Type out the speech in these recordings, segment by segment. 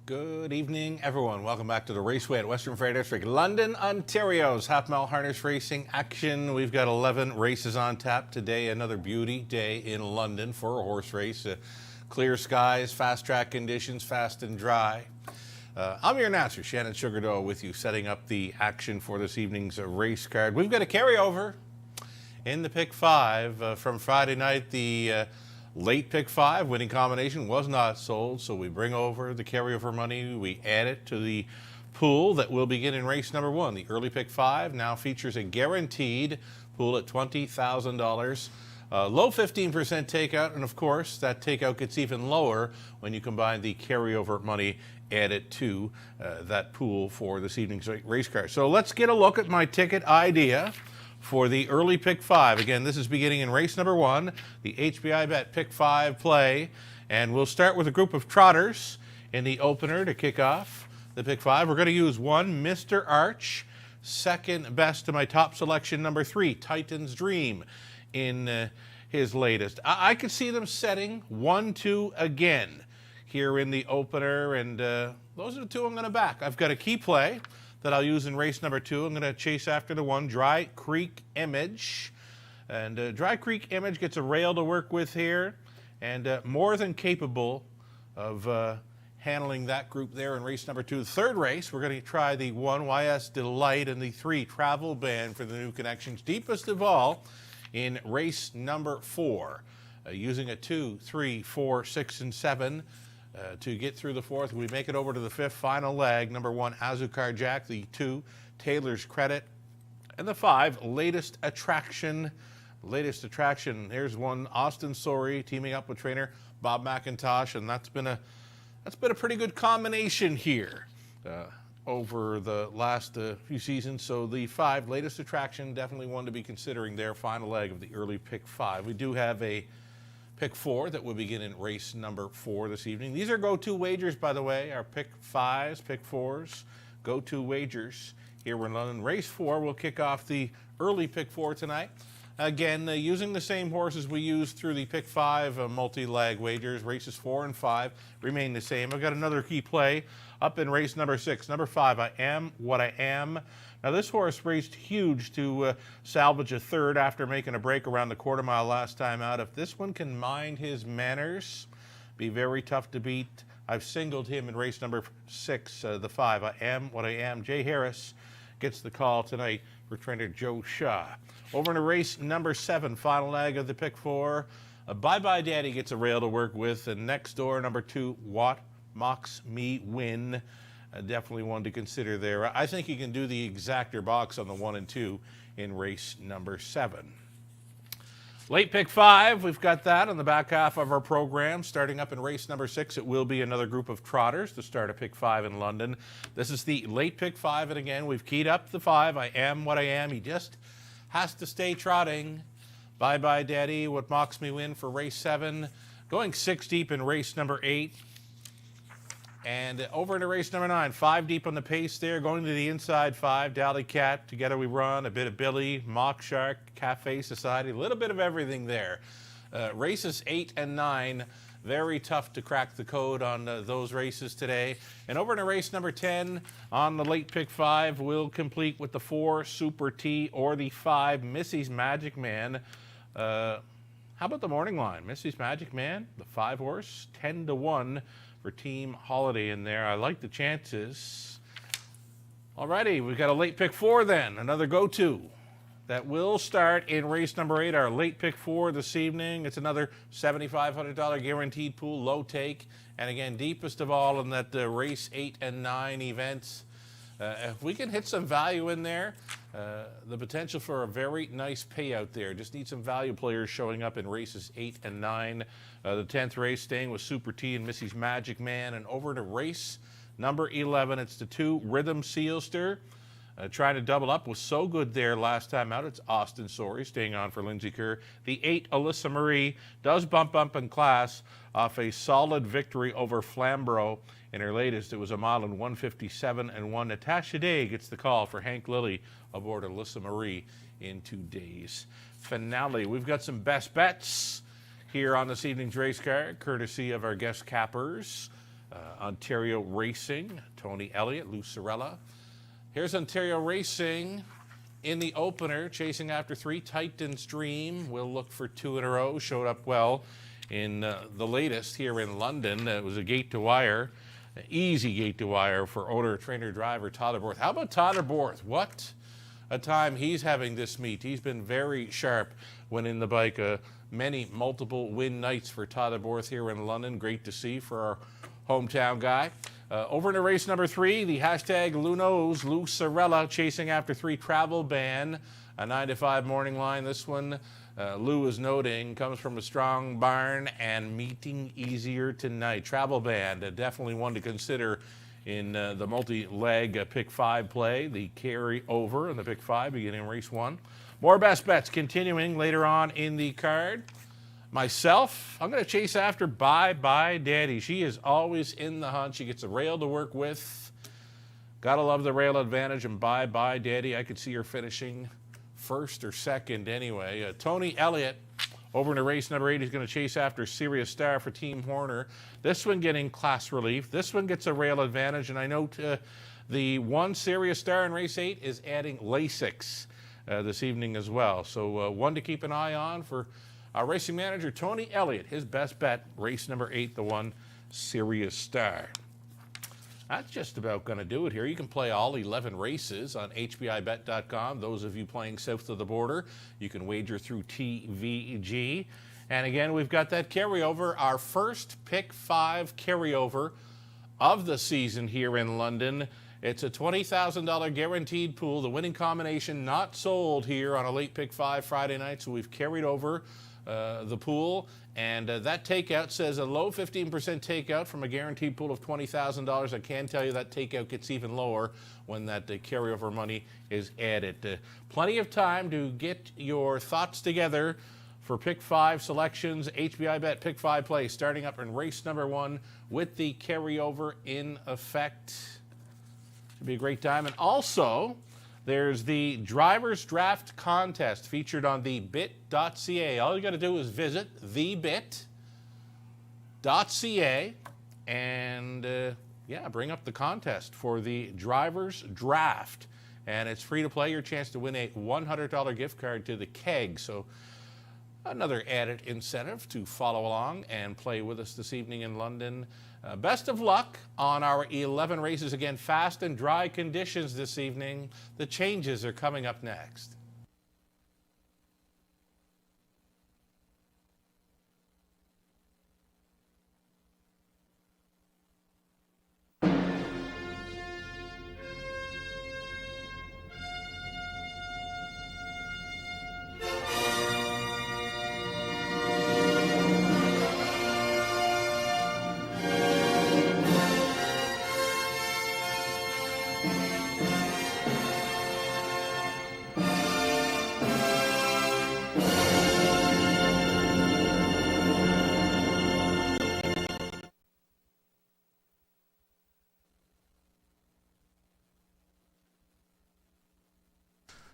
Good evening, everyone. Welcome back to the Raceway at Western Fair District, London, Ontario's half-mile harness racing action. We've got 11 races on tap today. Another beauty day in London for a horse race. Clear skies, fast track conditions, fast and dry. I'm your announcer, Shannon Sugardoe, with you, setting up the action for this evening's race card. We've got a carryover in the pick five from Friday night. The late pick five winning combination was not sold, so we bring over the carryover money. We add it to the pool that will begin in race number one. The early pick five now features a guaranteed pool at $20,000. Low 15% takeout, and of course that takeout gets even lower when you combine the carryover money added to that pool for this evening's race card. So let's get a look at my ticket idea for the early pick five. Again, this is beginning in race number one, the HBI Bet pick five play. And we'll start with a group of trotters in the opener to kick off the pick five. We're going to use one, Mr. Arch. Second best to my top selection, number three, Titan's Dream, in his latest. I could see them setting 1-2 again here in the opener. And those are the two I'm going to back. I've got a key play that I'll use in race number two. I'm going to chase after the one, Dry Creek Image. And Dry Creek Image gets a rail to work with here, and more than capable of handling that group there in race number two. The third race, we're going to try the one, YS Delight, and the three, Travel Band, for the new connections. Deepest of all in race number four, using a 2, 3, 4, 6, and 7. To get through the fourth, we make it over to the fifth final leg. Number one, Azucar Jack. The two, Taylor's Credit. And the five, Latest Attraction. Latest Attraction. Here's one, Austin Sorry, teaming up with trainer Bob McIntosh. And that's been a pretty good combination here over the last few seasons. So the five, Latest Attraction, definitely one to be considering there. Final leg of the early pick five. We do have a pick four that will begin in race number four this evening. These are go-to wagers, by the way. Our pick fives, pick fours, go-to wagers here in London. Race four will kick off the early pick four tonight. Again, using the same horses we used through the pick five multi-leg wagers. Races 4 and 5 remain the same. I've got another key play up in race number 6. Number 5, I Am What I Am. Now, this horse raced huge to salvage a third after making a break around the quarter mile last time out. If this one can mind his manners, be very tough to beat. I've singled him in race number 6, the 5, I Am What I Am. Jay Harris gets the call tonight for trainer Joe Shaw. Over to race number 7, final leg of the pick four. Bye Bye Daddy gets a rail to work with. And next door, number 2, What Mocks Me Win. Definitely one to consider there. I think you can do the exactor box on the 1 and 2 in race number 7. Late pick 5, we've got that on the back half of our program. Starting up in race number 6, it will be another group of trotters to start a pick 5 in London. This is the late pick 5, and again, we've keyed up the 5. I Am What I Am. He just has to stay trotting. Bye Bye Daddy, What Mocks Me Win for race 7. Going 6 deep in race number 8. And over into race number 9, 5 deep on the pace there, going to the inside 5, Dally Cat, Together We Run, a bit of Billy, Mock Shark, Cafe Society, a little bit of everything there. Races 8 and 9, very tough to crack the code on those races today. And over into race number 10, on the late pick 5, we'll complete with the 4, Super T, or the 5, Missy's Magic Man. How about the morning line? Missy's Magic Man, the 5 horse, 10-1. For Team Holiday in there. I like the chances. Alrighty, we've got a late pick 4 then, another go-to. That will start in race number 8, our late pick 4 this evening. It's another $7,500 guaranteed pool, low take. And again, deepest of all in that race 8 and 9 events. If we can hit some value in there, the potential for a very nice payout there. Just need some value players showing up in races 8 and 9. The 10th race staying with Super T and Missy's Magic Man. And over to race number 11, it's the 2, Rhythm Sealster. Trying to double up, was so good there last time out. It's Austin Sorry staying on for Lindsay Kerr. The 8, Alyssa Marie, does bump up in class off a solid victory over Flamborough. In her latest, it was a mile in 157 and 1. Natasha Day gets the call for Hank Lilly aboard Alyssa Marie in today's finale. We've got some best bets here on this evening's race card, courtesy of our guest cappers. Ontario Racing, Tony Elliott, Lou Sorella. Here's Ontario Racing in the opener, chasing after 3. Titan's Dream will look for 2 in a row. Showed up well in the latest here in London. It was a gate to wire, an easy gate to wire for owner, trainer, driver Tyler Borth. How about Tyler Borth? What a time he's having this meet. He's been very sharp when in the bike. Many multiple win nights for Tyler Borth here in London. Great to see for our hometown guy. Over into race number 3, the hashtag Lunos, Lou Sorella, chasing after 3. Travel Ban, a 9 to 5 morning line. This one, Lou is noting, comes from a strong barn and meeting easier tonight. Travel Ban, definitely one to consider in the multi-leg pick 5 play. The carry over in the pick 5 beginning in race 1. More best bets continuing later on in the card. Myself, I'm going to chase after Bye Bye Daddy. She is always in the hunt. She gets a rail to work with. Gotta love the rail advantage, and Bye Bye Daddy, I could see her finishing first or second anyway. Tony Elliott over into race number 8. He's going to chase after Serious Star for Team Horner. This one getting class relief. This one gets a rail advantage, and I note the one Serious Star in race 8 is adding Lasix this evening as well. So one to keep an eye on for our racing manager, Tony Elliott. His best bet, race number 8, the one Serious Star. That's just about going to do it here. You can play all 11 races on HBIBet.com. Those of you playing south of the border, you can wager through TVG. And again, we've got that carryover, our first pick 5 carryover of the season here in London. It's a $20,000 guaranteed pool. The winning combination not sold here on a late pick 5 Friday night, so we've carried over the pool, and that takeout says a low 15% takeout from a guaranteed pool of $20,000. I can tell you that takeout gets even lower when that carryover money is added. Plenty of time to get your thoughts together for pick 5 selections. HBI Bet pick 5 play starting up in race number 1 with the carryover in effect. Should be a great time. And also, there's the Driver's Draft Contest featured on the bit.ca. All you got to do is visit thebit.ca and bring up the contest for the Driver's Draft. And it's free to play. Your chance to win a $100 gift card to the Keg. So another added incentive to follow along and play with us this evening in London. Best of luck on our 11 races. Again, fast and dry conditions this evening. The changes are coming up next.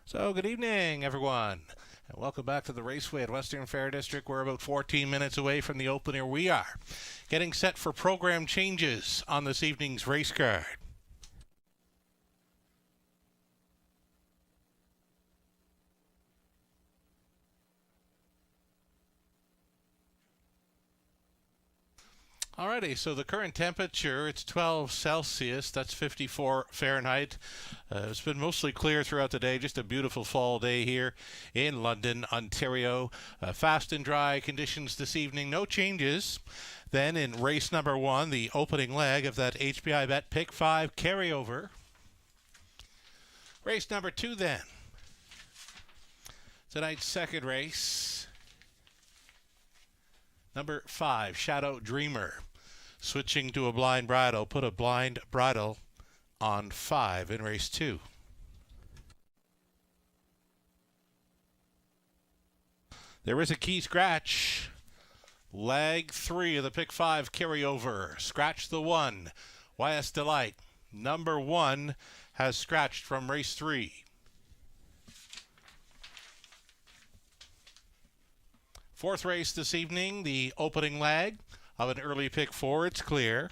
So good evening, everyone, and welcome back to the Raceway at Western Fair District. We're about 14 minutes away from the opener. We are getting set for program changes on this evening's race card. Alrighty, so the current temperature, it's 12 Celsius, that's 54 Fahrenheit. It's been mostly clear throughout the day, just a beautiful fall day here in London, Ontario. Fast and dry conditions this evening, no changes. Then in race number 1, the opening leg of that HBI Bet Pick 5 carryover. Race number 2 then. Tonight's second race. Number 5, Shadow Dreamer. Switching to a blind bridle, put a blind bridle on 5 in race 2. There is a key scratch. Leg 3 of the pick 5 carryover. Scratch the 1. YS Delight. Number 1 has scratched from race 3. Fourth race this evening, the opening leg of an early pick 4. It's clear.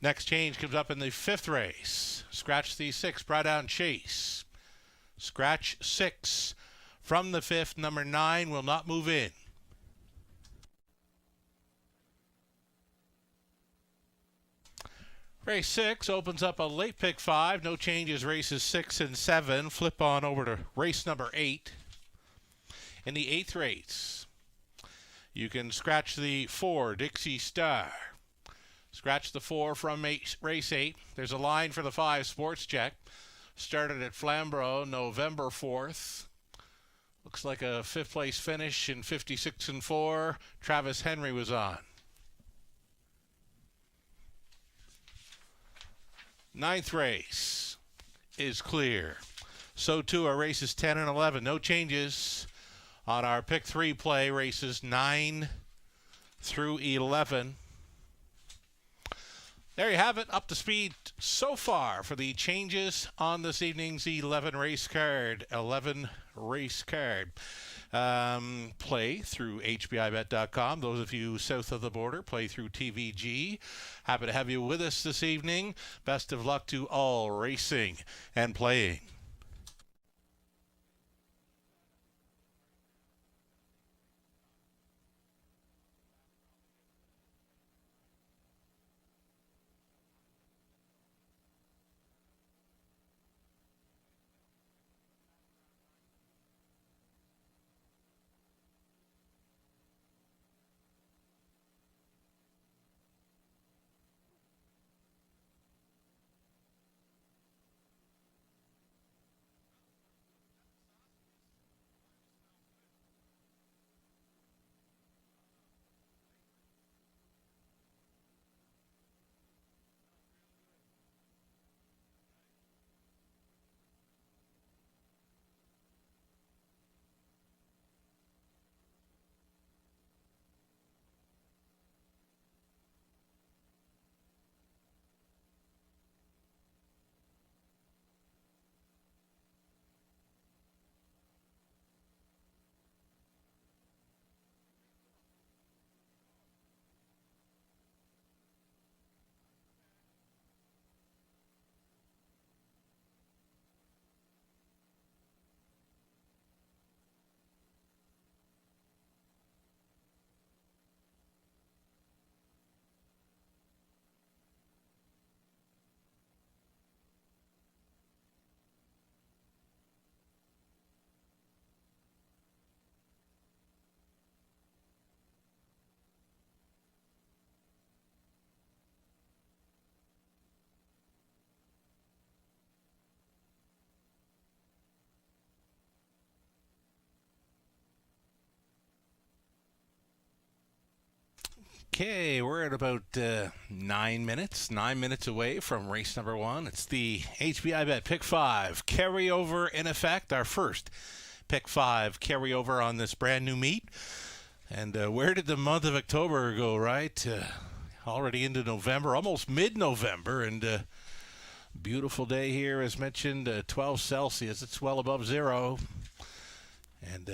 Next change comes up in the 5th race. Scratch the 6, Brought Down Chase. Scratch 6 from the 5th. Number 9 will not move in. Race 6 opens up a late pick 5. No changes. Races 6 and 7. Flip on over to race number 8. In the 8th race, you can scratch the 4, Dixie Star. Scratch the 4 from race 8. There's a line for the 5, Sports Check. Started at Flamborough November 4th. Looks like a 5th place finish in 56 and 4. Travis Henry was on. 9th race is clear. So too are races 10 and 11. No changes on our pick 3 play, races 9 through 11. There you have it, up to speed so far for the changes on this evening's 11 race card. Play through HBIBet.com. Those of you south of the border, play through TVG. Happy to have you with us this evening. Best of luck to all racing and playing. Okay, we're at about 9 minutes. 9 minutes away from race number 1. It's the HBI Bet Pick 5 carryover in effect. Our first Pick 5 carryover on this brand new meet. And where did the month of October go, right? Already into November, almost mid-November. And beautiful day here, as mentioned, 12 Celsius. It's well above zero. And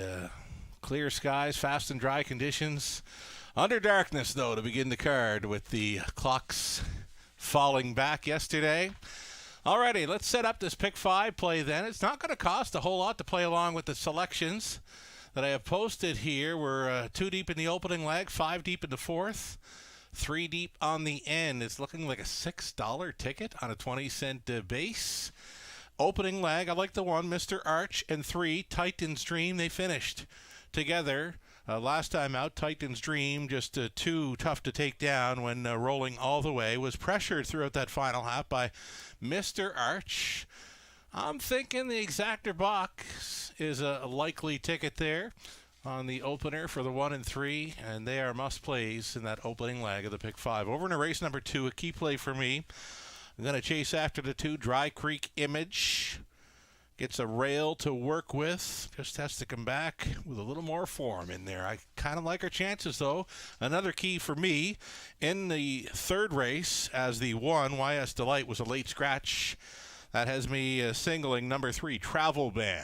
clear skies, fast and dry conditions. Under darkness, though, to begin the card with the clocks falling back yesterday. Alrighty, let's set up this Pick 5 play then. It's not going to cost a whole lot to play along with the selections that I have posted here. We're 2 deep in the opening leg, 5 deep in the 4th, 3 deep on the end. It's looking like a $6 ticket on a 20-cent base. Opening leg, I like the 1, Mr. Arch, and 3, Titan's Dream. They finished together. Last time out, Titan's Dream, just too tough to take down when rolling all the way. Was pressured throughout that final half by Mr. Arch. I'm thinking the Exactor box is a likely ticket there on the opener for the 1 and 3, and they are must-plays in that opening leg of the Pick 5. Over into race number 2, a key play for me. I'm going to chase after the 2, Dry Creek Image. Gets a rail to work with. Just has to come back with a little more form in there. I kind of like her chances, though. Another key for me in the 3rd race, as the 1, YS Delight, was a late scratch. That has me singling number 3, Travel Ban.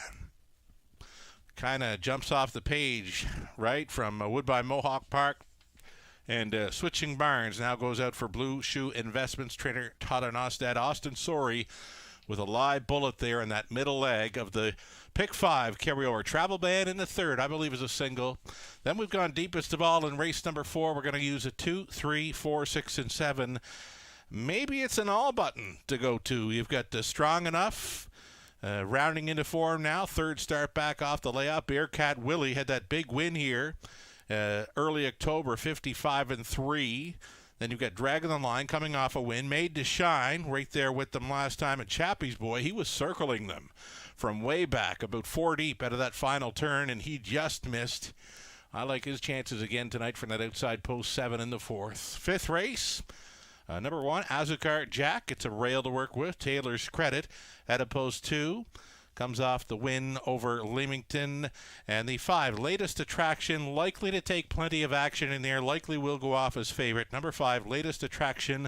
Kind of jumps off the page, right, from Woodbine Mohawk Park And switching barns now goes out for Blue Shoe Investments trainer Tyler Nostad. Austin Sorey with a live bullet there in that middle leg of the pick 5 carryover. Travel Band in the third, I believe, is a single. Then we've gone deepest of all in race number 4. We're going to use a 2, 3, 4, 6, and 7. Maybe it's an all button to go to. You've got Strong Enough. Rounding into form now. Third start back off the layout. Bearcat Willie had that big win here early October, 55-3. Then you've got Dragon the Line coming off a win. Made to Shine right there with them last time at Chappie's Boy. He was circling them from way back, about 4 deep out of that final turn, and he just missed. I like his chances again tonight from that outside post 7 in the 4th. 5th race. Number 1, Azucar Jack. It's a rail to work with. Taylor's Credit at a post 2. Comes off the win over Leamington. And the 5, Latest Attraction, likely to take plenty of action in there. Likely will go off as favorite. Number 5, Latest Attraction,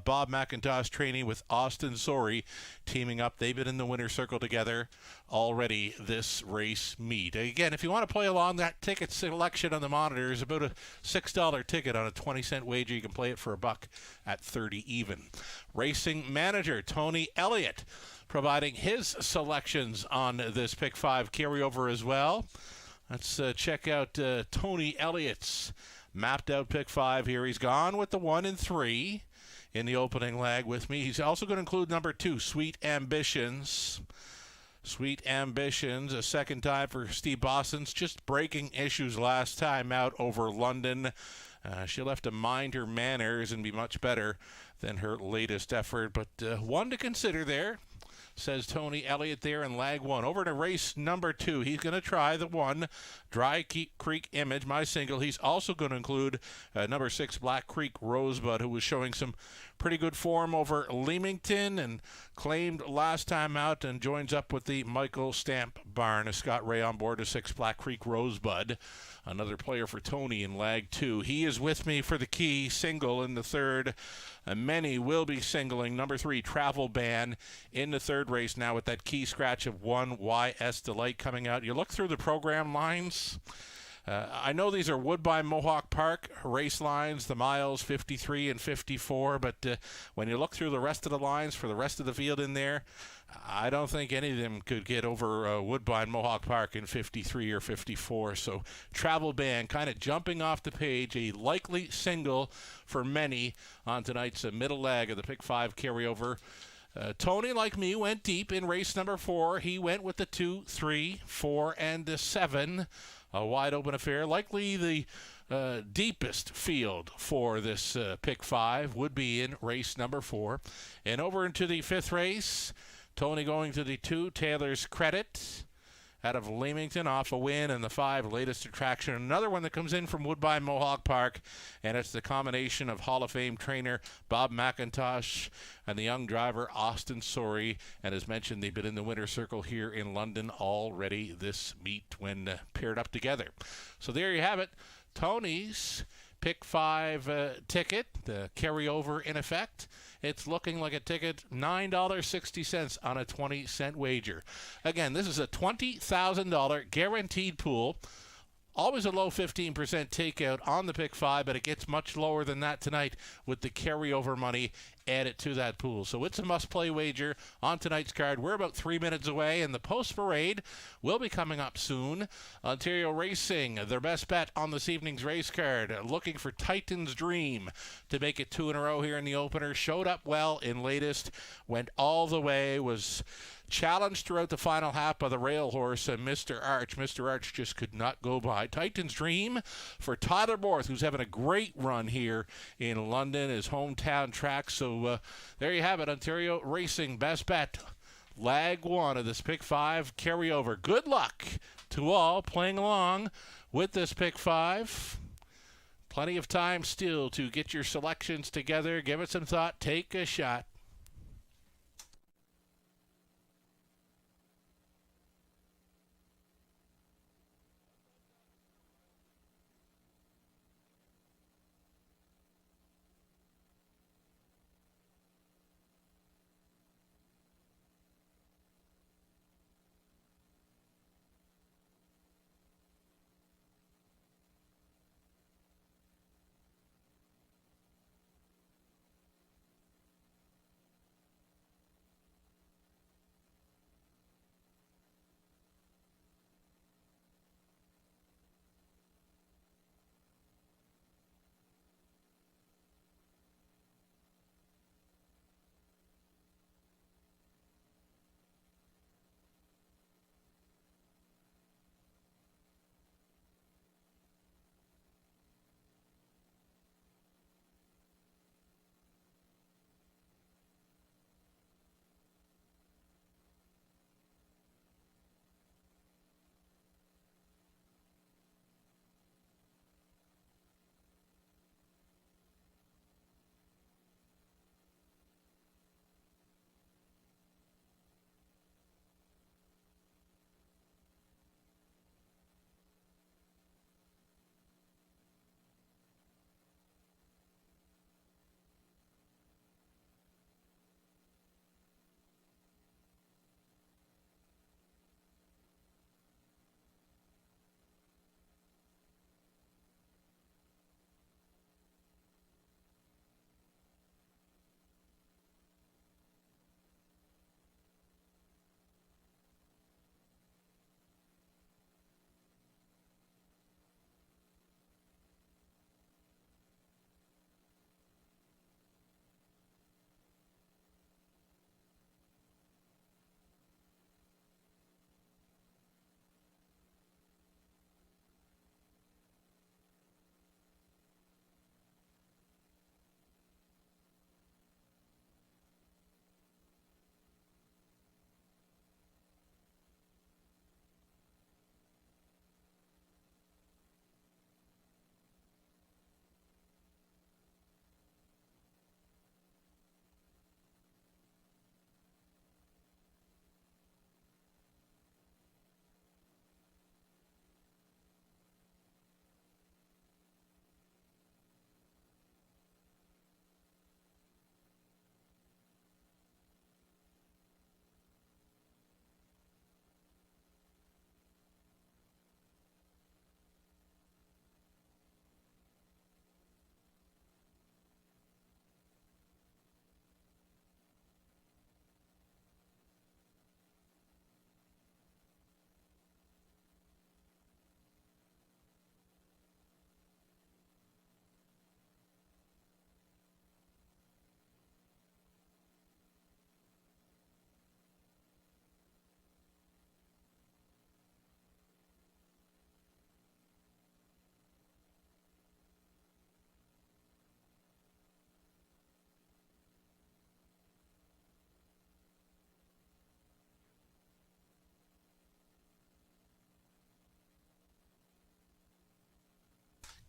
Bob McIntosh training with Austin Sorey teaming up. They've been in the winner's circle together already this race meet. Again, if you want to play along, that ticket selection on the monitor is about a $6 ticket on a 20-cent wager. You can play it for $1 at 30 even. Racing manager Tony Elliott providing his selections on this pick 5 carryover as well. Let's check out Tony Elliott's mapped out pick 5 here. He's gone with the 1 and 3 in the opening leg with me. He's also going to include number 2, Sweet Ambitions. Sweet Ambitions, a second time for Steve Boston's, just breaking issues last time out over London. She'll have to mind her manners and be much better than her latest effort, but one to consider there, says Tony Elliott there in lag 1. Over to race number 2. He's going to try the 1, Dry Creek Image, my single. He's also going to include number 6, Black Creek Rosebud, who was showing some pretty good form over Leamington and claimed last time out, and joins up with the Michael Stamp barn. Scott Ray on board to 6, Black Creek Rosebud. Another player for Tony in lag 2. He is with me for the key single in the third. Many will be singling. Number 3, Travel Ban in the third race now with that key scratch of 1, YS Delight coming out. You look through the program lines. I know these are Woodbine Mohawk Park race lines, the miles 53 and 54, but when you look through the rest of the lines for the rest of the field in there, I don't think any of them could get over Woodbine Mohawk Park in 53 or 54. So Travel Ban kind of jumping off the page, a likely single for many on tonight's middle leg of the pick 5 carryover. Tony, like me, went deep in race number 4. He went with the 2, 3, 4, and the 7. A wide open affair. Likely the deepest field for this pick 5 would be in race number 4. And over into the 5th race, Tony going to the 2, Taylor's Credit, out of Leamington, off a win, and the 5, Latest Attraction. Another one that comes in from Woodbine Mohawk Park, and it's the combination of Hall of Fame trainer Bob McIntosh and the young driver Austin Sorey. And as mentioned, they've been in the winner's circle here in London already this meet when paired up together. So there you have it. Tony's pick 5 ticket, the carryover in effect. It's looking like a ticket, $9.60 on a 20-cent wager. Again, this is a $20,000 guaranteed pool. Always a low 15% takeout on the pick 5, but it gets much lower than that tonight with the carryover money added to that pool. So it's a must-play wager on tonight's card. We're about 3 minutes away, and the post-parade will be coming up soon. Ontario Racing, their best bet on this evening's race card, looking for Titan's Dream to make it 2 in a row here in the opener. Showed up well in latest, went all the way, was challenged throughout the final half by the rail horse, Mr. Arch. Mr. Arch just could not go by. Titan's Dream for Tyler Borth, who's having a great run here in London, his hometown track. So there you have it, Ontario Racing best bet. Lag 1 of this pick 5 carryover. Good luck to all playing along with this pick 5. Plenty of time still to get your selections together. Give it some thought. Take a shot.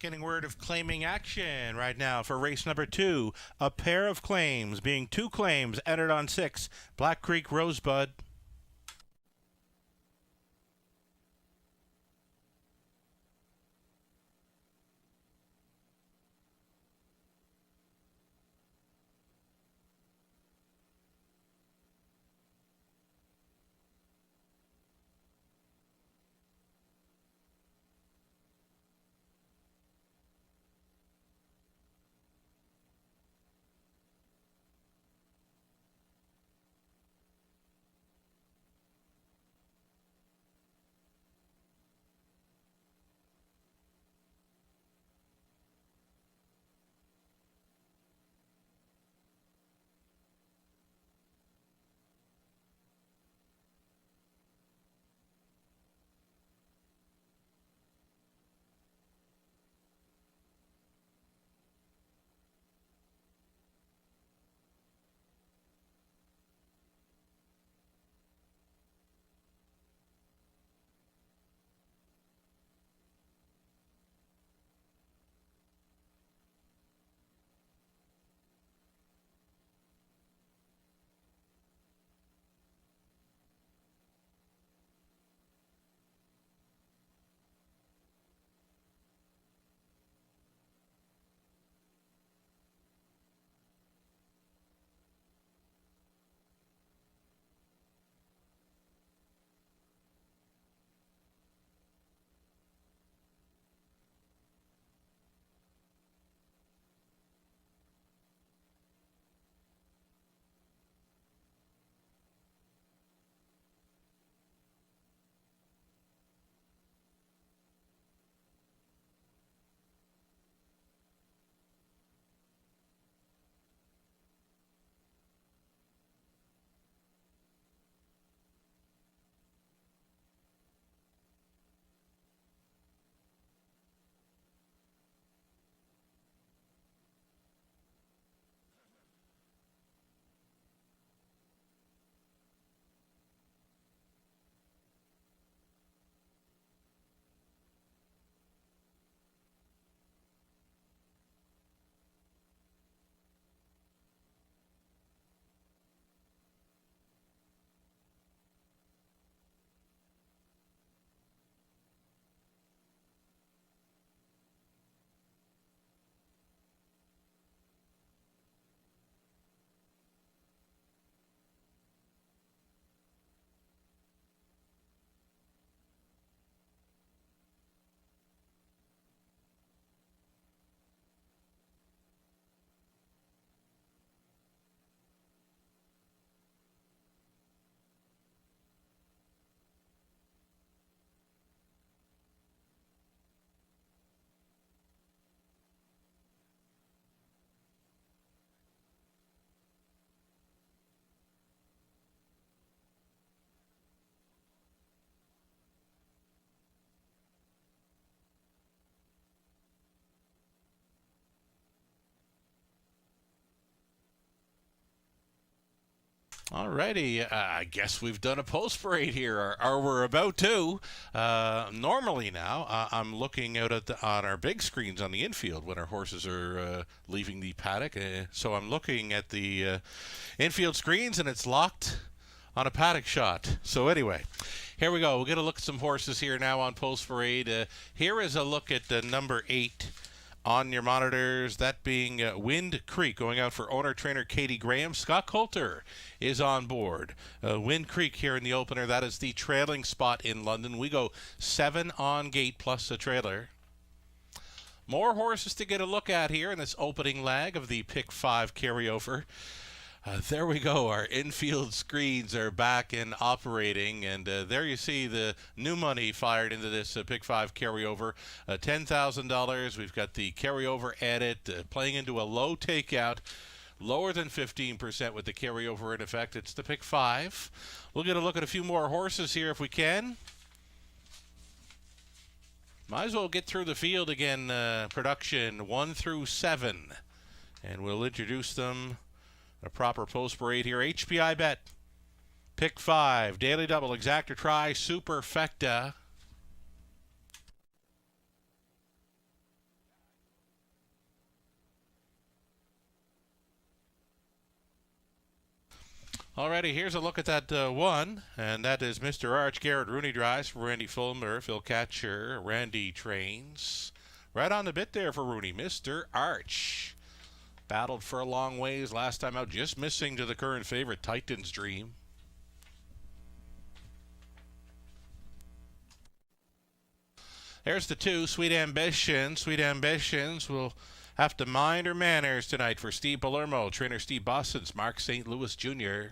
Getting word of claiming action right now for race number 2. A pair of claims, being 2 claims entered on 6. Black Creek Rosebud. Alrighty, I guess we've done a post parade here, or we're about to. Normally now, I'm looking out on our big screens on the infield when our horses are leaving the paddock. So I'm looking at the infield screens, and it's locked on a paddock shot. So anyway, here we go. We're going to look at some horses here now on post parade. Here is a look at number 8. On your monitors, that being Wind Creek, going out for owner-trainer Katie Graham. Scott Coulter is on board. Wind Creek here in the opener. That is the trailing spot in London. We go 7 on gate plus a trailer. More horses to get a look at here in this opening leg of the Pick 5 carryover. There we go. Our infield screens are back and operating, and there you see the new money fired into this Pick 5 carryover. $10,000. We've got the carryover edit playing into a low takeout, lower than 15% with the carryover in effect. It's the Pick 5. We'll get a look at a few more horses here if we can. Might as well get through the field again, production 1 through 7, and we'll introduce them. A proper post parade here. HPI bet. Pick 5. Daily double. Exactor try. Superfecta. Alrighty, here's a look at that one, and that is Mr. Arch. Garrett Rooney drives for Randy Fulmer, Phil Catcher, Randy trains. Right on the bit there for Rooney, Mr. Arch. Battled for a long ways last time out, just missing to the current favorite, Titan's Dream. There's the 2, Sweet Ambition. Sweet Ambitions will have to mind her manners tonight for Steve Palermo, trainer Steve Boston's Mark St. Louis Jr.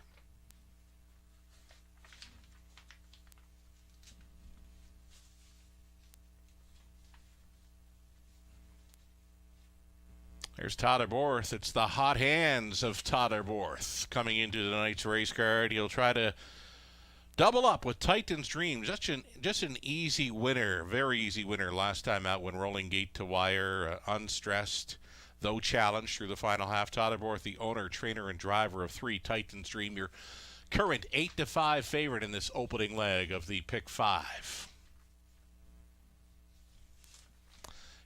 There's Todderborth. It's the hot hands of Todderborth coming into tonight's race card. He'll try to double up with Titan's Dream. Just an easy winner, very easy winner last time out when rolling gate to wire, unstressed, though challenged through the final half. Todderborth, the owner, trainer, and driver of 3, Titan's Dream, your current 8-5 favorite in this opening leg of the Pick 5.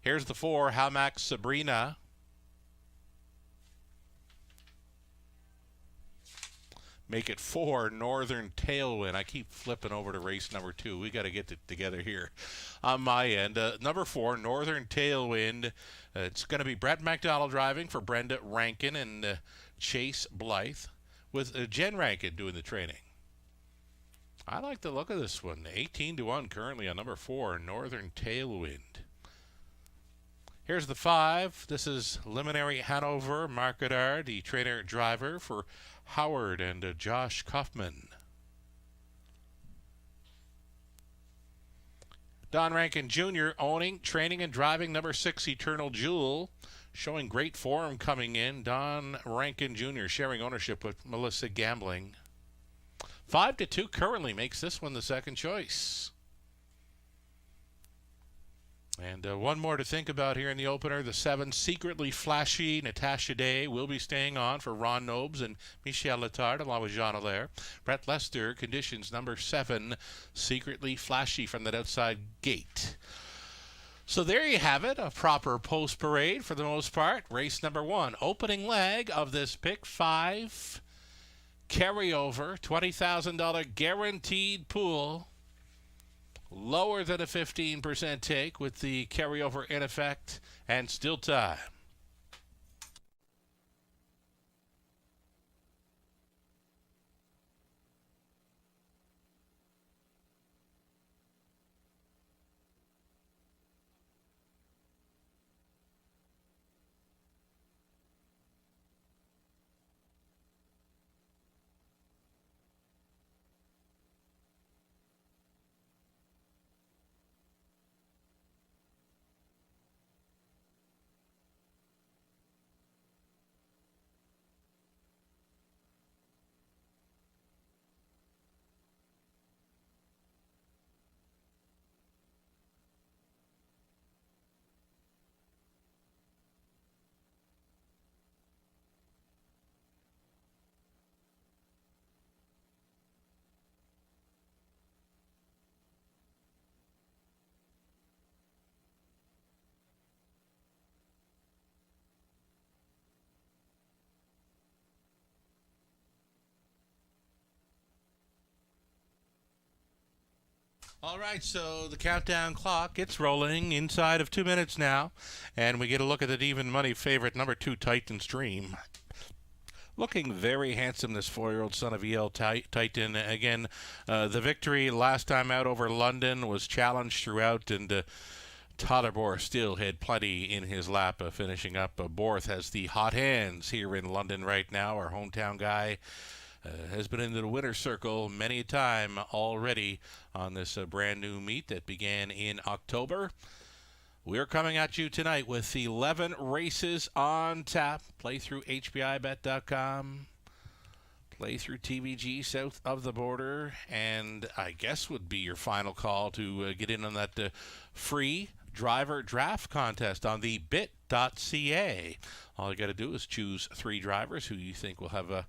Here's the 4, Hamax Sabrina. Make it 4, Northern Tailwind. I keep flipping over to race number 2. We got to get it together here on my end. Number 4, Northern Tailwind. It's going to be Brett McDonald driving for Brenda Rankin and Chase Blythe, with Jen Rankin doing the training. I like the look of this one. 18-1 currently on number 4, Northern Tailwind. Here's the 5. This is Luminary Hanover, Mark Goddard, the trainer driver for Howard and Josh Kaufman. Don Rankin Jr. owning, training, and driving number 6, Eternal Jewel. Showing great form coming in. Don Rankin Jr. sharing ownership with Melissa Gambling. 5-2 currently makes this one the second choice. And one more to think about here in the opener. The 7, Secretly Flashy, Natasha Day will be staying on for Ron Nobes and Michel Letard along with Jean Allaire. Brett Lester, conditions number 7, Secretly Flashy from that outside gate. So there you have it, a proper post parade for the most part. Race number 1, opening leg of this Pick 5 carryover, $20,000 guaranteed pool. Lower than a 15% take with the carryover in effect, and still time. All right, so the countdown clock gets rolling inside of 2 minutes now, and we get a look at the even money favorite, number 2, Titan's Dream. Looking very handsome, this 4-year-old son of E.L. Titan. Again, the victory last time out over London was challenged throughout, and Todderborth still had plenty in his lap, finishing up. Borth has the hot hands here in London right now. Our hometown guy has been into the winner's circle many a time already on this brand new meet that began in October. We're coming at you tonight with 11 races on tap. Play through HBIBet.com. Play through TVG south of the border. And I guess would be your final call to get in on that free driver draft contest on the bit.ca. All you got to do is choose 3 drivers who you think will have a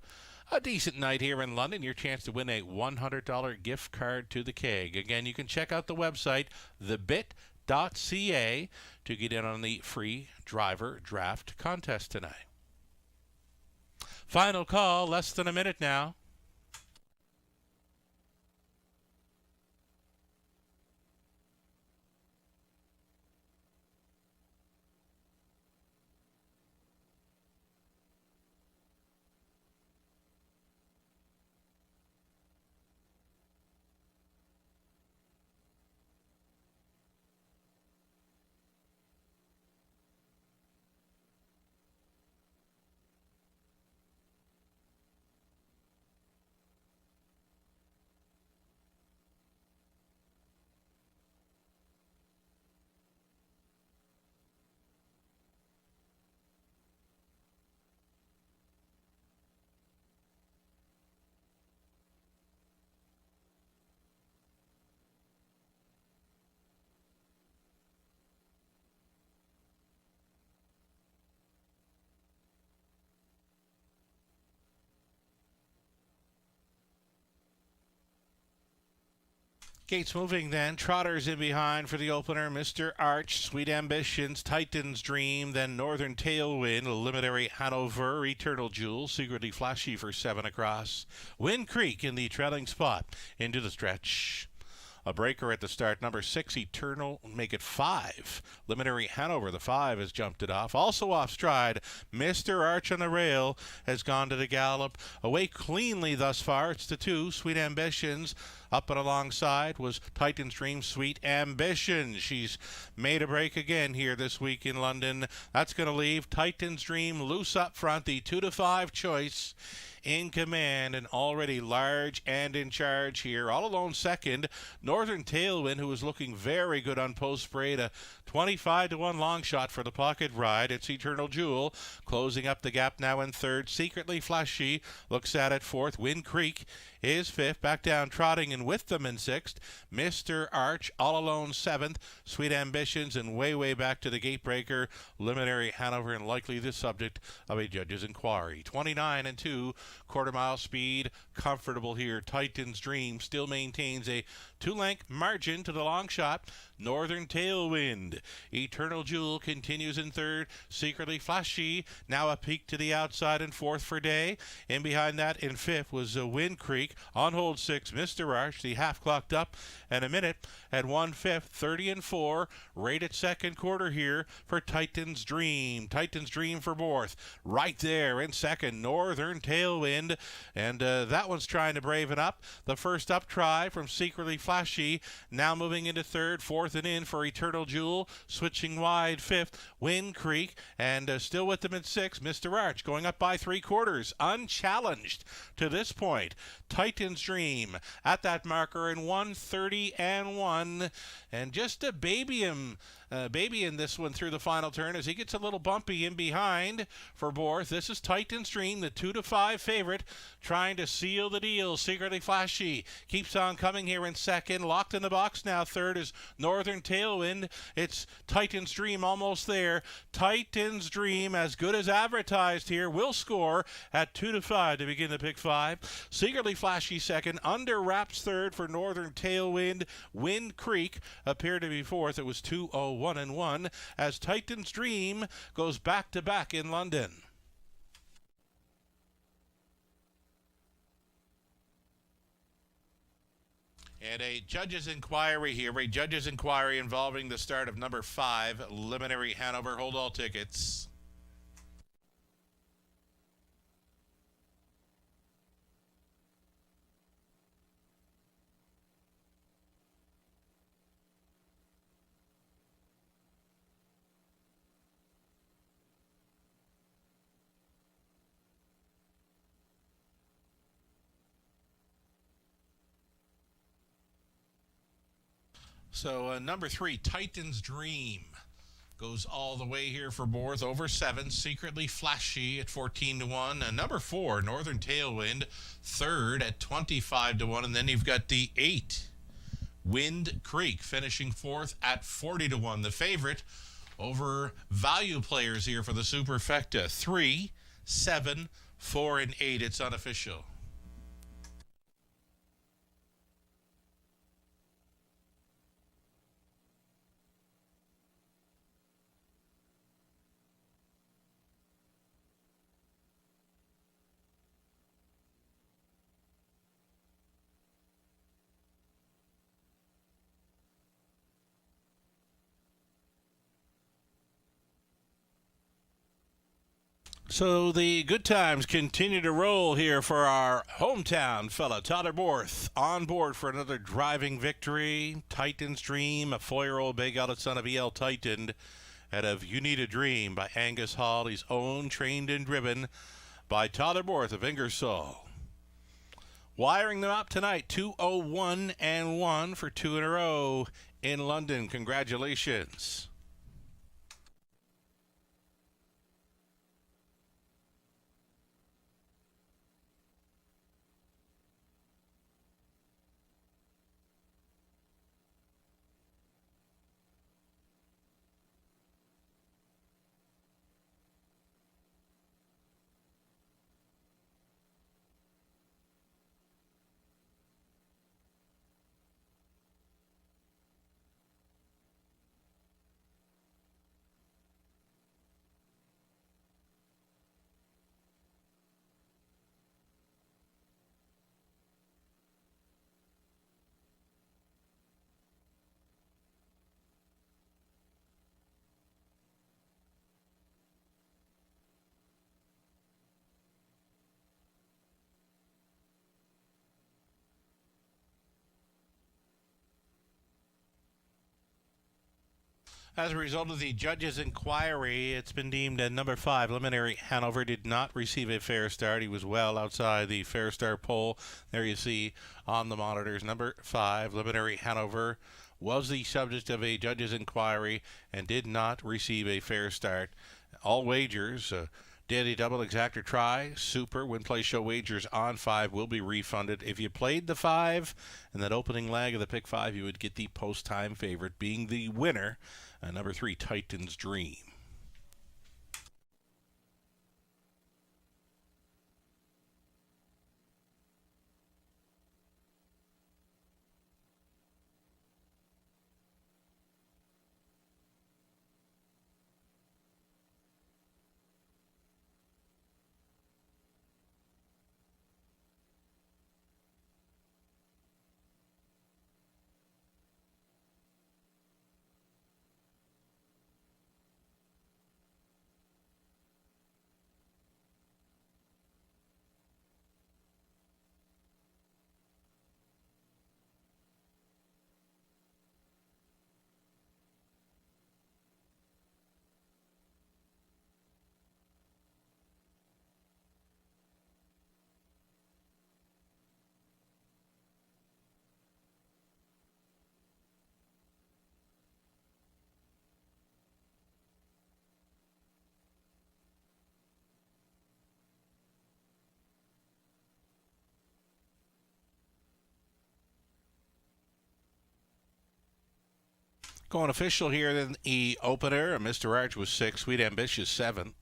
decent night here in London. Your chance to win a $100 gift card to the keg. Again, you can check out the website, thebit.ca, to get in on the free driver draft contest tonight. Final call, less than a minute now. Gates moving then. Trotters in behind for the opener. Mr. Arch, Sweet Ambitions, Titan's Dream, then Northern Tailwind, Luminary Hanover, Eternal Jewel, Secretly Flashy for 7 across. Wind Creek in the trailing spot into the stretch. A breaker at the start, number 6, Eternal, make it 5. Luminary Hanover, the 5, has jumped it off. Also off stride, Mr. Arch on the rail has gone to the gallop. Away cleanly thus far, it's the 2, Sweet Ambitions. Up and alongside was Titan's Dream, Sweet Ambition. She's made a break again here this week in London. That's going to leave Titan's Dream loose up front, the 2-5 choice. In command and already large and in charge here. All alone second, Northern Tailwind, who is looking very good on post parade. A 25-1 long shot for the pocket ride. It's Eternal Jewel closing up the gap now in third. Secretly Flashy looks at it fourth. Wind Creek is fifth. Back down trotting and with them in sixth. Mr. Arch all alone seventh. Sweet Ambitions and way back to the gatebreaker. Luminary Hanover and likely the subject of a judge's inquiry. 29-2. Quarter mile speed, comfortable here. Titan's Dream still maintains a 2-length margin to the long shot. Northern Tailwind. Eternal Jewel continues in third. Secretly Flashy now a peak to the outside and fourth for Day. In behind that in fifth was Wind Creek. On hold 6, Mr. Arch. The half clocked up and a minute at 1/5. 30-4. Rated second quarter here for Titan's Dream. Titan's Dream for fourth. Right there in second, Northern Tailwind. And that one's trying to brave it up. The first up try from Secretly Flashy. Now moving into third. Fourth and in for Eternal Jewel. Switching wide fifth, Wind Creek. And still with them in sixth, Mr. Arch going up by 3/4. Unchallenged to this point. Titan's Dream at that marker in 1:30-1. And just a baby in this one through the final turn as he gets a little bumpy in behind for Borth. This is Titan's Dream, the 2-5 favorite, trying to seal the deal. Secretly Flashy keeps on coming here in second. Locked in the box now. Third is Northern Tailwind. It's Titan's Dream almost there. Titan's Dream, as good as advertised here, will score at 2-5 to begin the pick 5. Secretly Flashy second. Under wraps third for Northern Tailwind. Wind Creek appeared to be fourth. It was 2-0-1-1 as Titan's Dream goes back to back in London. And a judge's inquiry here, a judge's inquiry involving the start of number 5, Luminary Hanover. Hold all tickets. So number 3, Titan's Dream, goes all the way here for Borth, over 7. Secretly Flashy at 14-1. Number 4, Northern Tailwind, third at 25-1. And then you've got the 8, Wind Creek, finishing fourth at 40-1. The favorite over value players here for the Superfecta, 3, 7, 4, and 8. It's unofficial. So the good times continue to roll here for our hometown fella, Tyler Borth, on board for another driving victory. Titan's Dream, a 4-year-old big eldest son of E.L. Titan, out of You Need a Dream by Angus Hall. He's owned, trained, and driven by Tyler Borth of Ingersoll. Wiring them up tonight, 2-0-1-1 for 2 in a row in London. Congratulations. As a result of the judge's inquiry, it's been deemed that number 5, Luminary Hanover, did not receive a fair start. He was well outside the fair start pole. There you see on the monitors, number 5, Luminary Hanover, was the subject of a judge's inquiry and did not receive a fair start. All wagers, Daily Double, Exactor Try, Super, Win Play Show wagers on 5 will be refunded. If you played the 5 in that opening leg of the Pick 5, you would get the post-time favorite being the winner, number 3, Titan's Dream. Going official here, then the opener, Mr. Arch was 6, Sweet Ambitious 7.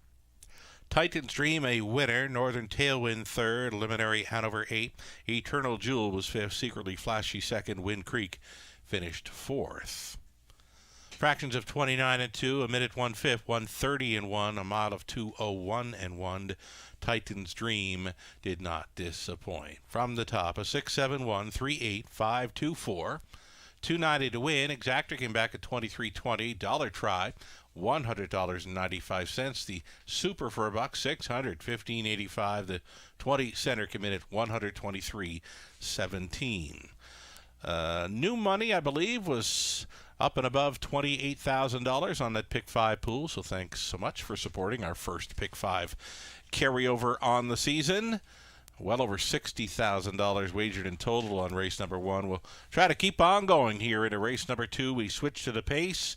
Titan's Dream a winner, Northern Tailwind 3rd, Luminary Hanover 8, Eternal Jewel was 5th, Secretly Flashy 2nd, Wind Creek finished 4th. Fractions of 29 and 2, a minute 1/5, 1:30 and 1, a mile of 2:01 and 1. Titan's Dream did not disappoint. From the top, a 6-7-1, 3-8, 5-2-4. $2.90 to win. Exactor came back at $23.20. Dollar Try, $100.95. The Super for $1, $600, $15.85. The 20 center committed $123.17. New money, I believe, was up and above $28,000 on that Pick 5 pool. So thanks so much for supporting our first Pick 5 carryover on the season. Well over $60,000 wagered in total on race number 1. We'll try to keep on going here into race number 2. We switch to the pace.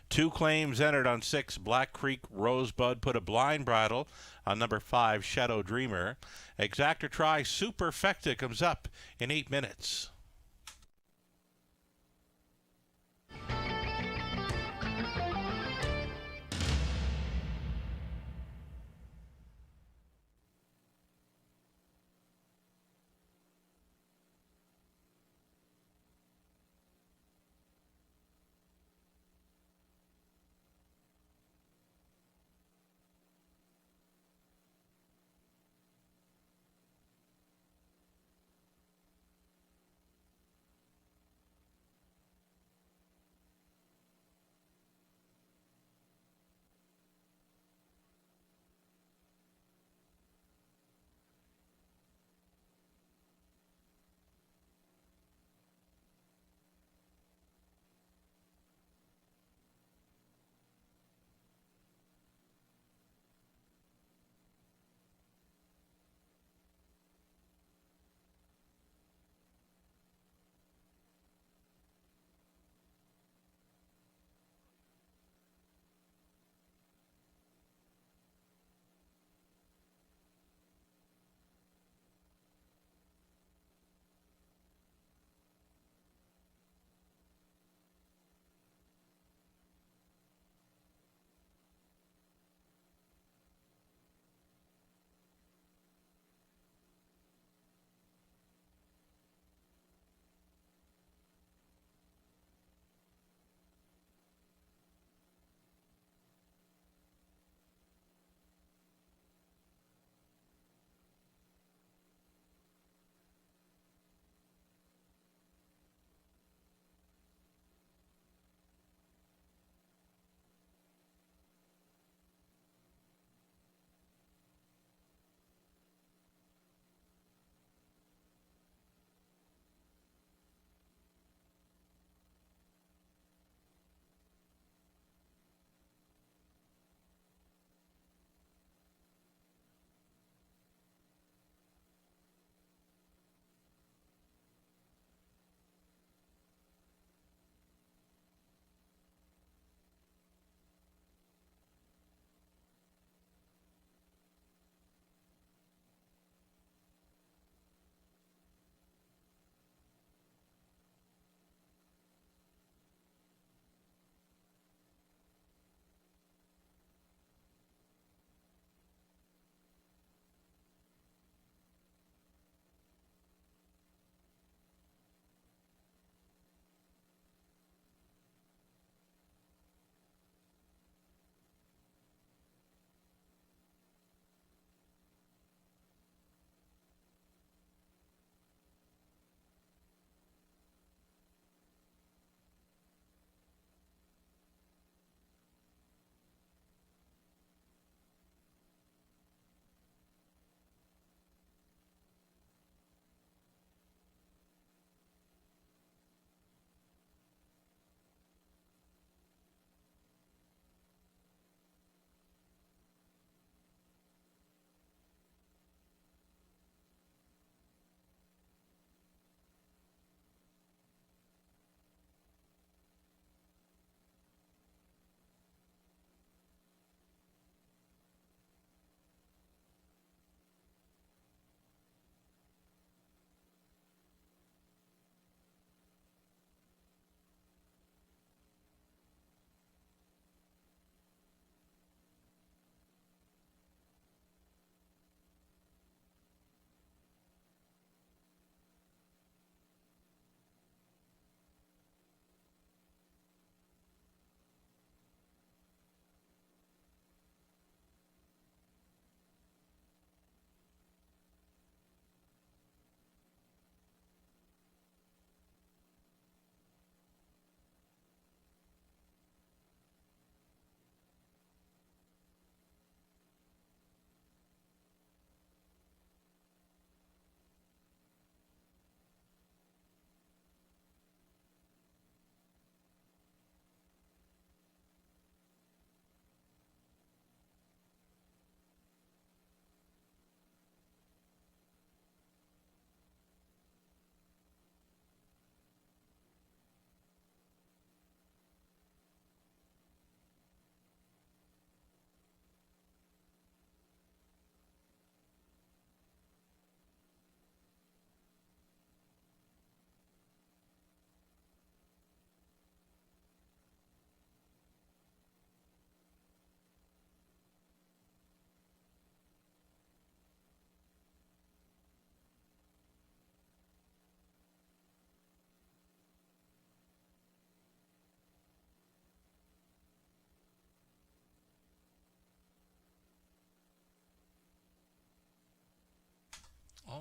2 claims entered on 6. Black Creek Rosebud put a blind bridle on number 5, Shadow Dreamer. Exactor Try Superfecta comes up in 8 minutes.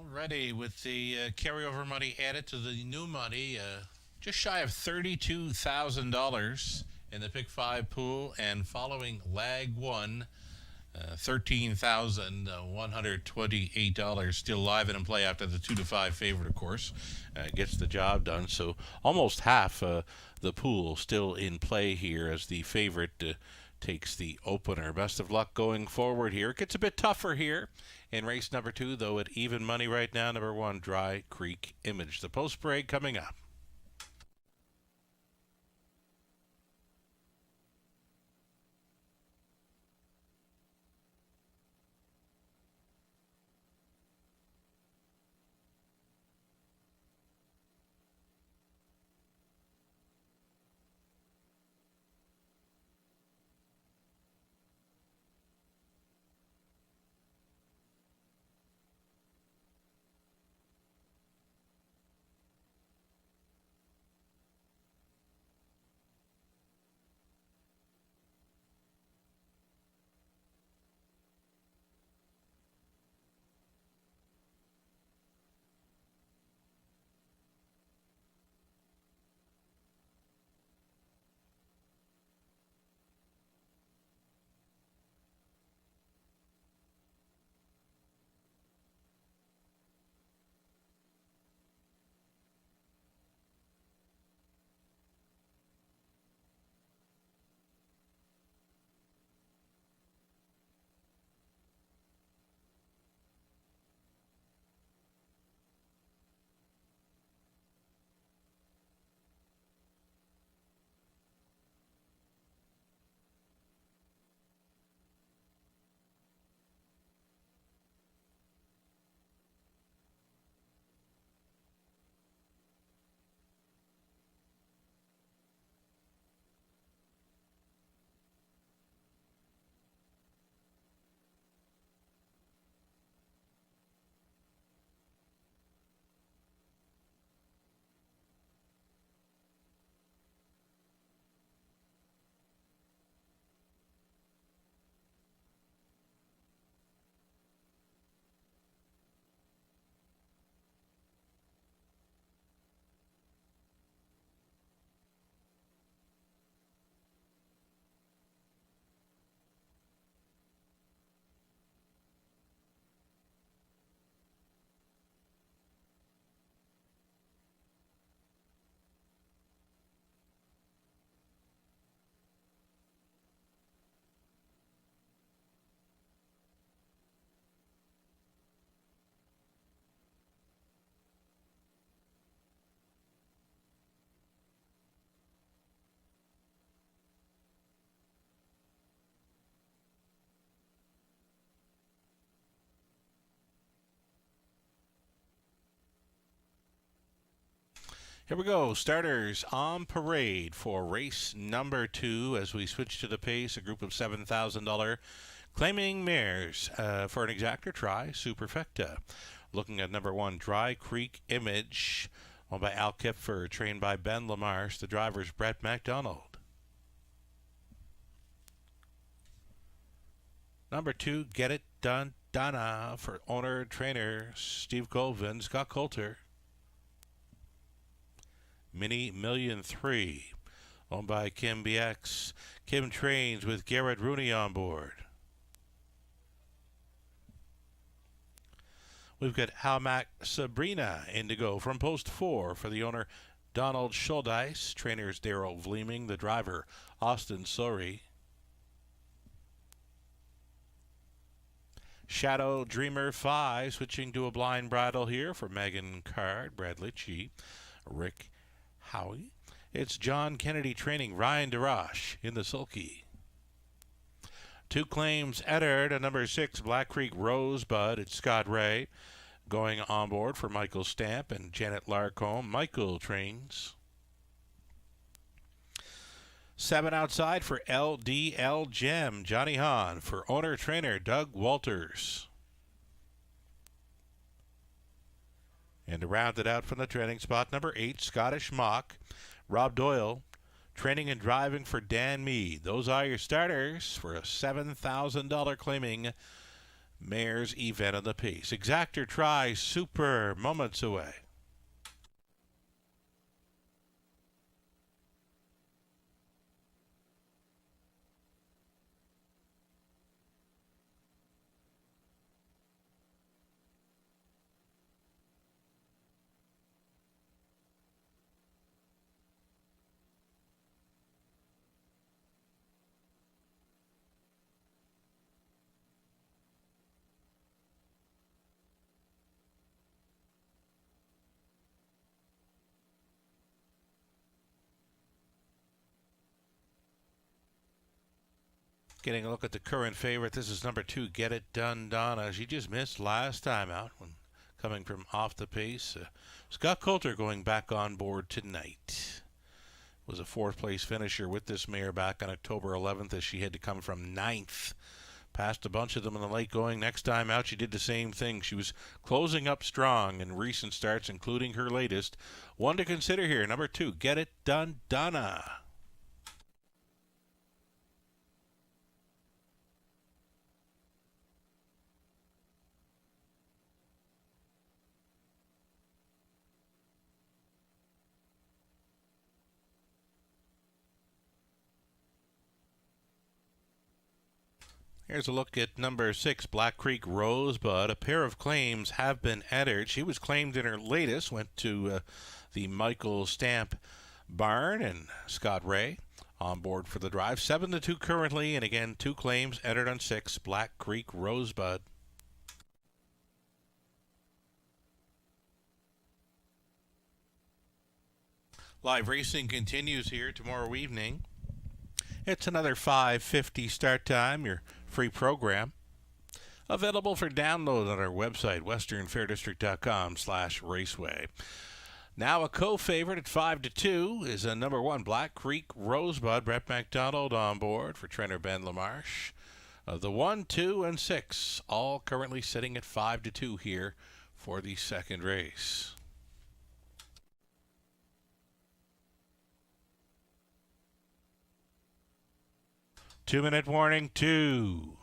Already with the carryover money added to the new money, just shy of $32,000 in the Pick 5 pool, and following lag 1, $13,128 still live and in play after the 2-5 favorite, of course, gets the job done. So almost half the pool still in play here as the favorite takes the opener. Best of luck going forward here. It gets a bit tougher here in race number 2, though at even money right now. Number 1, Dry Creek Image. The post break coming up. Here we go. Starters on parade for race number 2 as we switch to the pace. A group of $7,000 claiming mares for an exactor try, Superfecta. Looking at number 1, Dry Creek Image, owned by Al Kipfer, trained by Ben Lamarche. The driver's Brett MacDonald. Number 2, Get It Done Donna, for owner trainer Steve Colvin, Scott Coulter. Mini Million 3, owned by Kim BX. Kim trains with Garrett Rooney on board. We've got Halmac Sabrina Indigo from Post 4 for the owner Donald Schuldice. Trainers Daryl Vleeming, the driver Austin Sori. Shadow Dreamer 5, switching to a blind bridle here for Megan Card, Brad Litchie, Rick Howie. It's John Kennedy training Ryan DeRoche in the sulky. 2 claims entered. A number 6, Black Creek Rosebud. It's Scott Ray going on board for Michael Stamp and Janet Larcombe. Michael trains. 7 outside for LDL Gem. Johnny Hahn for owner trainer Doug Walters. And to round it out from the training spot, number 8, Scottish Mock, Rob Doyle, training and driving for Dan Mead. Those are your starters for a $7,000 claiming mares event on the pace. Exactor tries super moments away. Getting a look at the current favorite. This is number 2, Get It Done Donna. She just missed last time out when coming from off the pace. Scott Coulter going back on board tonight. Was a 4th place finisher with this mare back on October 11th as she had to come from 9th. Passed a bunch of them in the late going. Next time out, she did the same thing. She was closing up strong in recent starts, including her latest. One to consider here, number 2, Get It Done Donna. Here's a look at number 6, Black Creek Rosebud. A pair of claims have been entered. She was claimed in her latest, went to the Michael Stamp barn, and Scott Ray on board for the drive. 7-2 currently, and again, 2 claims entered on 6, Black Creek Rosebud. Live racing continues here tomorrow evening. It's another 5:50 start time, your free program. Available for download on our website, westernfairdistrict.com/raceway. Now a co-favorite at 5-2 is a number 1, Black Creek Rosebud. Brett McDonald on board for trainer Ben LaMarche. The 1, 2, and 6 all currently sitting at 5-2 here for the second race. Two-minute warning, 2.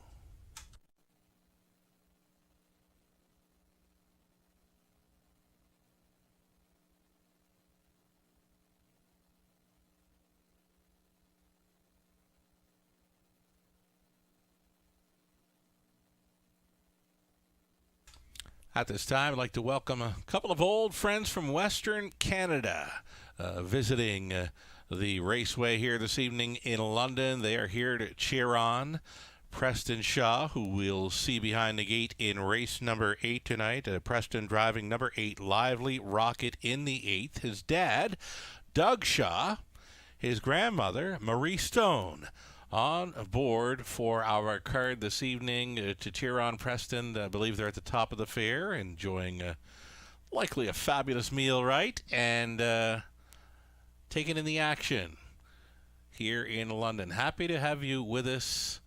At this time, I'd like to welcome a couple of old friends from Western Canada visiting the raceway here this evening in London. They are here to cheer on Preston Shaw, who we'll see behind the gate in race number 8 tonight. Preston driving number 8, Lively Rocket, in the 8th. His dad, Doug Shaw, his grandmother, Marie Stone, on board for our card this evening to cheer on Preston. I believe they're at the top of the fair, enjoying likely a fabulous meal, right? And taking in the action here in London. Happy to have you with us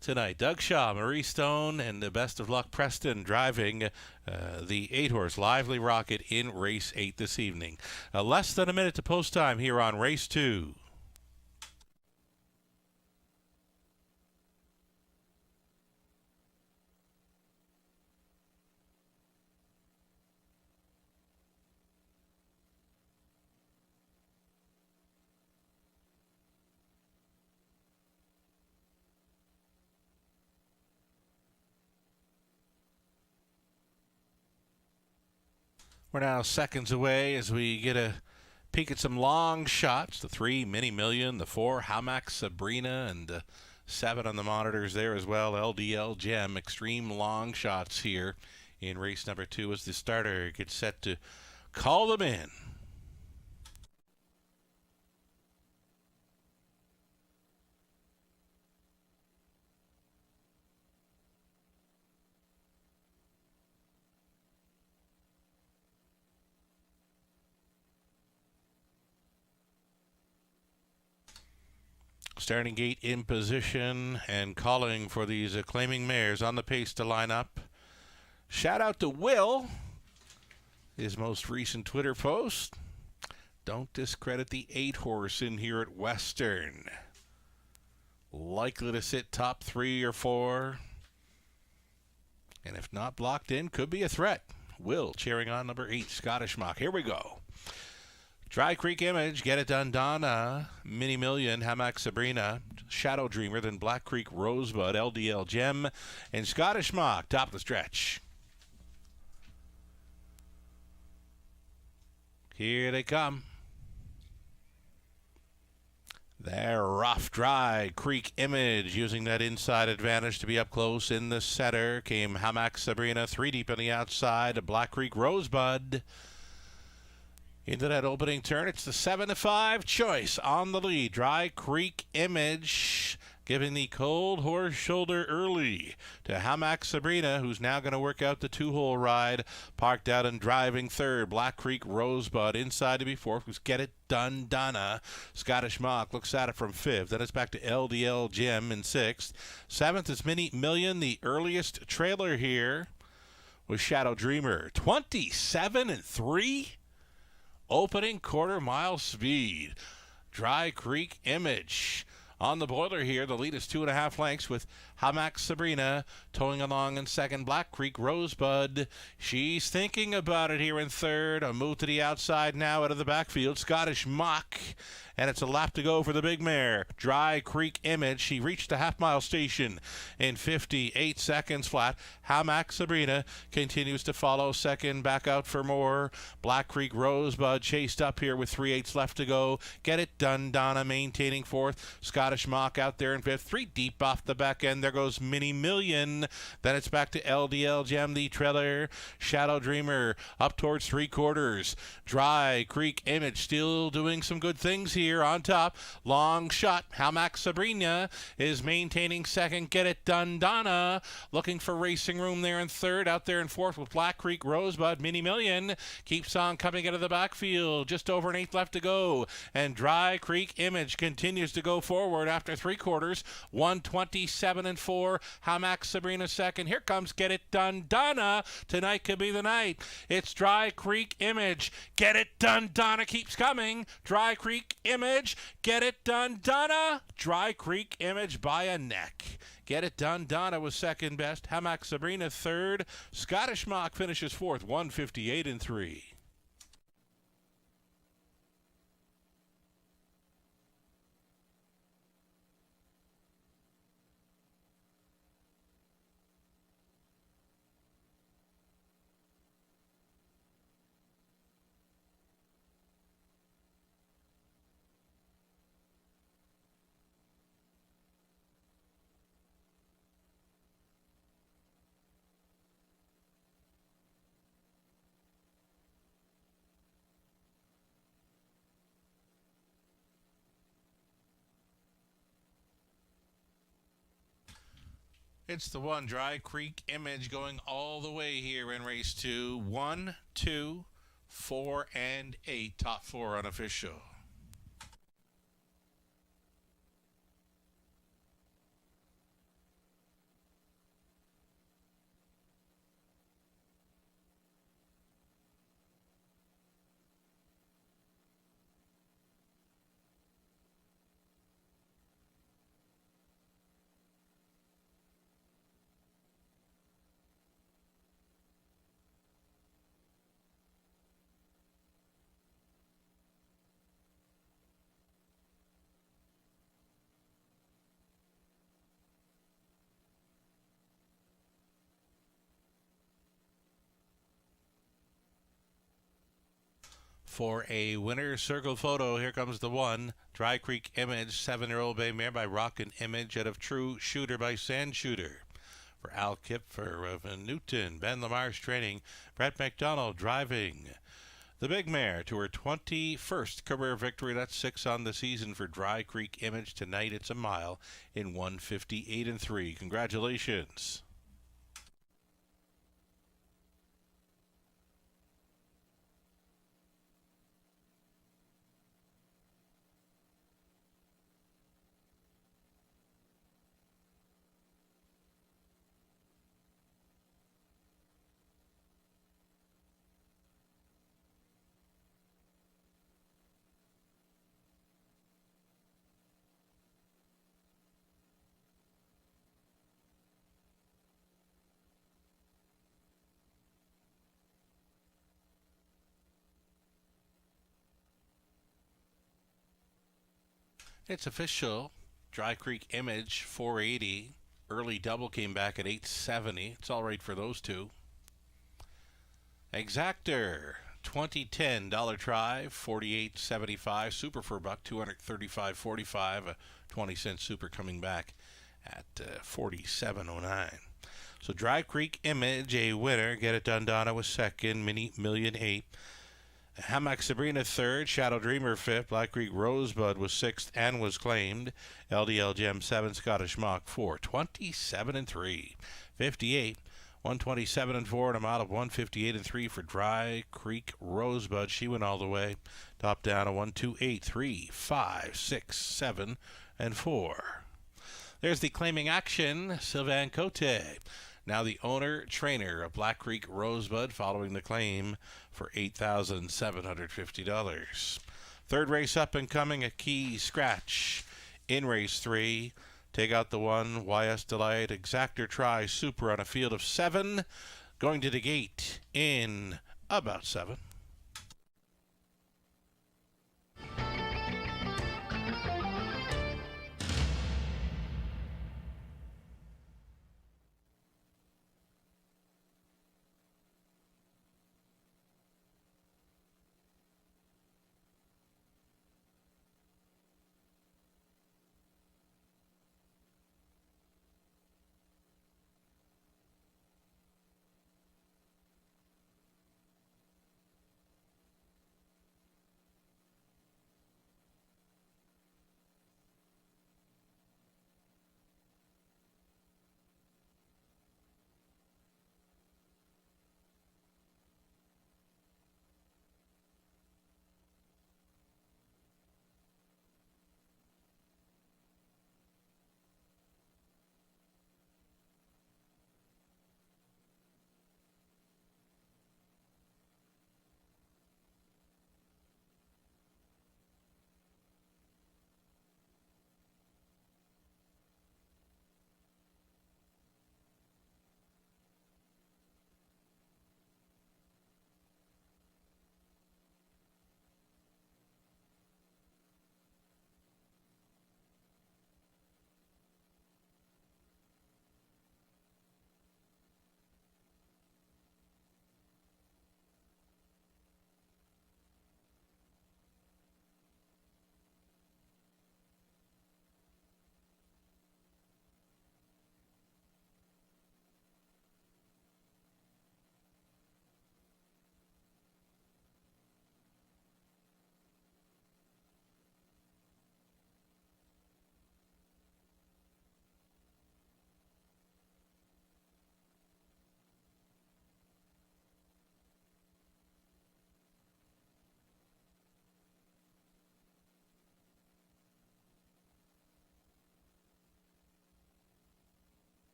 tonight. Doug Shaw, Marie Stone, and the best of luck, Preston, driving the 8-horse Lively Rocket in race 8 this evening. Less than a minute to post time here on race 2. We're now seconds away as we get a peek at some long shots. The 3, Mini Million, the 4, Hamax Sabrina, and 7 on the monitors there as well. LDL Gem, extreme long shots here in race number 2 as the starter gets set to call them in. Starting gate in position and calling for these claiming mares on the pace to line up. Shout out to Will, his most recent Twitter post. Don't discredit the 8-horse in here at Western. Likely to sit top 3 or 4. And if not blocked in, could be a threat. Will cheering on number 8, Scottish Mock. Here we go. Dry Creek Image, Get It Done Donna, Mini Million, Hamac Sabrina, Shadow Dreamer, then Black Creek Rosebud, LDL Gem, and Scottish Mock, top of the stretch. Here they come. There, rough, Dry Creek Image, using that inside advantage to be up close in the center. Came Hamac Sabrina, 3 deep on the outside. Black Creek Rosebud into that opening turn. It's the 7-5 choice on the lead. Dry Creek Image giving the cold horse shoulder early to Hamac Sabrina, who's now going to work out the 2-hole ride. Parked out and driving third. Black Creek Rosebud inside to be fourth. Who's Get It Done Donna. Scottish Mock looks at it from 5th. Then it's back to LDL Gem in 6th. 7th is Mini Million. The earliest trailer here was Shadow Dreamer. 27-3. Opening quarter-mile speed. Dry Creek Image on the boiler here. The lead is 2.5 lengths with Hamac Sabrina towing along in second. Black Creek Rosebud, she's thinking about it here in third. A move to the outside now out of the backfield. Scottish Mock, and it's a lap to go for the big mare. Dry Creek Image, she reached the half-mile station in 58 seconds flat. Hamac Sabrina continues to follow second, back out for more. Black Creek Rosebud chased up here with 3/8 left to go. Get It Done Donna maintaining fourth. Scottish Mock out there in fifth. 3 deep off the back end. There goes Mini Million. Then it's back to LDL Gem, the trailer. Shadow Dreamer up towards 3/4. Dry Creek Image still doing some good things here on top. Long shot. Hamac Sabrina is maintaining second. Get It Done Donna looking for racing room there in third. Out there in fourth with Black Creek Rosebud. Mini Million keeps on coming out of the backfield. Just over 1/8 left to go. And Dry Creek Image continues to go forward after 3/4. 127-4. Hamac Sabrina second. Here comes Get It Done Donna. Tonight could be the night. It's Dry Creek Image. Get It Done Donna keeps coming. Dry Creek Image. Get It Done Donna. Dry Creek Image by a neck. Get It Done Donna was second best. Hamac Sabrina third. Scottish Mock finishes fourth. 158-3. It's the one, Dry Creek Image, going all the way here in race 2. 1, 2, 4, and 8. Top 4 unofficial. For a winner's circle photo, here comes the one, Dry Creek Image, 7-year-old bay mare by Rockin' Image out of True Shooter by Sand Shooter. For Al Kipfer of Newton, Ben Lamar's training, Brett McDonald driving. The big mare to her 21st career victory. That's 6 on the season for Dry Creek Image. Tonight it's a mile in 158-3. Congratulations. It's official. Dry Creek Image 480. Early double came back at 870. It's all right for those two. Exactor 2010 dollar try 48.75. Super for a buck 235.45. A 20-cent super coming back at 47.09. So Dry Creek Image a winner. Get It Done Donna was second. Mini Million 8. Hammock Sabrina third, Shadow Dreamer fifth, Black Creek Rosebud was sixth and was claimed. LDL Gem 7, Scottish Mock 4, 27 and 3, 58, 127 and 4, and I'm out of 158 and 3 for Dry Creek Rosebud. She went all the way. Top down a 1, 2, 8, 3, 5, 6, 7, and 4. There's the claiming action, Sylvain Cote. Now the owner, trainer of Black Creek Rosebud, following the claim for $8,750. Third race up and coming, a key scratch in race 3. Take out the 1, YS Delight, Exactor Try, Super on a field of 7. Going to the gate in about 7.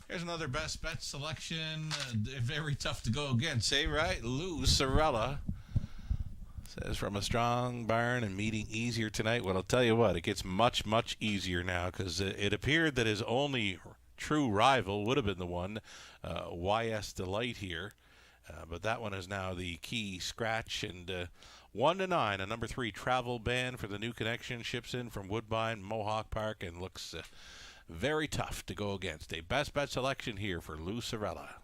Here's another best bet selection. Very tough to go against, eh, right? Lou Sorella says from a strong barn and meeting easier tonight. Well, I'll tell you what, it gets much, much easier now because it appeared that his only true rival would have been the one, YS Delight here. But that one is now the key scratch. And 1-9, a number 3 Travel Ban for the New Connection ships in from Woodbine, Mohawk Park, and looks very tough to go against. A best bet selection here for Lou Sorella.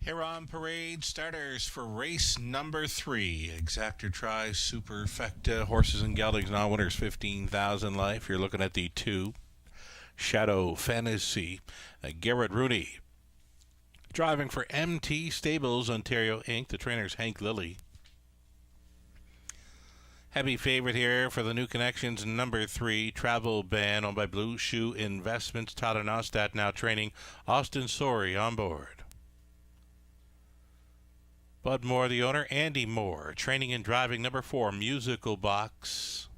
Here on Parade, starters for race number 3. Exactor Tri Superfecta horses and geldings non-winners 15,000 life. You're looking at the 2. Shadow Fantasy. Garrett Rooney. Driving for MT Stables Ontario Inc. The trainer's Hank Lilly. Heavy favorite here for the New Connections, number 3, Travel Ban, owned by Blue Shoe Investments. Tyler Nostat now training. Austin Sorey on board. Bud Moore, the owner. Andy Moore, training and driving, number 4, Musical Box.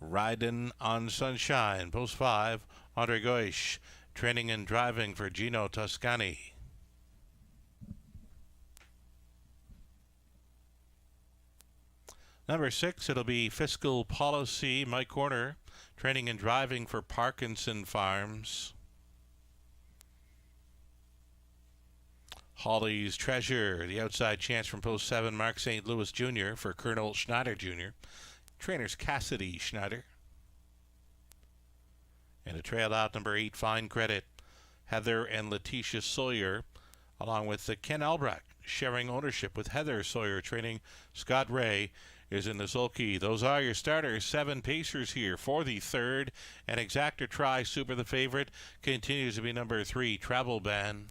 Riding on Sunshine, post 5, Andre Goish, training and driving for Gino Toscani. Number 6, it'll be Fiscal Policy, Mike Corner, training and driving for Parkinson Farms. Holly's Treasure, the outside chance from post 7, Mark St. Louis Jr. for Colonel Schneider Jr. Trainers Cassidy Schneider. And a trail out, number 8, Fine Credit, Heather and Letitia Sawyer, along with Ken Albrecht, sharing ownership with Heather Sawyer, training. Scott Ray is in the sulky. Those are your starters. 7 pacers here for the 3rd. And Exactor Tri Super, the favorite, continues to be number 3, Travel Ban.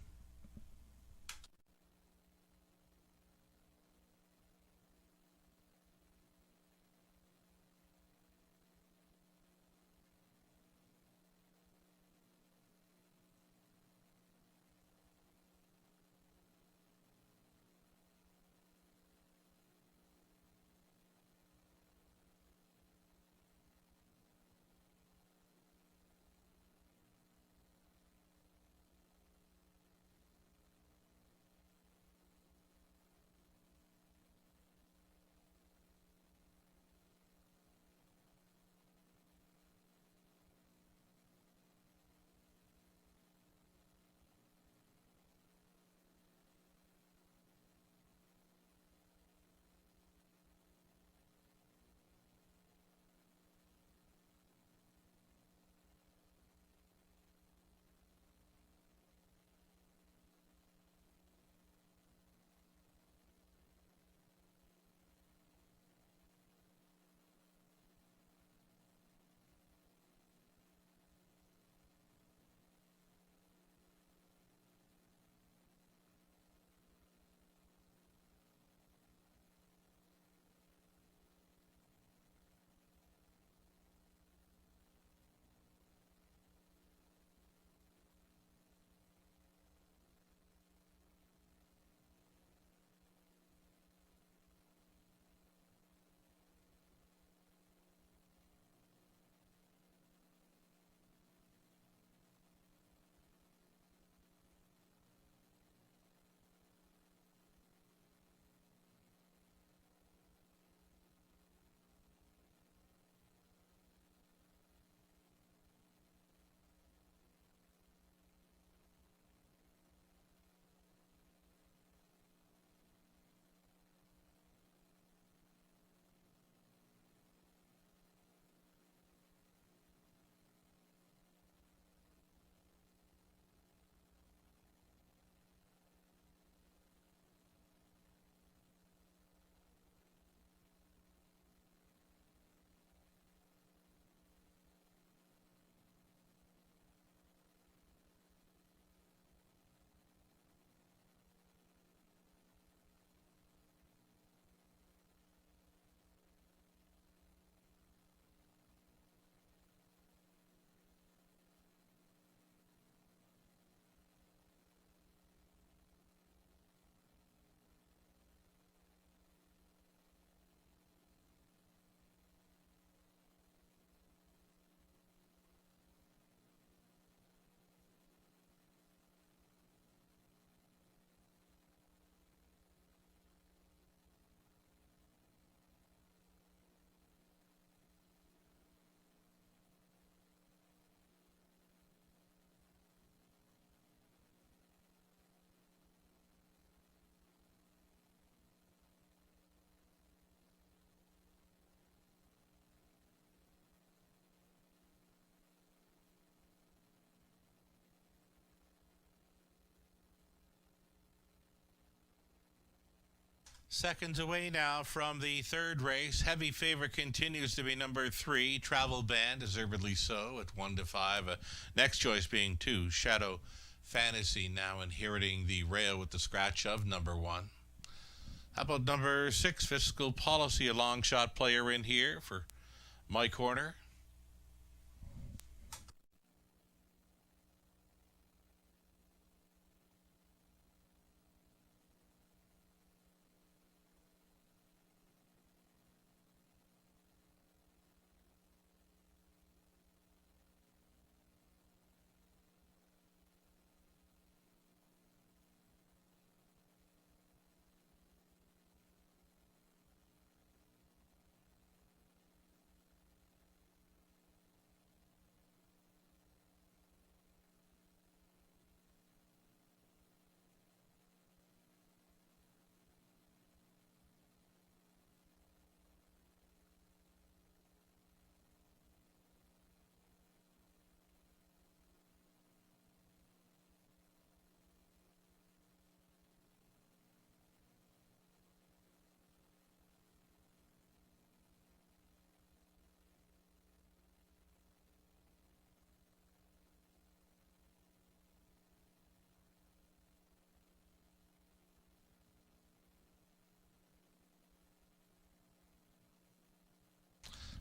Seconds away now from the third race. Heavy favorite continues to be number 3, Travel Band, deservedly so, at 1-5. Next choice being 2, Shadow Fantasy, now inheriting the rail with the scratch of number 1. How about number 6, Fiscal Policy, a long shot player in here for Mike Horner.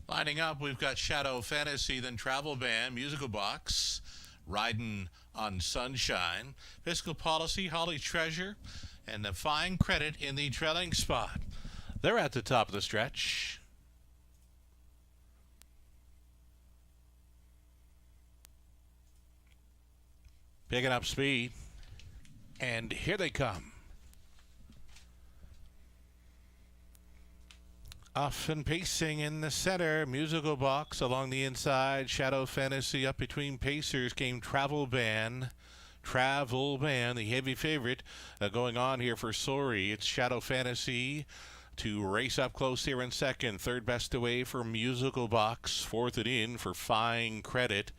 Lining up, we've got Shadow Fantasy, then Travel Band, Musical Box, Riding on Sunshine, Fiscal Policy, Holly Treasure, and the Fine Credit in the trailing spot. They're at the top of the stretch. Picking up speed, and here they come. Off and pacing in the center, Musical Box along the inside, Shadow Fantasy up between pacers came Travel Band. Travel Band, the heavy favorite going on here for Sori. It's Shadow Fantasy to race up close here in second. Third best away for Musical Box. Fourth and in for Fine Credit.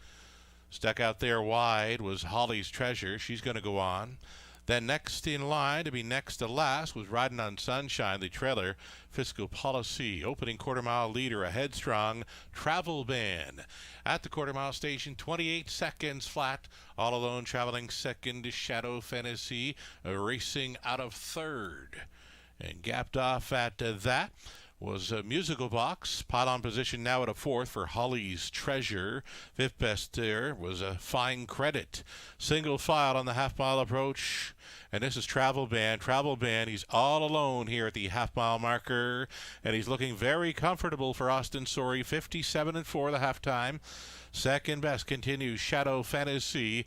Stuck out there wide was Holly's Treasure. She's going to go on. Then next in line to be next to last was Riding on Sunshine, the trailer, Fiscal Policy. Opening quarter-mile leader, a headstrong Travel Band. At the quarter-mile station, 28 seconds flat. All alone traveling second to Shadow Fantasy, racing out of third. And gapped off at that was a Musical Box. Pylon position now at a fourth for Holly's Treasure. Fifth best there was a Fine Credit. Single file on the half-mile approach. And this is Travel Band. Travel Band, he's all alone here at the half-mile marker. And he's looking very comfortable for Austin Sori. 57-4 the halftime. Second best continues Shadow Fantasy,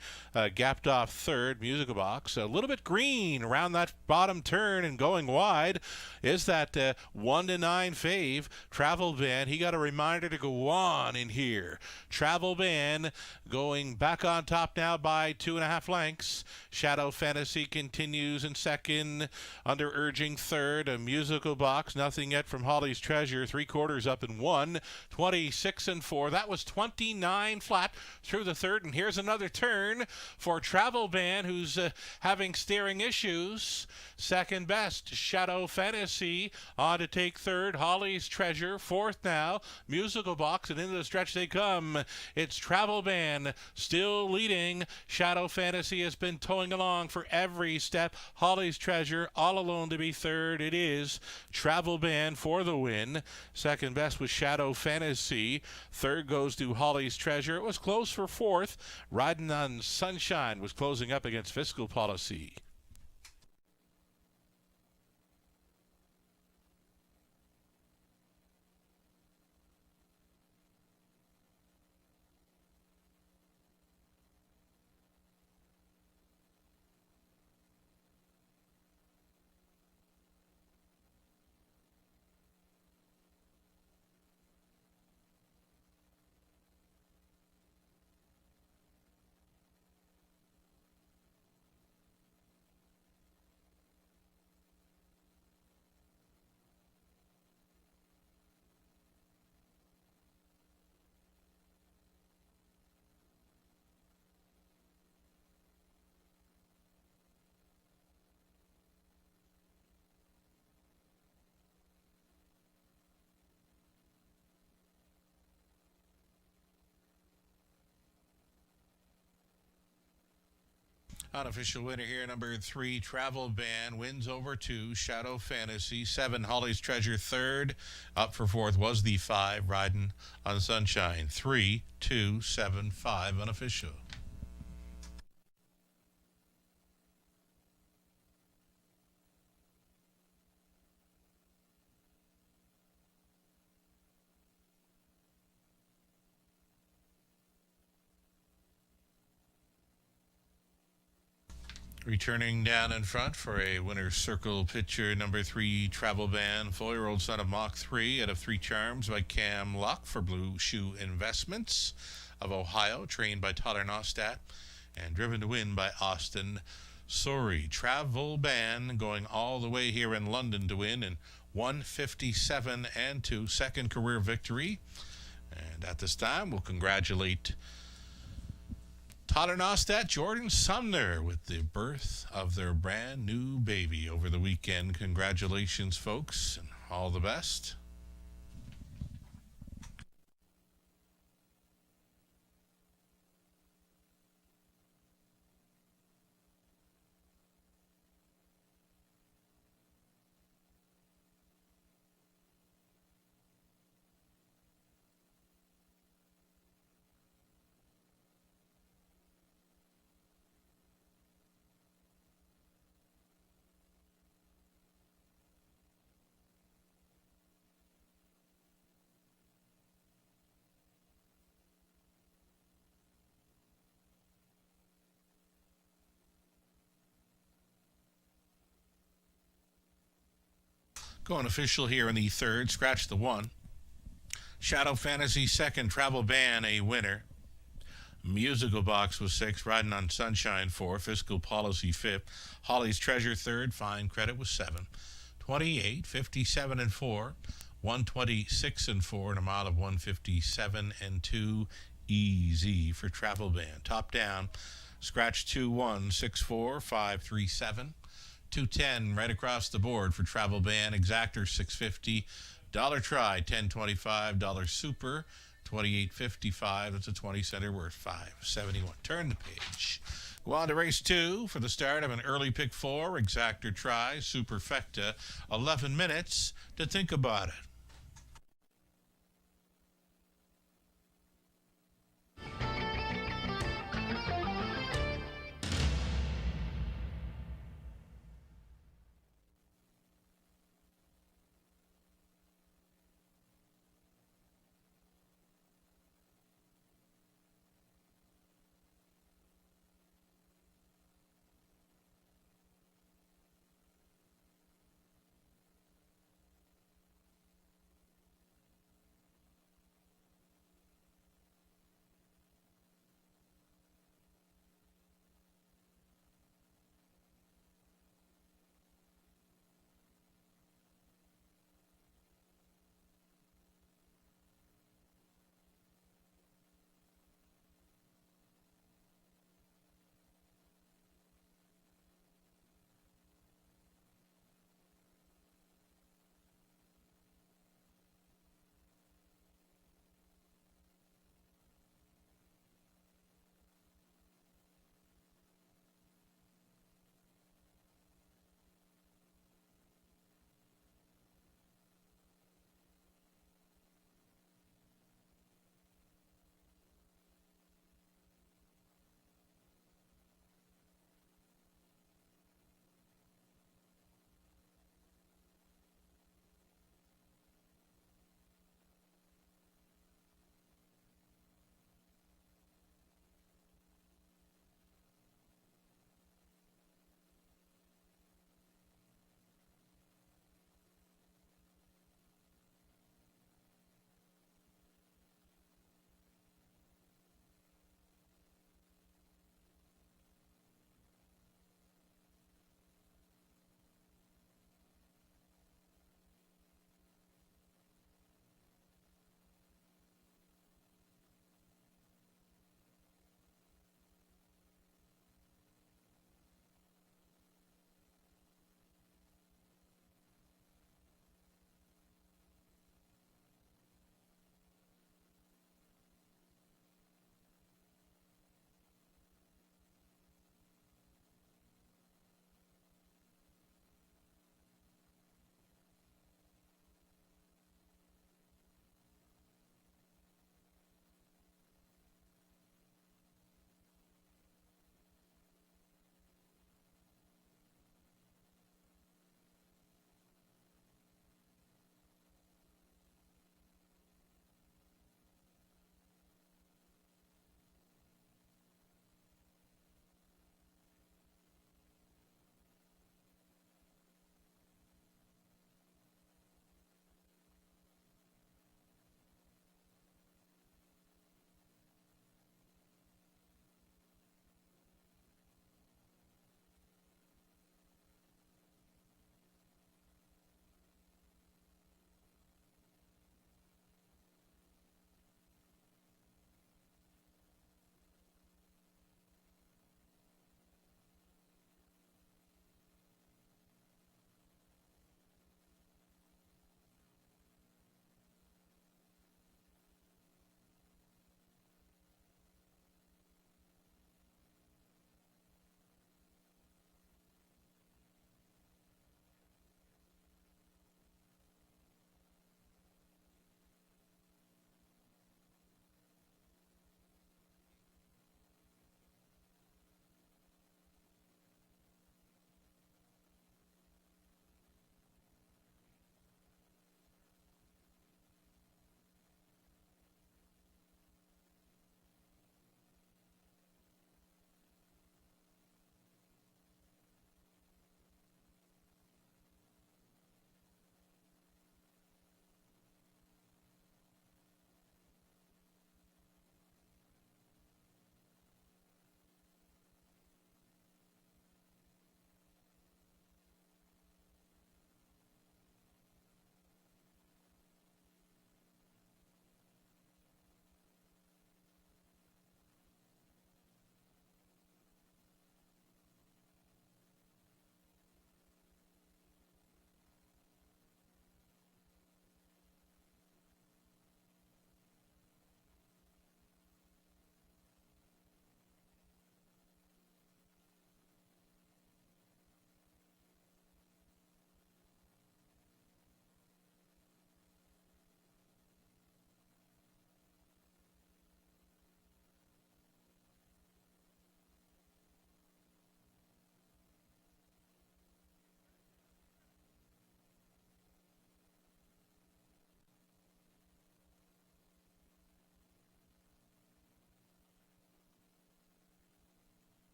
gapped off third. Musical Box, a little bit green around that bottom turn and going wide is that 1-9 fave. Travel Band, he got a reminder to go on in here. Travel Band going back on top now by 2.5 lengths. Shadow Fantasy continues in second, under urging third. A Musical Box, nothing yet from Holly's Treasure. 3/4 up in 1, 26-4. That was 29 flat through the third, and here's another turn for Travel Band, who's having steering issues. Second best, Shadow Fantasy on to take third. Holly's Treasure fourth now. Musical Box, and into the stretch they come. It's Travel Band still leading. Shadow Fantasy has been towing along for every step. Holly's Treasure all alone to be third. It is Travel Band for the win. Second best was Shadow Fantasy. Third goes to Holly's Treasure. It was close for fourth. Riding on Sunshine was closing up against Fiscal Policy. Unofficial winner here, number 3, Travel Ban, wins over 2, Shadow Fantasy. 7, Holly's Treasure, third. Up for fourth was the 5, Riding on Sunshine. 3, 2, 7, 5, unofficial. Returning down in front for a winner's circle picture, number 3, Travel Ban, 4-year-old son of Mach 3 out of 3 charms by Cam Luck for Blue Shoe Investments of Ohio, trained by Tyler Nostat and driven to win by Austin Sorry. Travel Ban going all the way here in London to win in 157 and 2, second career victory. And at this time, we'll congratulate Tyler Nostat, Jordan Sumner with the birth of their brand new baby over the weekend. Congratulations, folks, and all the best. Going official here in the third, scratch the 1. Shadow Fantasy, second. Travel Ban, a winner. Musical Box was 6, Riding on Sunshine 4, Fiscal Policy 5th, Holly's Treasure 3rd, Fine Credit was 7, 28, 57 and 4, 126 and 4, and a mile of 157 and 2, easy for Travel Ban. Top down, scratch 2, 1, 6, 4, 5, 3, 7, 210 right across the board for Travel Ban. Exactor 650, Dollar Try 1025, Dollar Super 28.55. That's a 20-center worth 5.71. Turn the page. Go on to race 2 for the start of an early pick 4. Exactor Try, Superfecta. 11 minutes to think about it.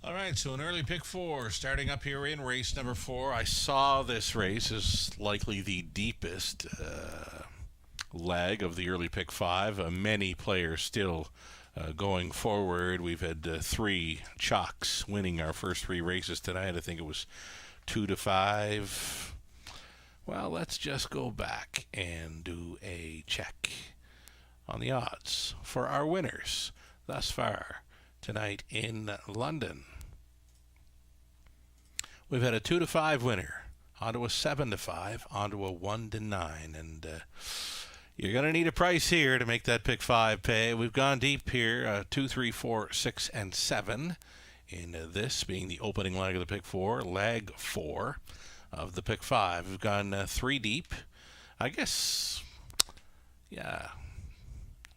All right, so an early pick four starting up here in race number 4. I saw this race as likely the deepest leg of the early pick 5. Many players still going forward. We've had 3 chalks winning our first 3 races tonight. I think it was 2 to 5. Well, let's just go back and do a check on the odds for our winners thus far tonight in London. We've had a 2 to 5 winner, onto a 7 to 5, onto a 1 to 9, and you're going to need a price here to make that pick 5 pay. We've gone deep here, 2, 3, 4, 6, and 7. In this being the opening leg of the pick 4, leg 4 of the pick 5. We've gone 3 deep. I guess, yeah,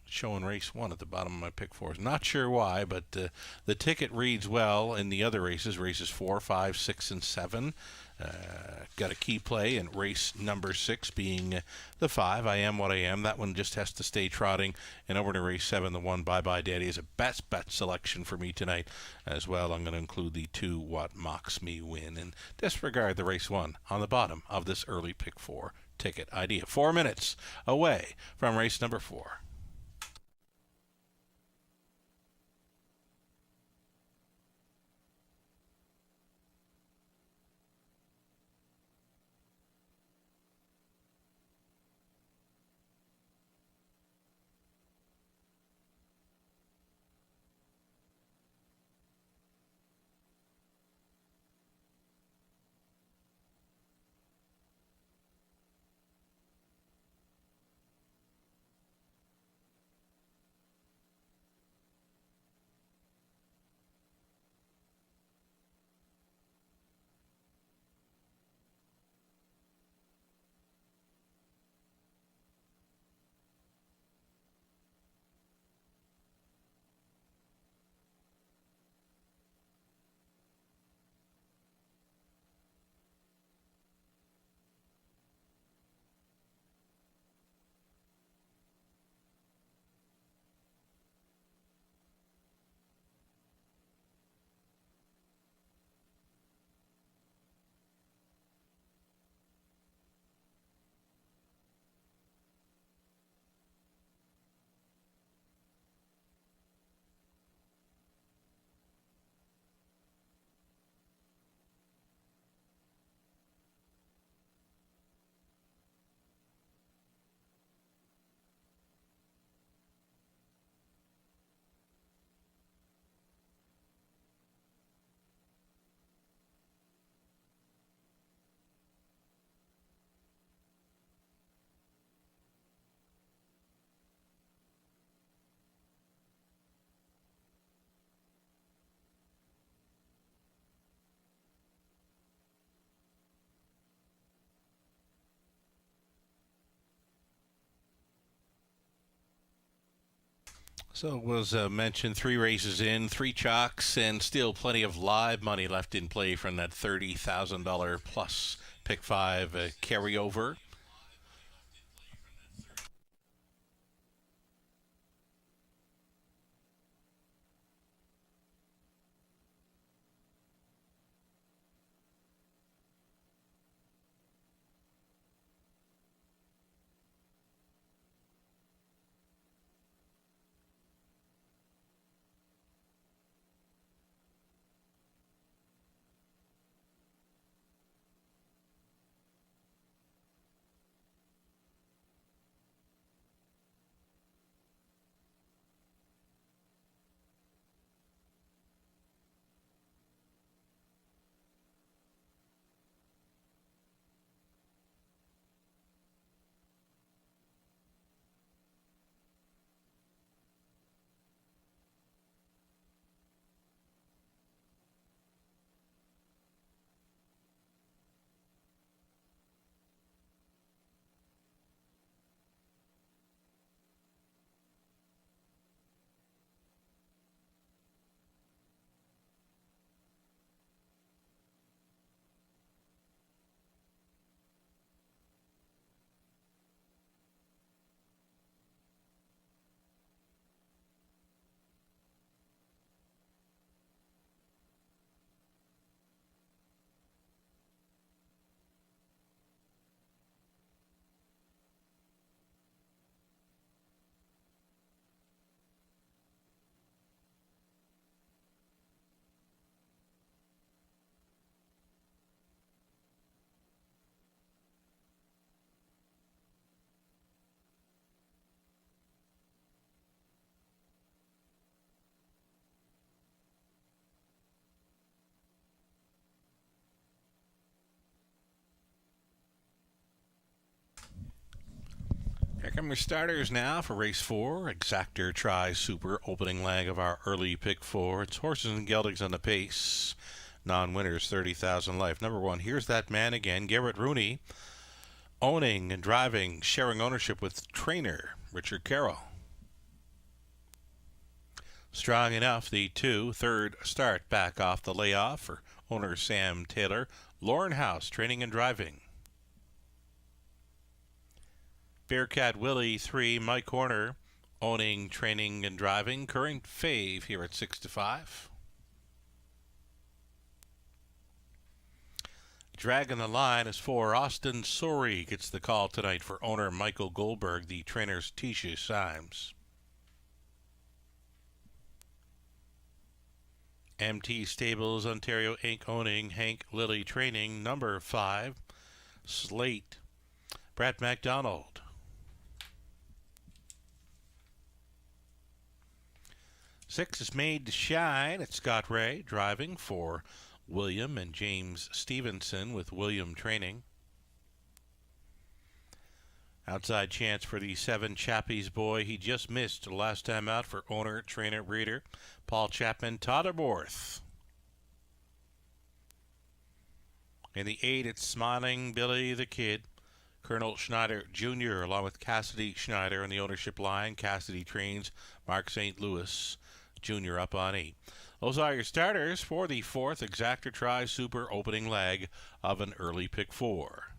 showing race 1 at the bottom of my pick 4s. Not sure why, but the ticket reads well in the other races 4, 5, 6, and 7. Got a key play in race number 6 being the 5, I Am What I Am. That one just has to stay trotting. And over to race 7, the 1, Bye Bye Daddy, is a best bet selection for me tonight as well. I'm going to include the 2, What Mocks Me Win, and disregard the race 1 on the bottom of this early pick 4 ticket idea. 4 minutes away from race number 4. So it was mentioned 3 races in, 3 chalks, and still plenty of live money left in play from that $30,000 plus pick 5 carryover. come your starters now for race 4, Exactor Tri Super opening leg of our early pick 4. It's horses and geldings on the pace. Non-winners, 30,000 life. Number 1, Here's That Man Again. Garrett Rooney owning and driving, sharing ownership with trainer Richard Carroll. Strong Enough, the 2, third start back off the layoff for owner Sam Taylor. Lauren House training and driving. Bearcat Willie, 3, Mike Horner owning, training and driving. Current fave here at 6-5. Dragging the line is 4, Austin Sori gets the call tonight for owner Michael Goldberg, the trainer's Tisha Symes. MT Stables Ontario Inc. owning, Hank Lilly training. Number 5, Slate, Brett MacDonald. 6 is Made to Shine. It's Scott Ray driving for William and James Stevenson with William training. Outside chance for the 7, Chappie's Boy. He just missed last time out for owner, trainer, breeder Paul Chapman Todderborth. In the 8, it's Smiling Billy the Kid. Colonel Schneider Jr. along with Cassidy Schneider in the ownership line. Cassidy trains Mark St. Louis Jr. up on 8. Those are your starters for the 4th Exactor Tri Super opening leg of an early pick 4.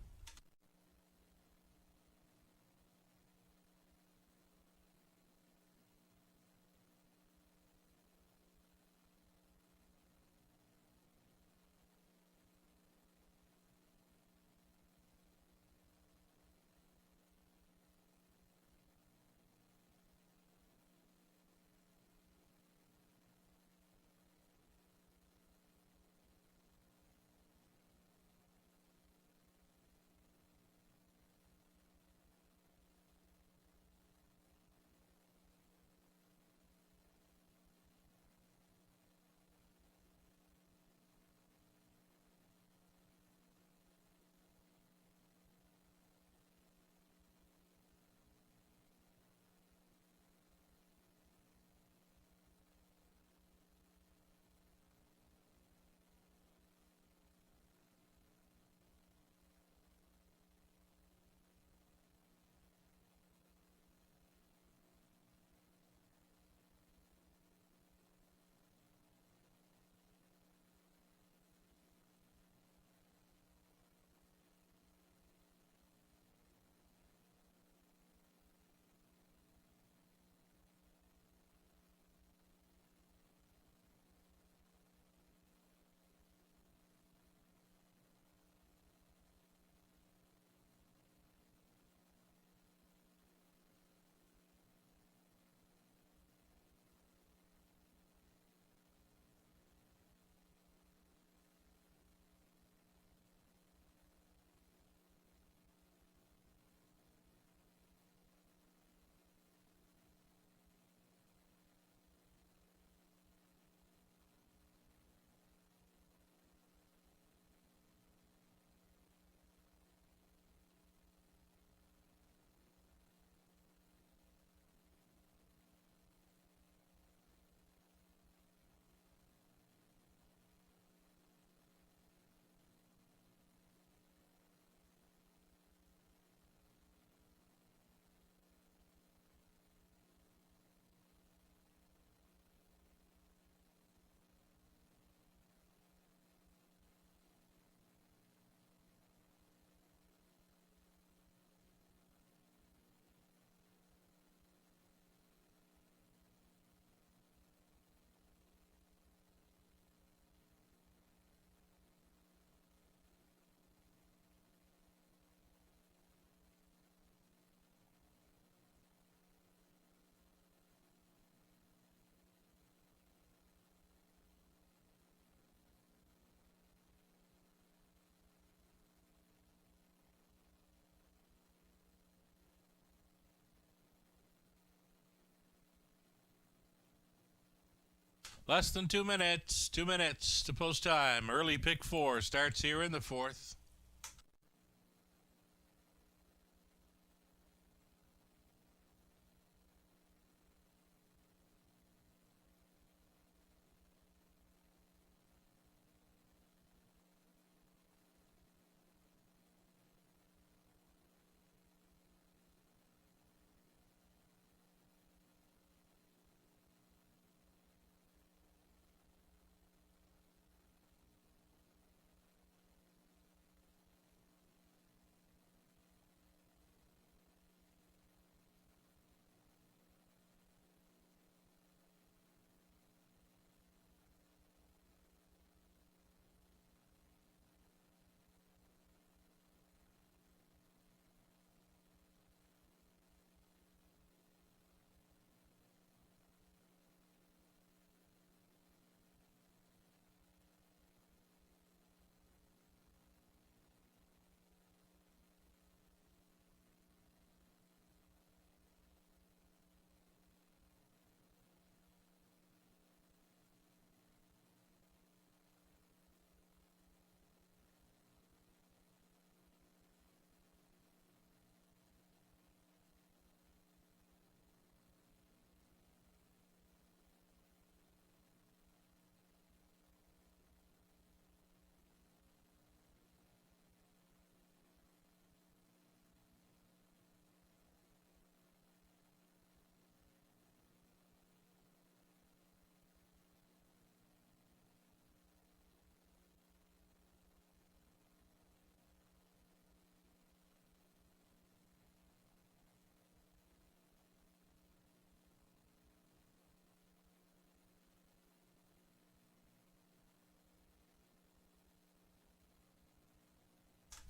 Less than 2 minutes. 2 minutes to post time. Early pick 4 starts here in the 4th.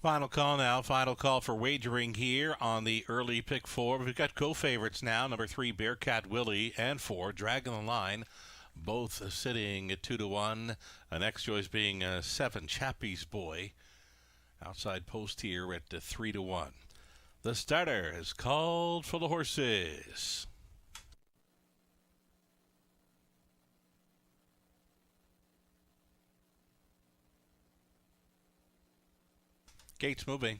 Final call now. Final call for wagering here on the early pick four. We've got co-favorites now. Number 3, Bearcat Willie, and 4, Dragon the Line. Both sitting at 2-1. Next choice being 7, Chappie's Boy. Outside post here at 3-1. The starter is called for the horses. Gates moving.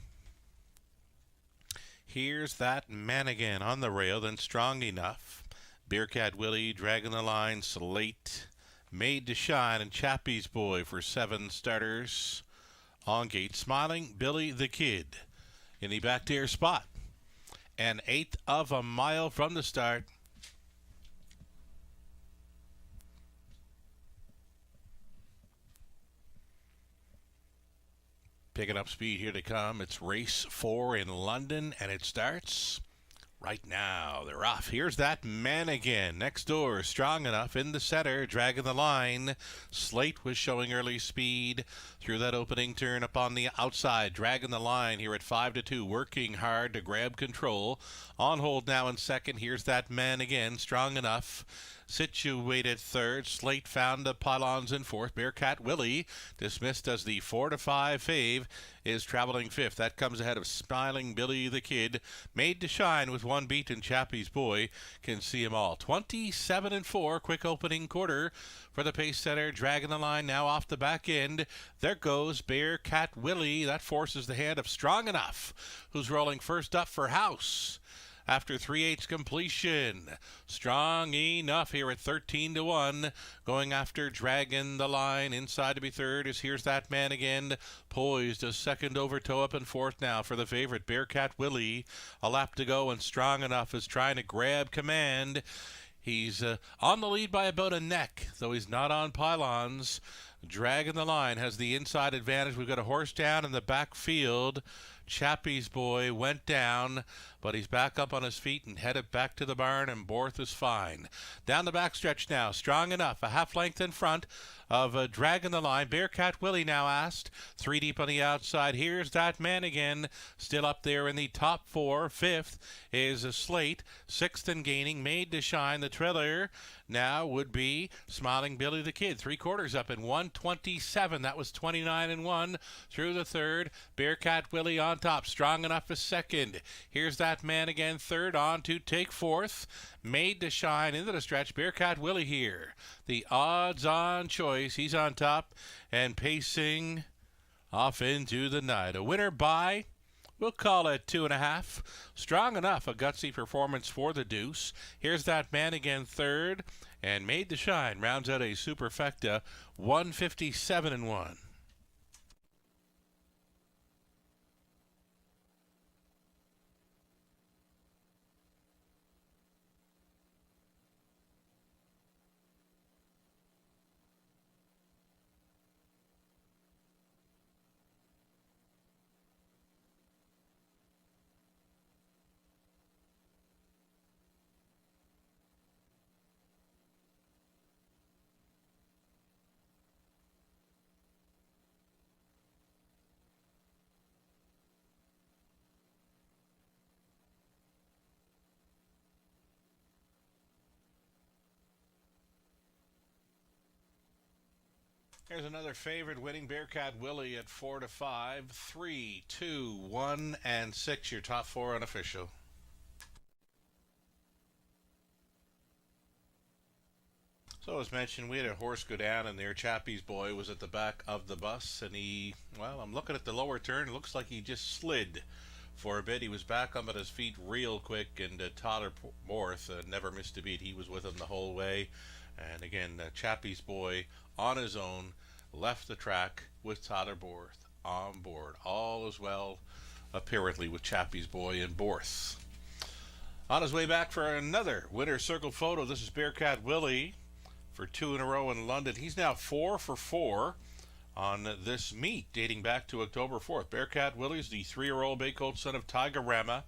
Here's that man again on the rail, then Strong Enough. Bearcat Willie, Dragon the Line, Slate, Made to Shine, and Chappie's Boy for 7 starters. On gate, Smiling Billy the Kid in the back tier spot. An 1/8 of a mile from the start. Picking up speed here to come. It's race 4 in London, and it starts right now. They're off. Here's that man again. Next door, Strong Enough in the center, Dragging the Line. Slate was showing early speed through that opening turn up on the outside. Dragging the Line here at 5-2, working hard to grab control. On hold now in second. Here's that man again, Strong Enough. Situated third. Slate found the pylons in fourth. Bearcat Willie, dismissed as the 4-5 fave, is traveling fifth. That comes ahead of Smiling Billy the Kid. Made to Shine with 1 beat, and Chappie's Boy can see them all. 27-4, quick opening quarter for the pace setter. Dragging the Line now off the back end. There goes Bearcat Willie. That forces the hand of Strong Enough, who's rolling first up for House. After 3/8 completion, Strong Enough here at 13-1, going after Dragon the Line. Inside to be third is Here's That Man Again, poised a second over, toe up, and fourth now for the favorite Bearcat Willie. A lap to go, and Strong Enough is trying to grab command. He's on the lead by about a neck, though he's not on pylons. Dragon the Line has the inside advantage. We've got a horse down in the backfield. Chappie's Boy went down, but he's back up on his feet and headed back to the barn, and Borth is fine. Down the backstretch now, Strong Enough, a half length in front of Dragon the Line. Bearcat Willie now asked, 3 deep on the outside. Here's That Man Again, still up there in the top 4. Fifth is a Slate, sixth and gaining, Made to Shine. The trailer now would be Smiling Billy the Kid, 3/4 up in 127. That was 29-1 through the third. Bearcat Willie on top. Strong Enough is second. Here's That Man Again, third. On to take fourth. Made to Shine into the stretch. Bearcat Willie here, the odds-on choice. He's on top and pacing off into the night. A winner by, we'll call it 2.5. Strong Enough, a gutsy performance for the deuce. Here's That Man Again, third. And Made to Shine rounds out a superfecta, 157-1. Here's another favorite winning, Bearcat Willie at 4-5. 3, 2, 1, and 6. Your top 4 unofficial. So as mentioned, we had a horse go down, and there Chappie's Boy was at the back of the bus, and I'm looking at the lower turn. It looks like he just slid for a bit. He was back up on his feet real quick, and Tyler Borth never missed a beat. He was with him the whole way. And again, Chappie's Boy on his own left the track with Tyler Borth on board. All is well, apparently, with Chappie's Boy and Borth. On his way back for another winner's circle photo, this is Bearcat Willie for 2 in a row in London. He's now 4 for 4 on this meet, dating back to October 4th. Bearcat Willie's the 3-year-old bay colt son of Tigerama,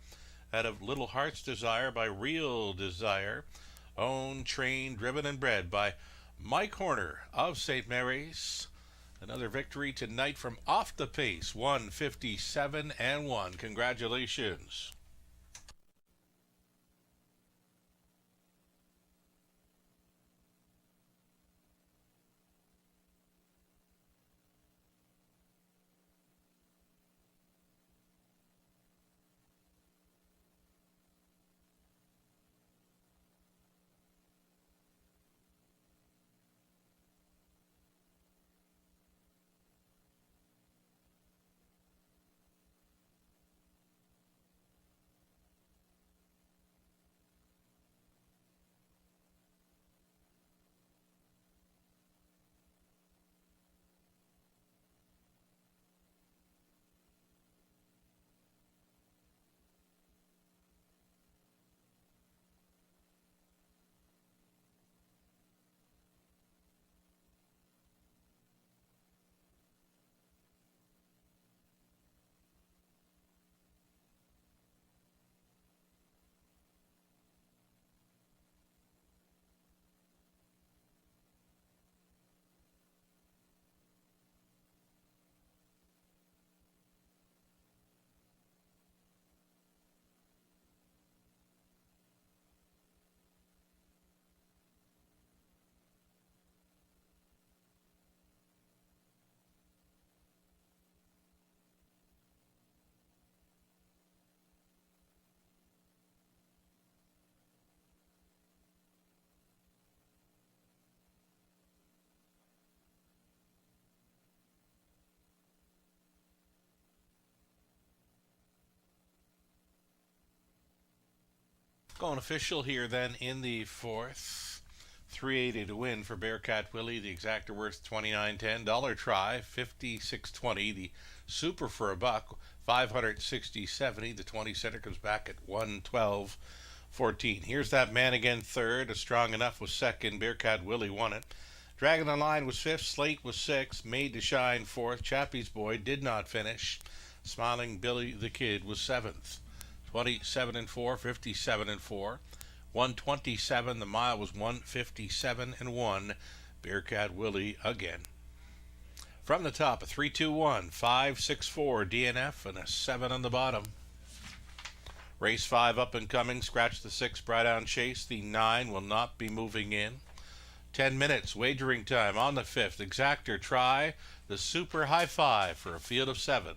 out of Little Heart's Desire by Real Desire. Owned, trained, driven, and bred by Mike Horner of St. Mary's. Another victory tonight from Off the Pace, 157-1. Congratulations. Going official here then in the fourth. 380 to win for Bearcat Willie. The exacta worth $29.10. Dollar try, 56.20. The super for a buck, 560.70. The 20 center comes back at 112.14. Here's that man again third. A Strong Enough was second. Bearcat Willie won it. Dragon on Line was fifth. Slate was sixth. Made to Shine fourth. Chappie's Boy did not finish. Smiling Billy the Kid was seventh. 27-4, 57-4. 127. The mile was 157-1. Bearcat Willie again. From the top, a 3-2-1, 5-6-4 DNF and a 7 on the bottom. Race 5 up and coming. Scratch the 6, Bright On Chase. The 9 will not be moving in. 10 minutes wagering time on the 5th. Exactor try. The super high five for a field of 7.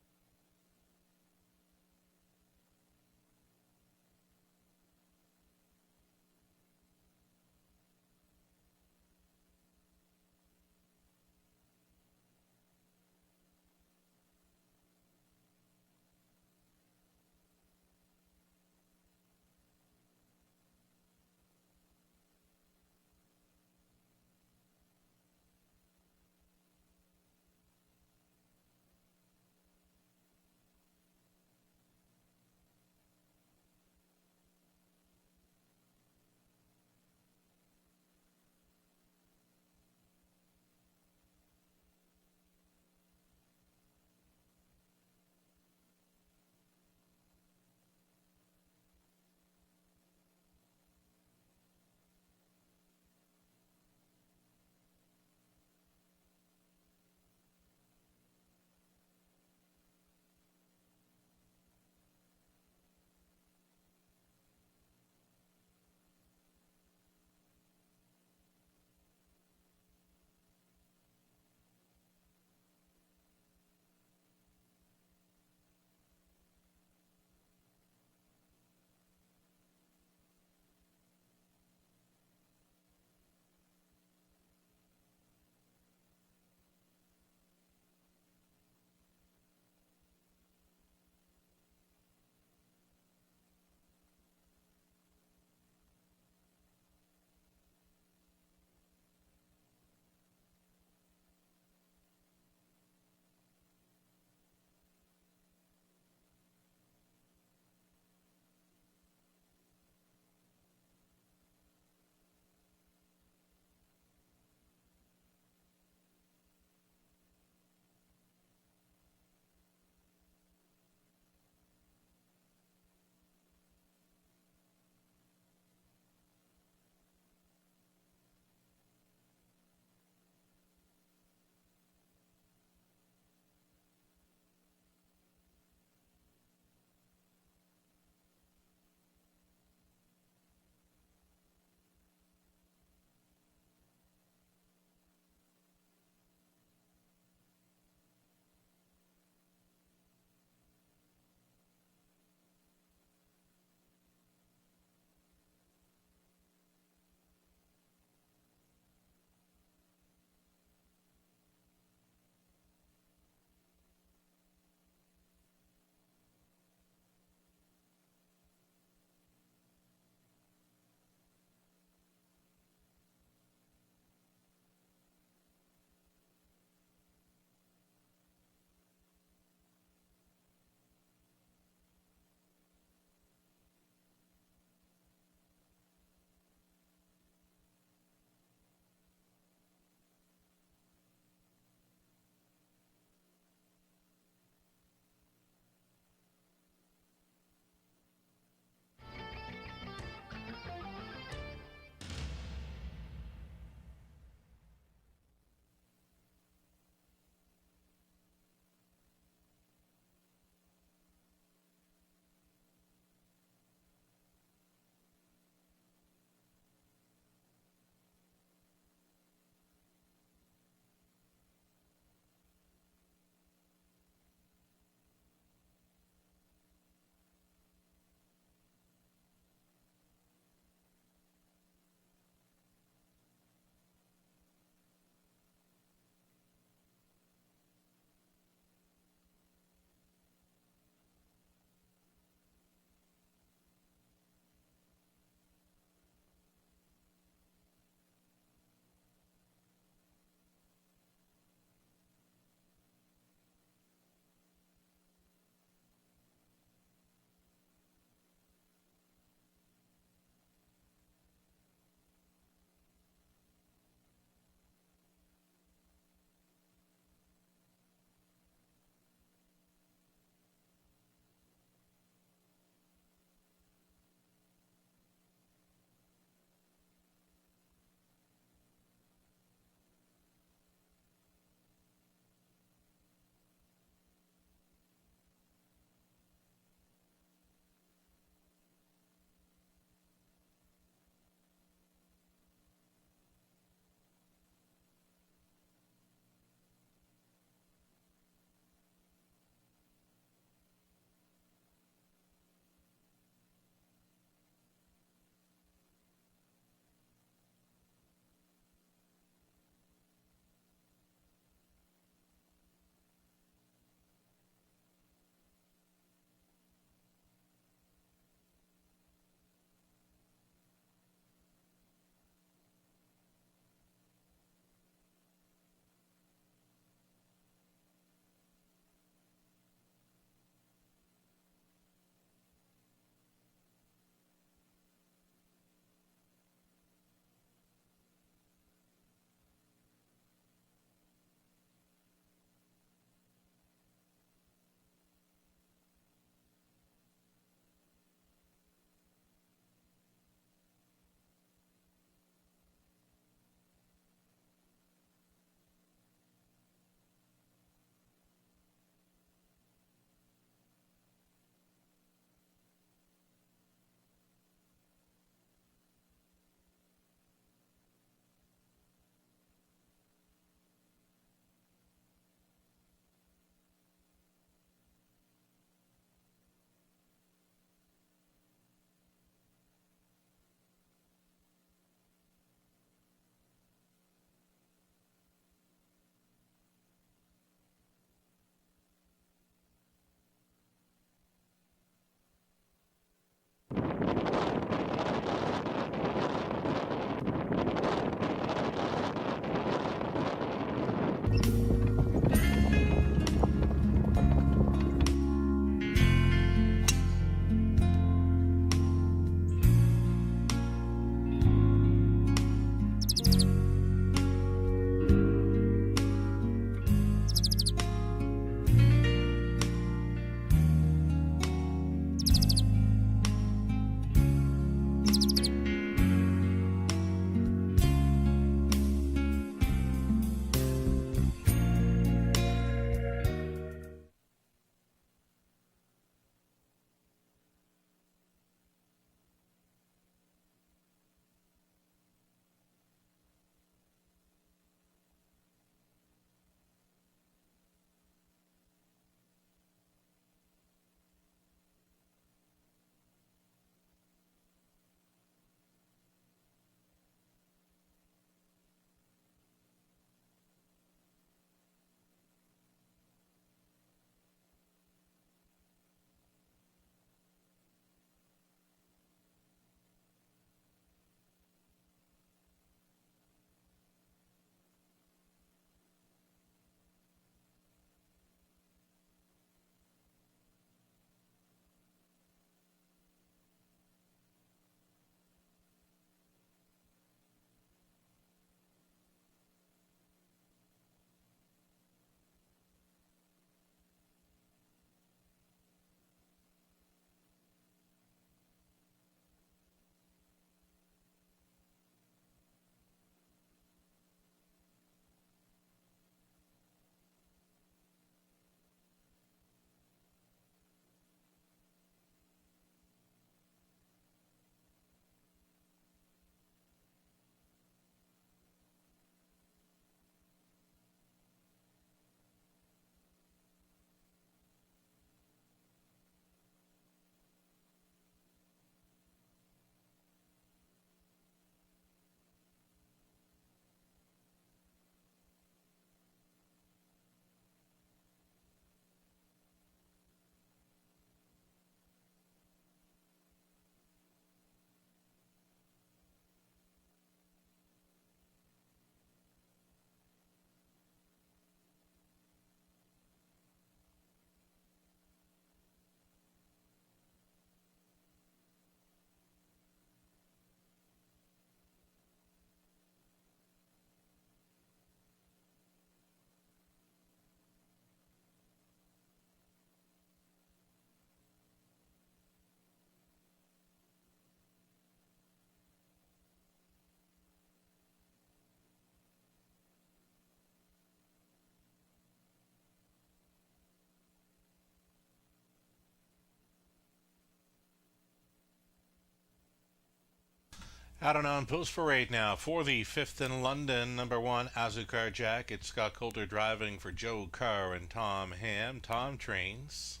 Out and on Post Parade now for the fifth in London. Number one, Azucar Jack. It's Scott Coulter driving for Joe Carr and Tom Ham. Tom trains.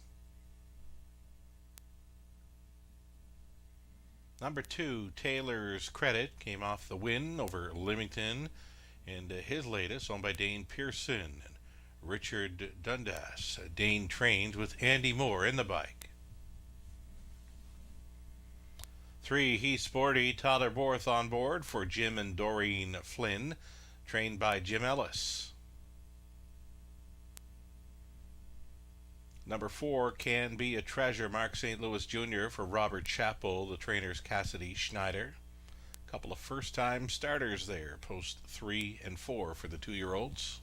Number two, Taylor's Credit, came off the win over Leamington. And his latest, owned by Dane Pearson and Richard Dundas. Dane trains with Andy Moore in the bike. 3, He's Sporty, Tyler Borth on board for Jim and Doreen Flynn, trained by Jim Ellis. Number 4, Can Be a Treasure, Mark St. Louis Jr. for Robert Chappell, the trainers Cassidy Schneider. A couple of first-time starters there, post 3 and 4 for the 2-year-olds.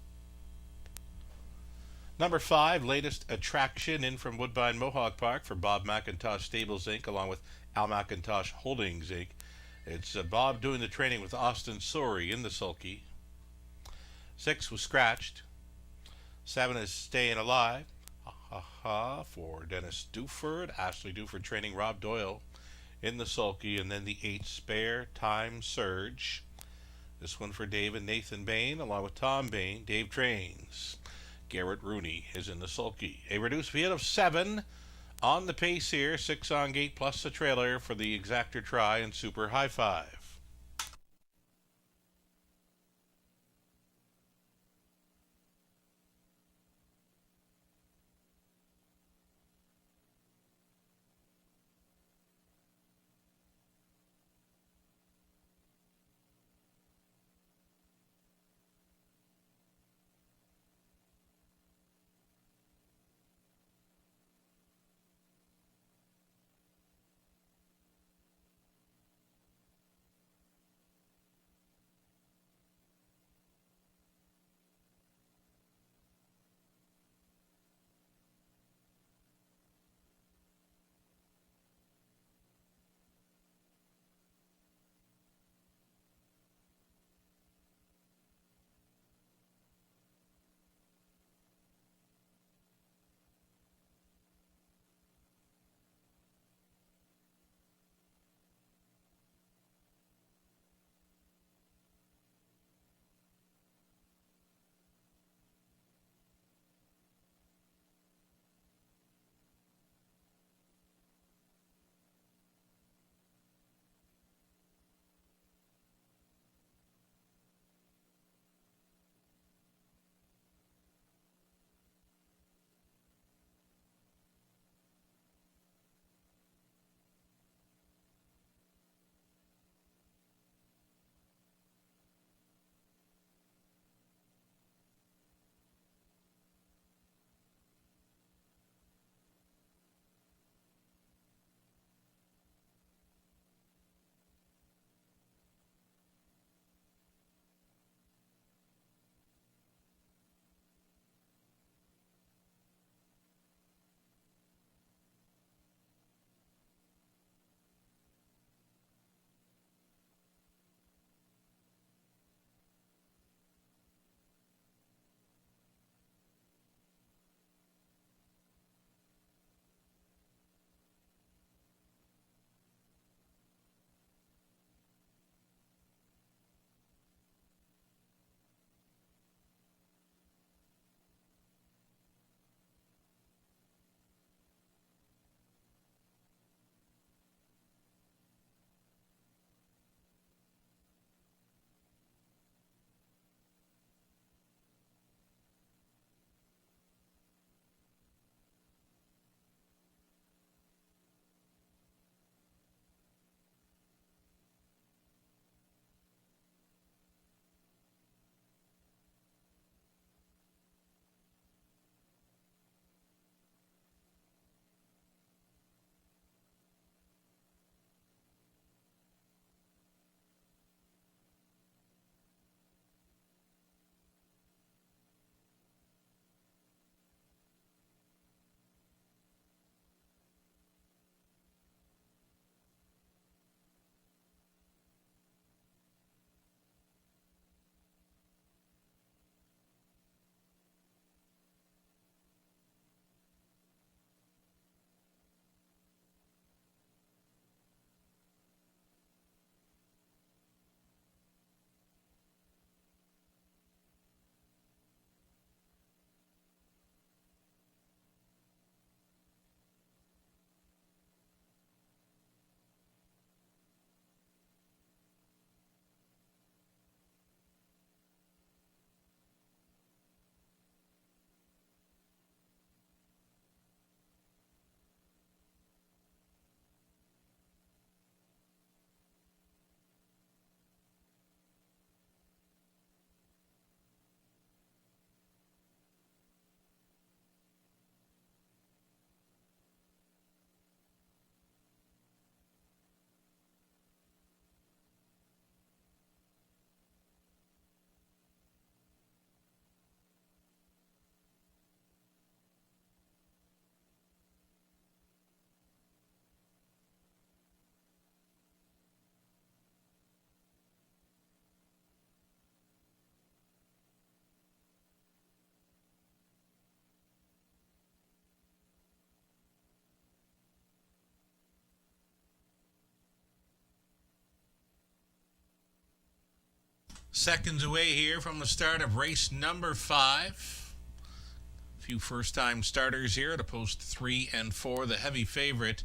Number 5, latest attraction in from Woodbine Mohawk Park for Bob McIntosh Stables Inc. along with Al McIntosh Holdings Inc. It's Bob doing the training with Austin Sori in the sulky. 6 was scratched. 7 is Staying Alive. For Dennis Duford. Ashley Duford training Rob Doyle in the sulky. And then the 8 Spare Time Surge. This one for Dave and Nathan Bain along with Tom Bain. Dave trains. Garrett Rooney is in the sulky. A reduced field of 7 on the pace here. 6 on gate plus the trailer for the Exactor Try and Super High Five. Seconds away here from the start of race number 5. A few first-time starters here to post 3 and 4. The heavy favorite,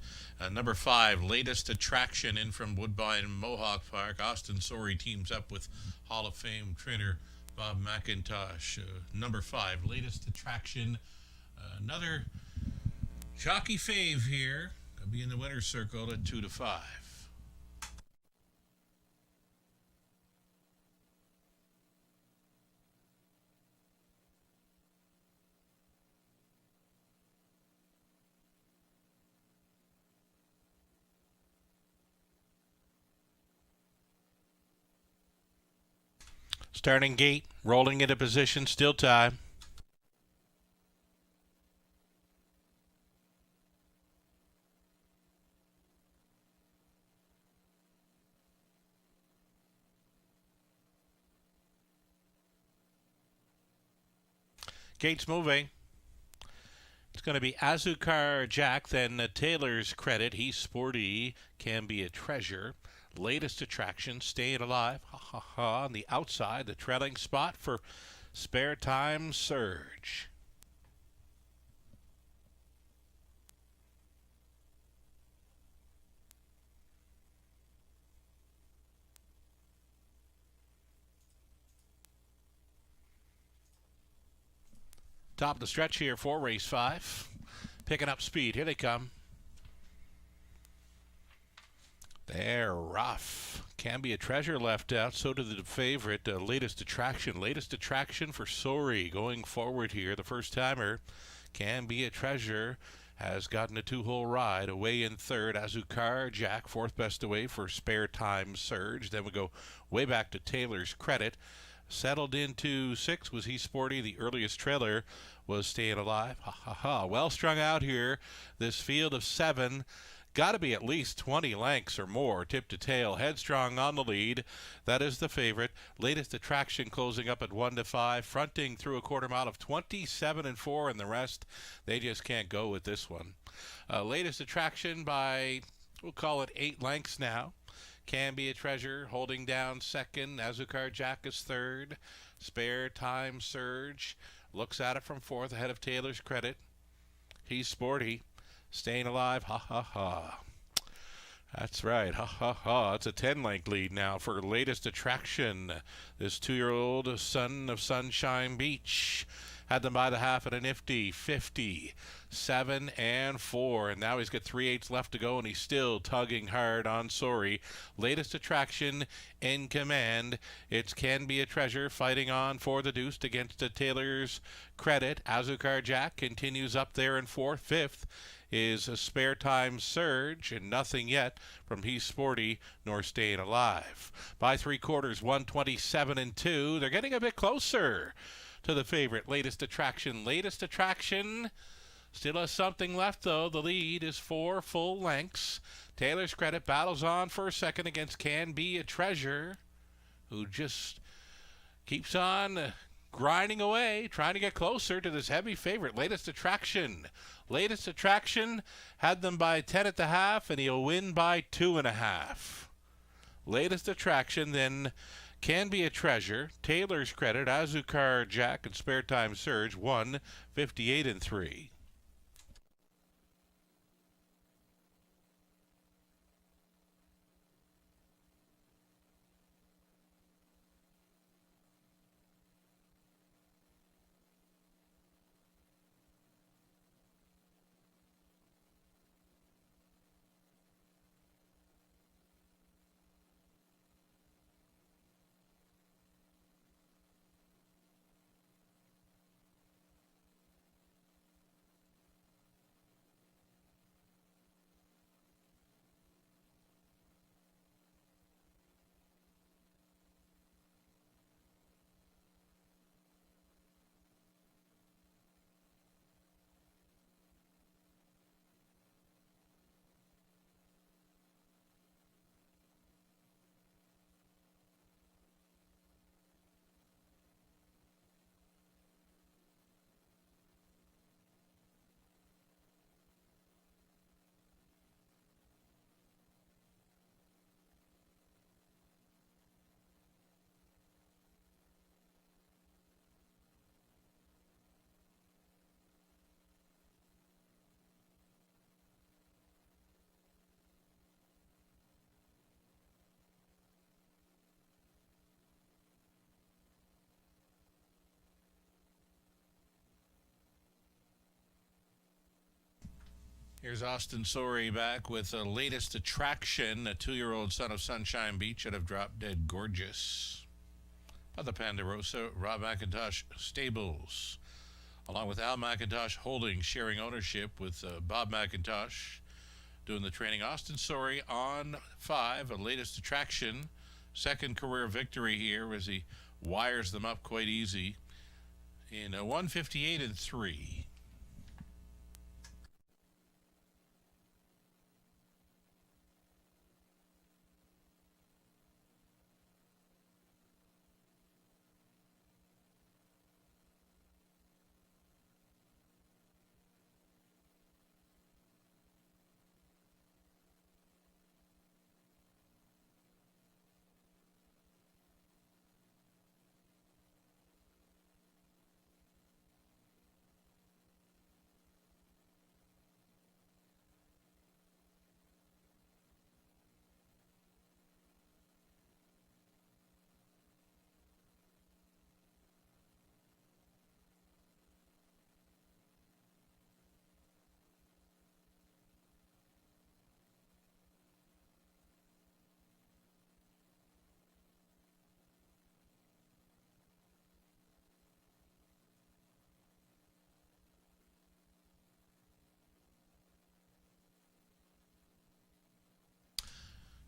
number 5, Latest Attraction, in from Woodbine Mohawk Park. Austin Sorey teams up with Hall of Fame trainer Bob McIntosh. Number 5, Latest Attraction. Another jockey fave here. Could be in the winner's circle at 2 to 5. Starting gate, rolling into position, still time. Gates moving. It's going to be Azucar Jack, then Taylor's Credit. He's sporty, can be a treasure. Latest Attraction, staying alive. Ha ha ha. On the outside, the trailing spot for Spare Time Surge. Top of the stretch here for race 5. Picking up speed. Here they come. They're rough. Can be a treasure left out. So did the favorite, Latest Attraction. Latest Attraction for Sorey going forward here. The first timer, Can be a Treasure, has gotten a 2-hole ride. Away in third, Azucar Jack, fourth best away for Spare Time Surge. Then we go way back to Taylor's Credit. Settled into 6 was He Sporty. The earliest trailer was Staying Alive. Ha ha ha. Well strung out here. This field of 7. Got to be at least 20 lengths or more, tip to tail. Headstrong on the lead. That is the favorite. Latest Attraction closing up at 1 to 5, fronting through a quarter mile of 27 and 4, and the rest, they just can't go with this one. Latest Attraction by, we'll call it 8 lengths now. Can be a Treasure holding down second. Azucar Jack is third. Spare Time Surge looks at it from fourth, ahead of Taylor's Credit. He's Sporty. Staying Alive, ha ha ha. That's right, ha ha ha. It's a 10-length lead now for Latest Attraction. This 2-year-old son of Sunshine Beach had them by the half at a nifty 50, 7 and 4, and now he's got 3/8 left to go, and he's still tugging hard on Sorey. Latest Attraction in command. It's Can Be a Treasure fighting on for the deuce against the Taylor's Credit. Azucar Jack continues up there in fourth. Fifth is a Spare Time Surge, and nothing yet from He's Sporty nor Staying Alive. By 3/4, 127 and 2. They're getting a bit closer to the favorite, Latest Attraction. Latest Attraction still has something left, though. The lead is 4 full lengths. Taylor's Credit battles on for a second against Can Be a Treasure, who just keeps on grinding away, trying to get closer to this heavy favorite, Latest Attraction. Latest Attraction had them by 10 at the half, and he'll win by 2.5. Latest Attraction, then Can Be a Treasure, Taylor's Credit, Azucar Jack, and Spare Time Surge, 158 and 3. Here's Austin Sorey back with the latest attraction, a 2-year-old son of Sunshine Beach out of Drop Dead Gorgeous. By the Ponderosa Rob McIntosh Stables, along with Al McIntosh Holdings, sharing ownership with Bob McIntosh, doing the training. Austin Sorey on 5, a latest attraction. Second career victory here as he wires them up quite easy in 158 and 3.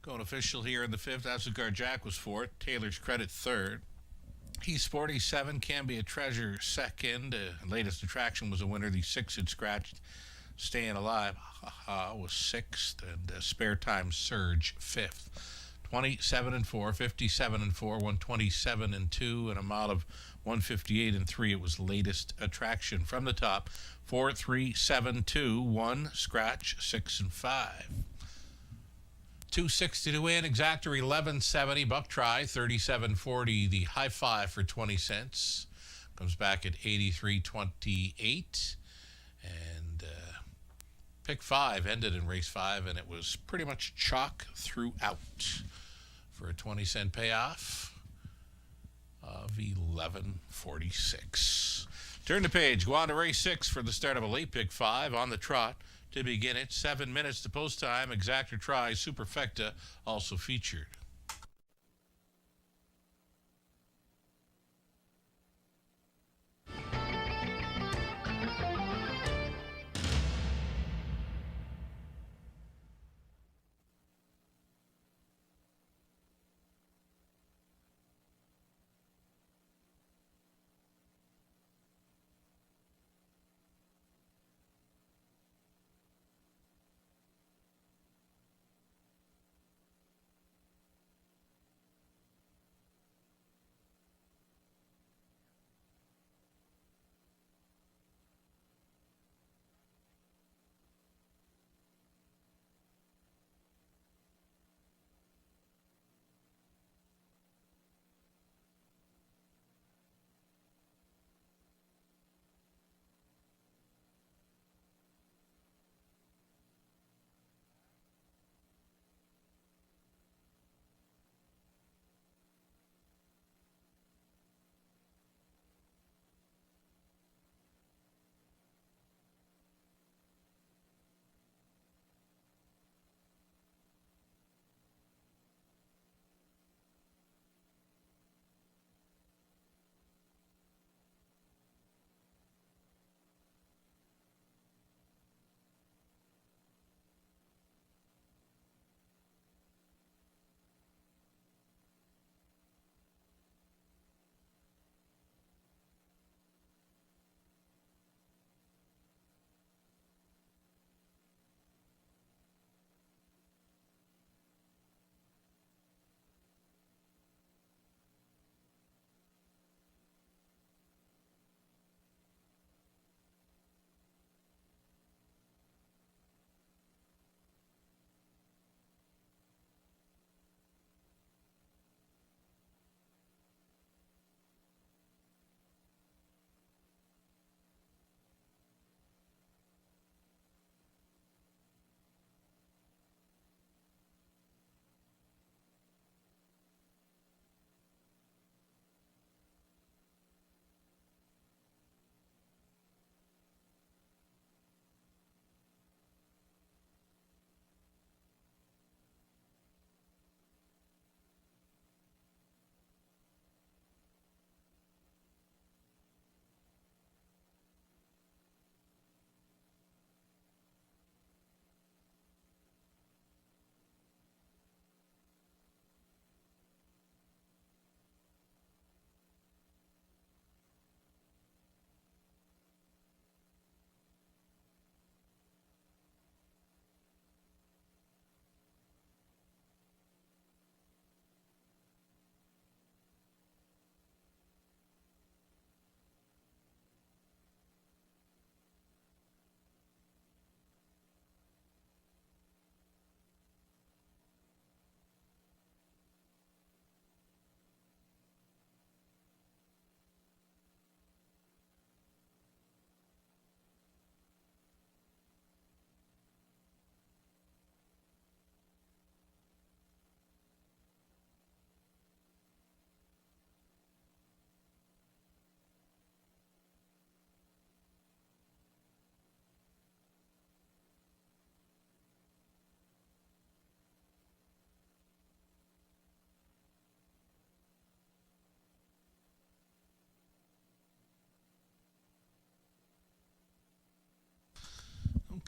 Going official here in the 5th. Asgard Jack was 4th. Taylor's Credit 3rd. He's 47. Can Be a Treasure 2nd. Latest attraction was a winner. The 6 had scratched. Staying Alive was 6th. And Spare Time Surge 5th. 27 and 4, 57 and 4, 127 and 2, and a mile of 158 and 3. It was latest attraction from the top. 4, 3, 7, 2, 1, scratch, 6 and 5. 260 to win. Exactor 1170. Buck try 3740. The high five for 20 cents comes back at 83.28. And pick 5 ended in race 5, and it was pretty much chalk throughout for a 20-cent payoff of 1146. Turn the page. Go on to race 6 for the start of a late pick 5 on the trot. To begin it, 7 minutes to post time. Exactor try, Superfecta also featured.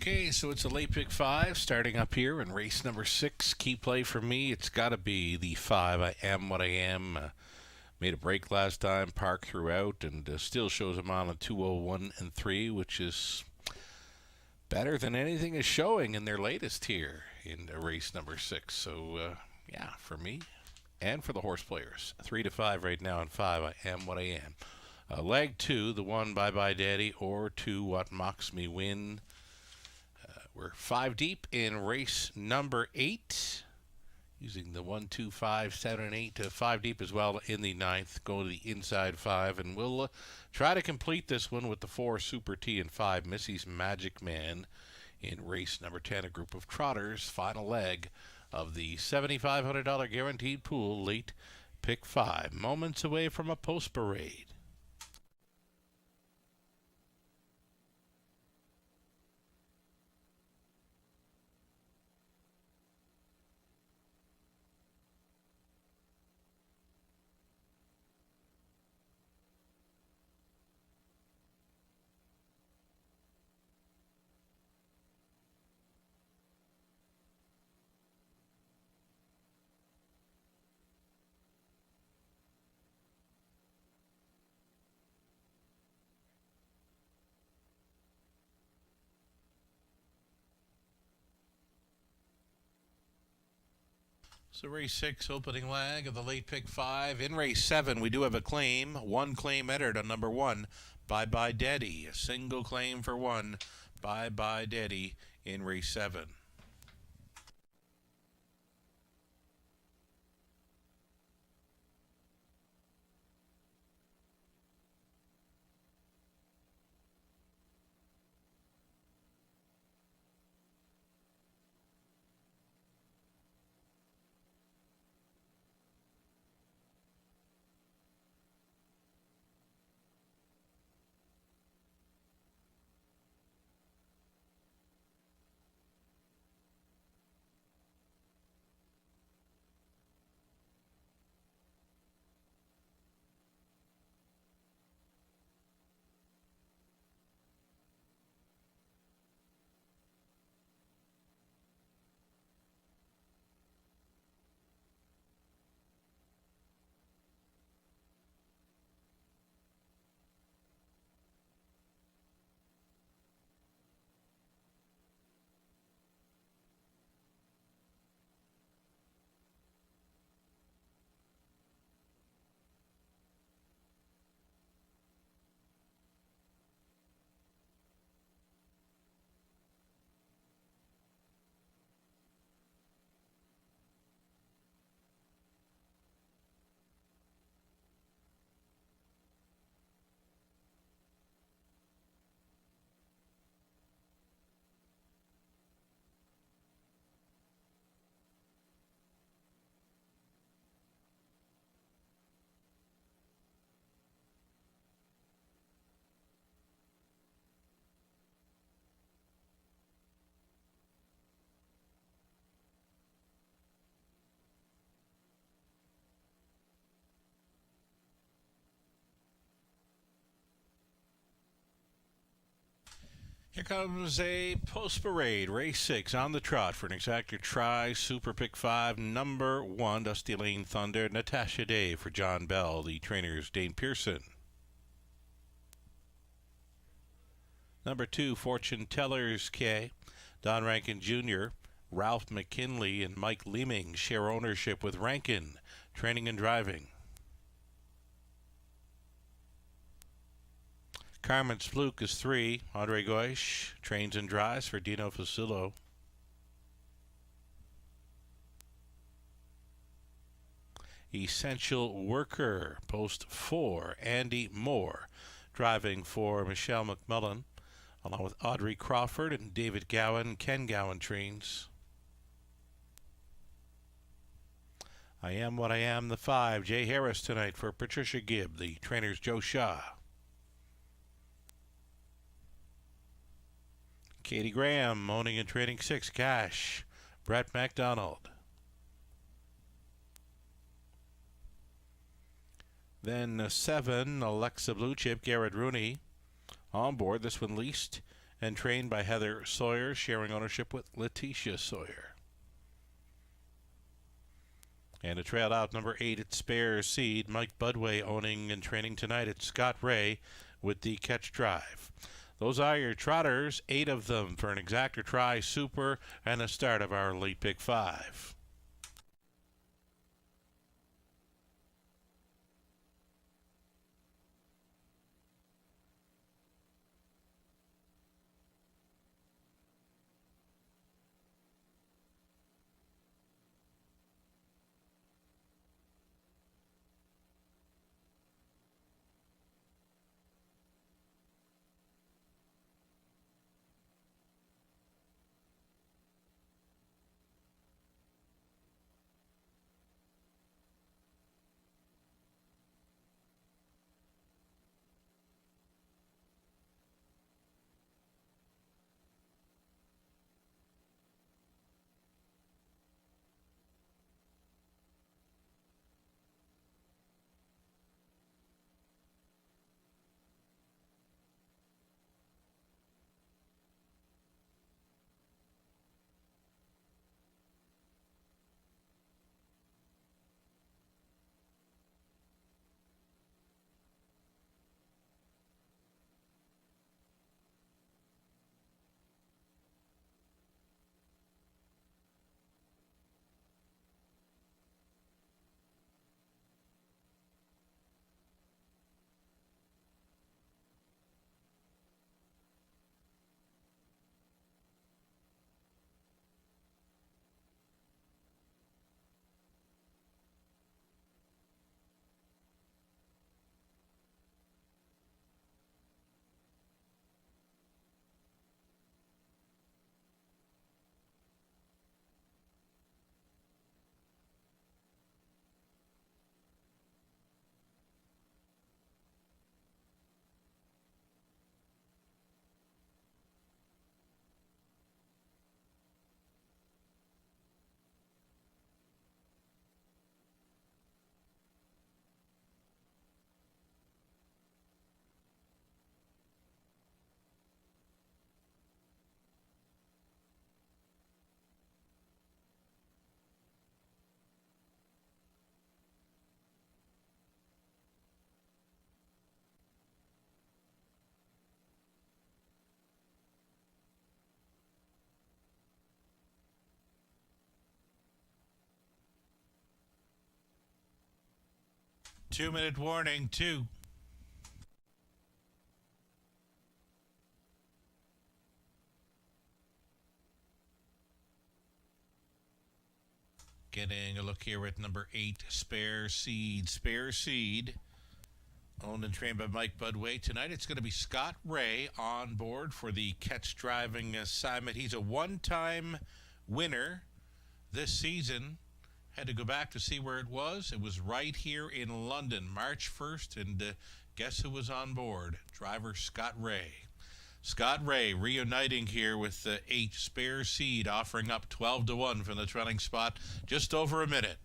Okay, so it's a late pick 5 starting up here in race number 6. Key play for me, it's got to be the 5. I Am What I Am. Made a break last time, parked throughout, and still shows him on a 2:01 and 3, which is better than anything is showing in their latest here in race number 6. So, yeah, for me and for the horse players, 3 to 5 right now, and 5. I Am What I Am. Leg 2, the 1 Bye Bye Daddy, or 2 What Mocks Me Win. We're 5 deep in race number 8. Using the 1, 2, 5, 7, and 8 to 5 deep as well in the 9th. Go to the inside 5, and we'll try to complete this one with the 4 Super T and 5 Missy's Magic Man in race number 10. A group of trotters, final leg of the $7,500 guaranteed pool, late pick 5. Moments away from a post parade. So race 6, opening leg of the late pick 5. In race 7, we do have a claim. One claim entered on number 1, Bye Bye Daddy. A single claim for 1, Bye Bye Daddy in race 7. Here comes a post parade, race 6 on the trot for an exactor try. Super pick 5, number 1, Dusty Lane Thunder, Natasha Day for John Bell. The trainers, Dane Pearson. Number 2, Fortune Tellers K, Don Rankin Jr., Ralph McKinley and Mike Leeming share ownership with Rankin, training and driving. Carmen's Fluke is 3. Andre Goish trains and drives for Dino Fusillo. Essential Worker, post 4. Andy Moore driving for Michelle McMullen, along with Audrey Crawford and David Gowan. Ken Gowan trains. I Am What I Am, the 5. Jay Harris tonight for Patricia Gibb. The trainers, Joe Shaw. Katie Graham, owning and training 6. Cash, Brett MacDonald. Then 7, Alexa Blue Chip, Garrett Rooney. On board, this one leased and trained by Heather Sawyer, sharing ownership with Letitia Sawyer. And a trail out, number 8 at Spare Seed. Mike Budway owning and training tonight at Scott Ray with the Catch Drive. Those are your trotters, 8 of them for an exactor try, super, and the start of our Elite Pick 5. Two-minute warning, 2. Getting a look here at number 8, Spare Seed. Spare Seed, owned and trained by Mike Budway. Tonight it's going to be Scott Ray on board for the catch driving assignment. He's a one-time winner this season. Had to go back to see where it was. It was right here in London, March 1st, and guess who was on board? Driver Scott Ray. Scott Ray reuniting here with 8, Spare Seed, offering up 12-1 from the trailing spot, just over a minute.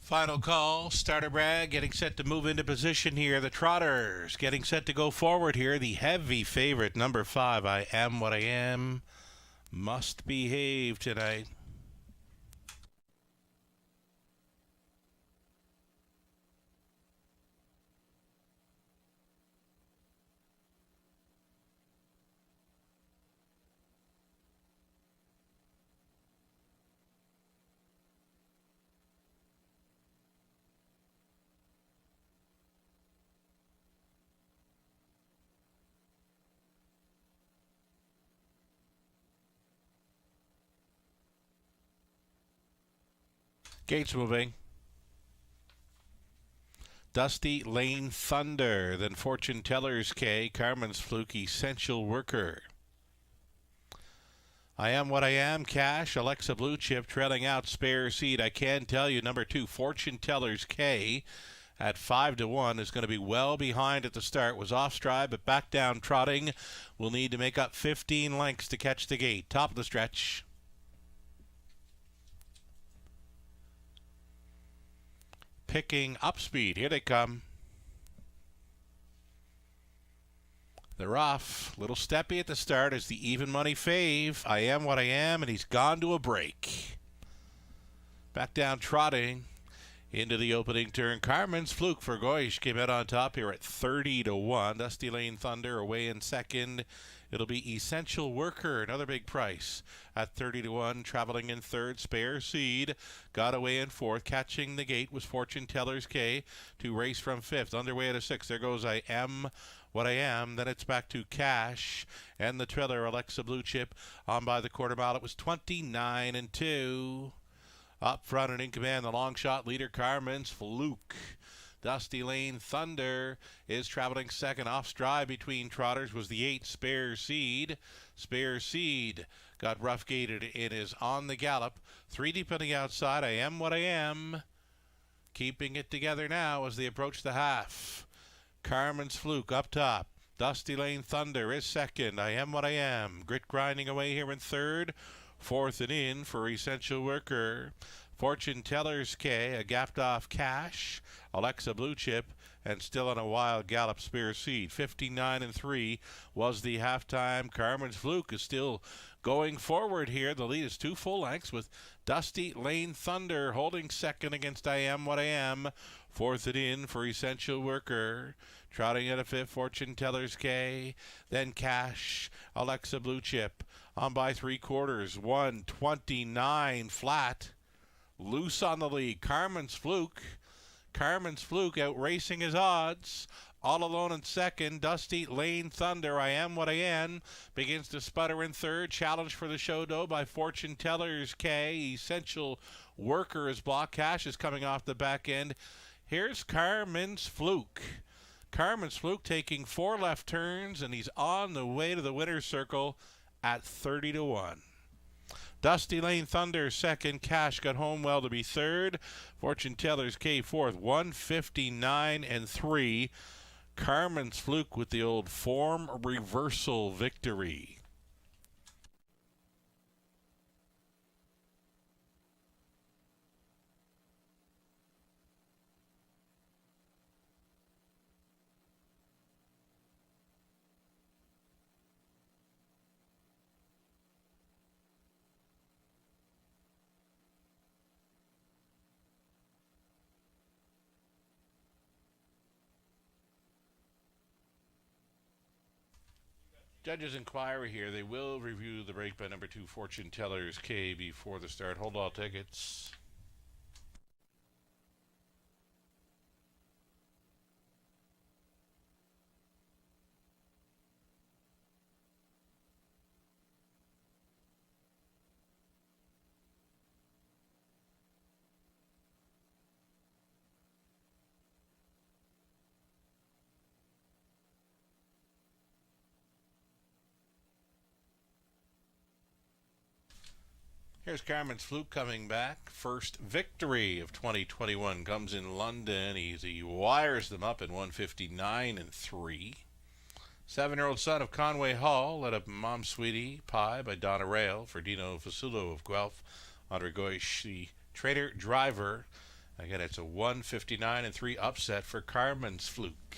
Final call, starter brag, getting set to move into position here. The Trotters getting set to go forward here. The heavy favorite, number 5, I Am What I Am. Must behave tonight. Gates moving. Dusty Lane Thunder, then Fortune Tellers K, Carmen's Fluke, Essential Worker. I Am What I Am, Cash, Alexa Blue Chip, trailing out Spare Seed. I can tell you, number 2, Fortune Tellers K, at 5-1 is going to be well behind at the start. Was off stride, but back down trotting. Will need to make up 15 lengths to catch the gate. Top of the stretch. Picking up speed. Here they come. They're off. Little steppy at the start as the even money fave. I Am What I Am, and he's gone to a break. Back down trotting into the opening turn. Carmen's Fluke for Goish came out on top here at 30-1. Dusty Lane Thunder away in second. It'll be Essential Worker, another big price at 30-1. Traveling in third, Spare Seed got away in fourth. Catching the gate was Fortune Tellers K to race from fifth. Underway at a sixth. There goes I Am What I Am. Then it's back to Cash and the trailer Alexa Blue Chip on by the quarter mile. It was 29-2. Up front and in command, the long shot leader Carmen's Fluke. Dusty Lane Thunder is traveling second. Off stride between trotters was the 8 Spare Seed. Spare Seed got rough gated and is on the gallop. 3 deep on the outside. I Am What I Am. Keeping it together now as they approach the half. Carmen's Fluke up top. Dusty Lane Thunder is second. I Am What I Am. Grit grinding away here in third. Fourth and in for Essential Worker. Fortune Tellers K, a gapped off Cash, Alexa Blue Chip, and still on a wild gallop Spare Seed. 59-3 was the halftime. Carmen's Fluke is still going forward here. The lead is 2 full lengths with Dusty Lane Thunder holding second against I Am What I Am. Fourth and in for Essential Worker. Trotting at a fifth, Fortune Tellers K, then Cash, Alexa Blue Chip. On by 3/4, 129 flat. Loose on the lead, Carmen's Fluke. Carmen's Fluke out racing his odds. All alone in second, Dusty Lane Thunder. I Am What I Am begins to sputter in third. Challenge for the show, though, by Fortune Tellers K. Essential Worker is blocked. Cash is coming off the back end. Here's Carmen's Fluke. Carmen's Fluke taking 4 left turns, and he's on the way to the winner's circle at 30-1. Dusty Lane Thunder second. Cash got home well to be third. Fortune Tellers K fourth. 159-3. Carmen's Fluke with the old form reversal victory. Judges' inquiry here. They will review the break by number 2 Fortune Tellers K before the start. Hold all tickets. Here's Carmen's Fluke coming back. First victory of 2021 comes in London. He wires them up in 159-3. 7-year-old son of Conway Hall led up Mom Sweetie Pie by Donna Rail for Dino Fasulo of Guelph. Andre Goish, the trader driver. Again, it's a 159-3 upset for Carmen's Fluke.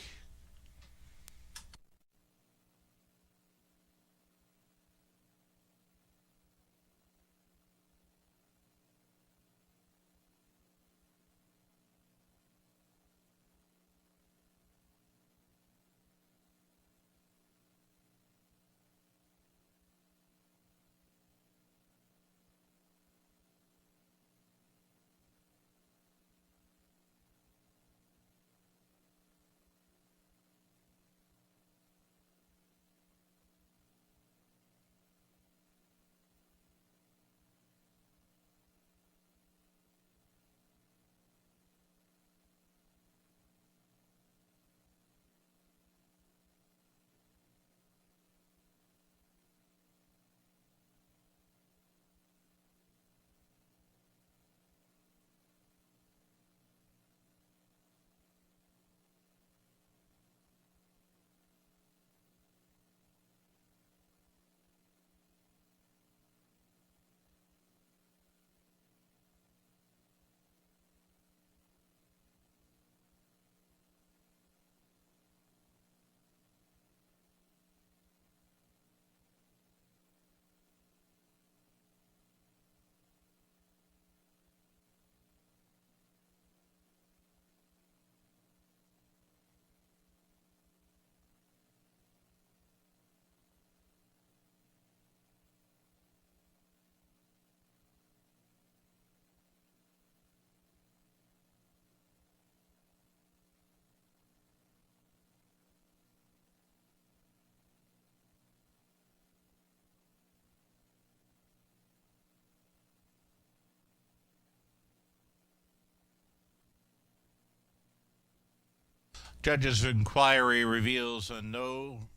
Judge's inquiry reveals no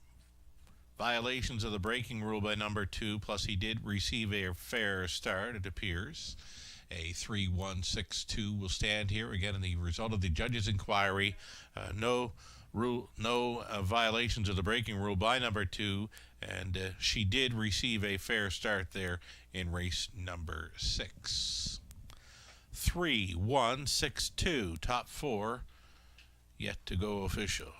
violations of the braking rule by number 2, plus he did receive a fair start, it appears. A 3-1-6-2 will stand here. Again, in the result of the judge's inquiry, no violations of the braking rule by number 2, and she did receive a fair start there in race number 6. 3-1-6-2, top 4 yet to go official.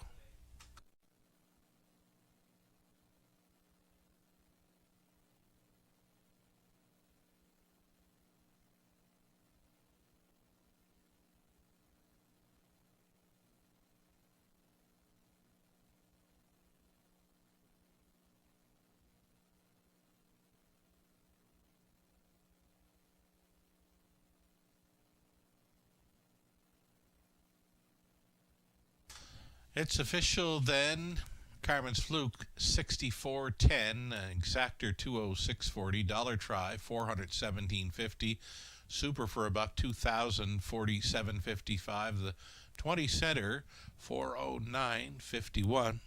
It's official then. Carmen's Fluke 6410, Exactor 20640, Dollar Try 417.50, Super for about 2,047.55. The 20 center 409.51.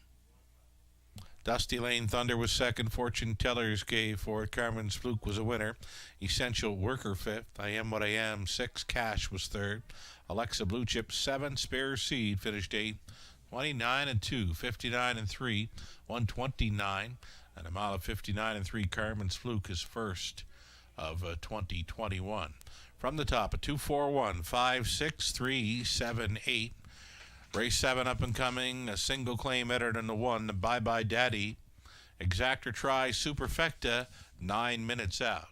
Dusty Lane Thunder was second. Fortune Tellers gave fourth. Carmen's Fluke was a winner. Essential Worker fifth. I Am What I Am 6. Cash was third. Alexa Blue Chip 7. Spare Seed finished 8th. 29-2, 59-3, 129, and a mile of 59-3. Carmen's Fluke is first of 2021. From the top, a 2-4-1, 5-6-3, 7-8. Race 7 up and coming, a single claim entered in the 1, the Bye Bye Daddy. Exactor Try Superfecta, 9 minutes out.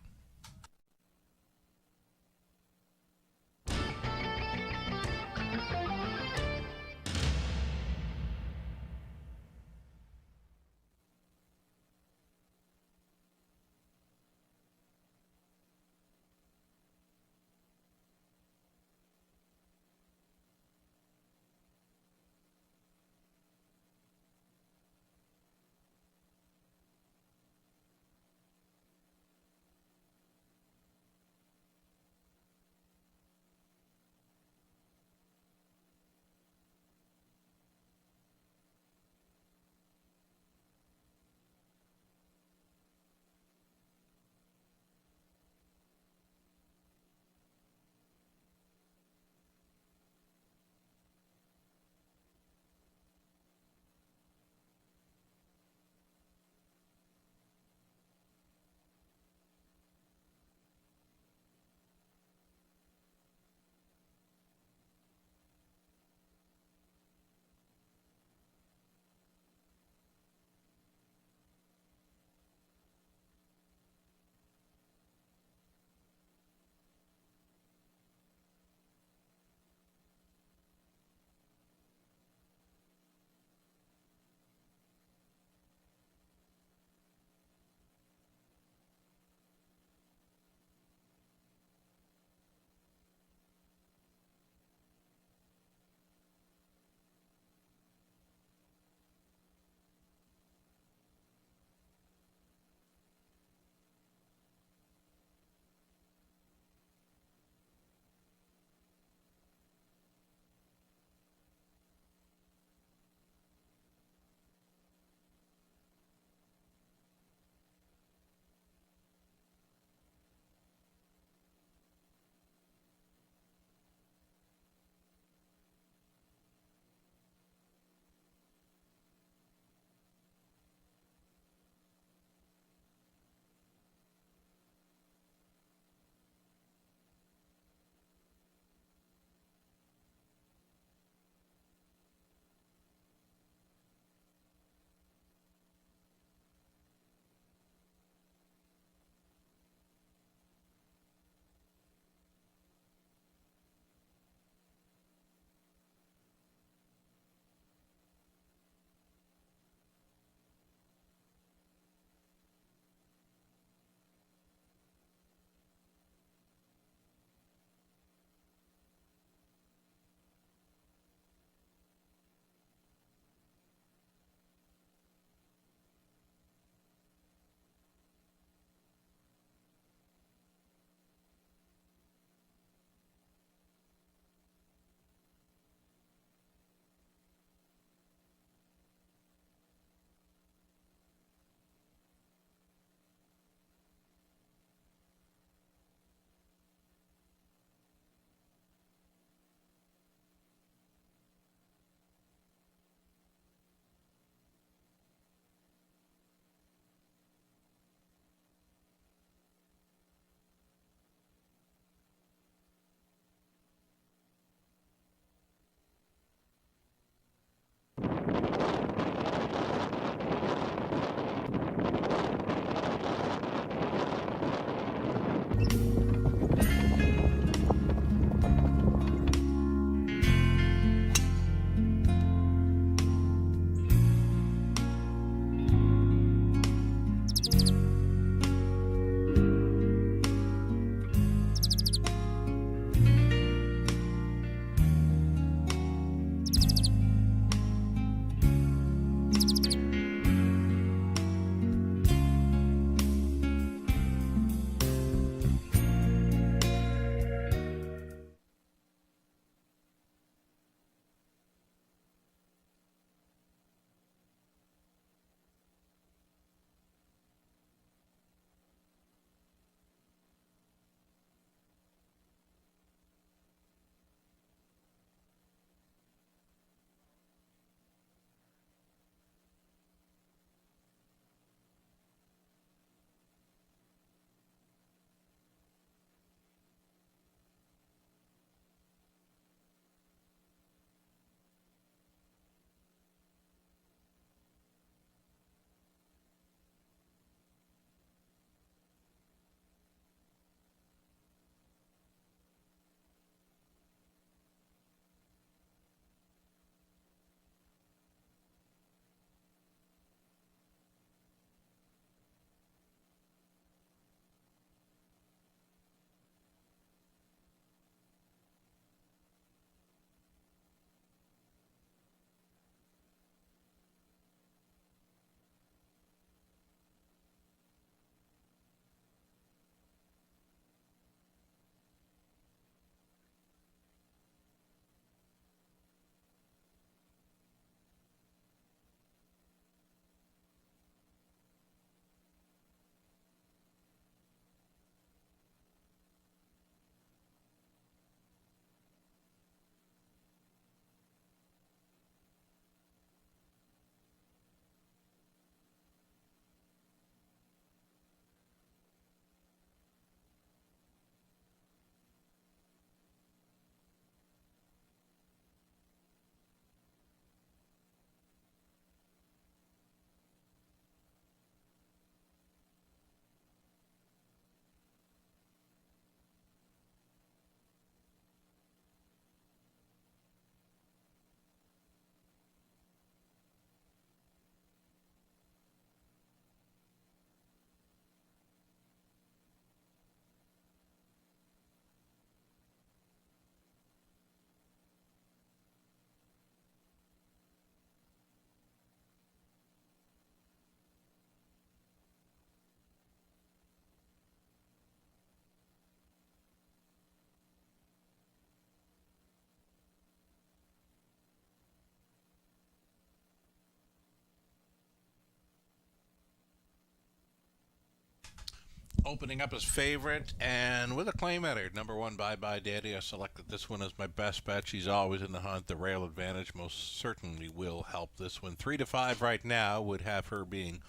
opening up as favorite and with a claim entered. Number 1, Bye Bye Daddy. I selected this one as my best bet. She's always in the hunt. The rail advantage most certainly will help this one. 3 to 5 right now would have her being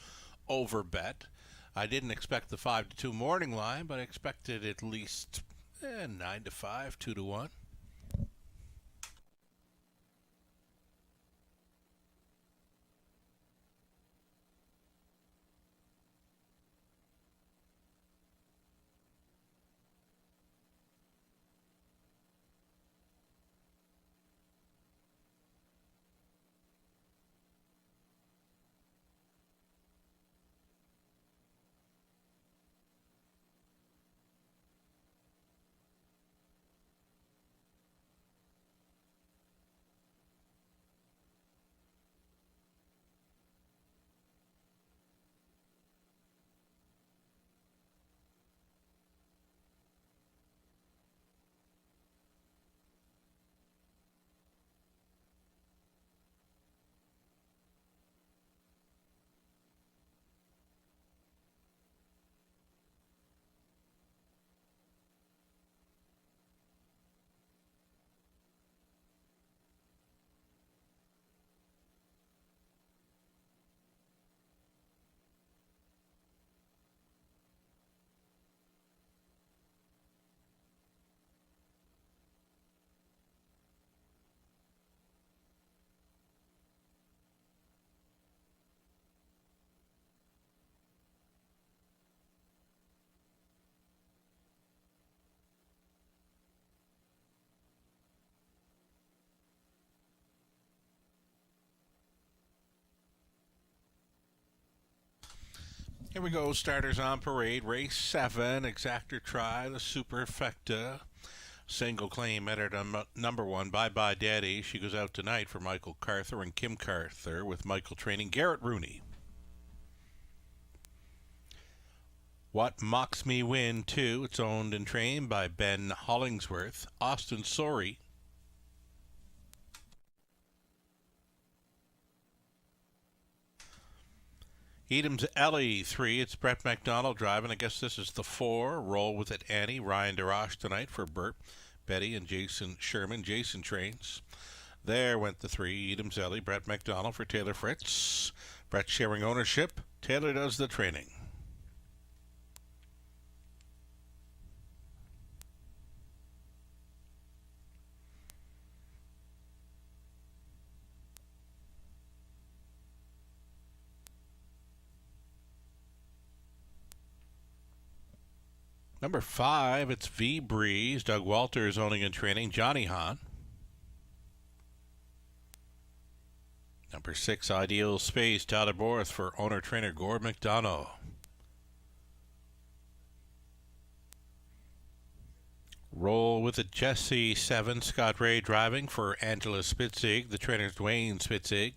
over bet. I didn't expect the 5 to 2 morning line, but I expected at least 9 to 5, 2 to 1. Here we go, starters on parade. Race 7, Exactor Try, the Superfecta. Single claim entered on number 1, Bye Bye Daddy. She goes out tonight for Michael Carther and Kim Carther, with Michael training Garrett Rooney. What Mocks Me Win 2. It's owned and trained by Ben Hollingsworth. Austin Sorey. Edam's Ellie 3. It's Brett McDonald driving. I guess this is the 4. Roll with it, Annie. Ryan DeRoche tonight for Bert, Betty, and Jason Sherman. Jason trains. There went the 3. Edam's Ellie. Brett McDonald for Taylor Fritz. Brett sharing ownership. Taylor does the training. Number 5, it's V Breeze. Doug Walters owning and training Johnny Hahn. Number 6, Ideal Space. Tyler Borth for owner-trainer Gord McDonough. Roll with it, Jesse 7. Scott Ray driving for Angela Spitzig. The trainer's Dwayne Spitzig.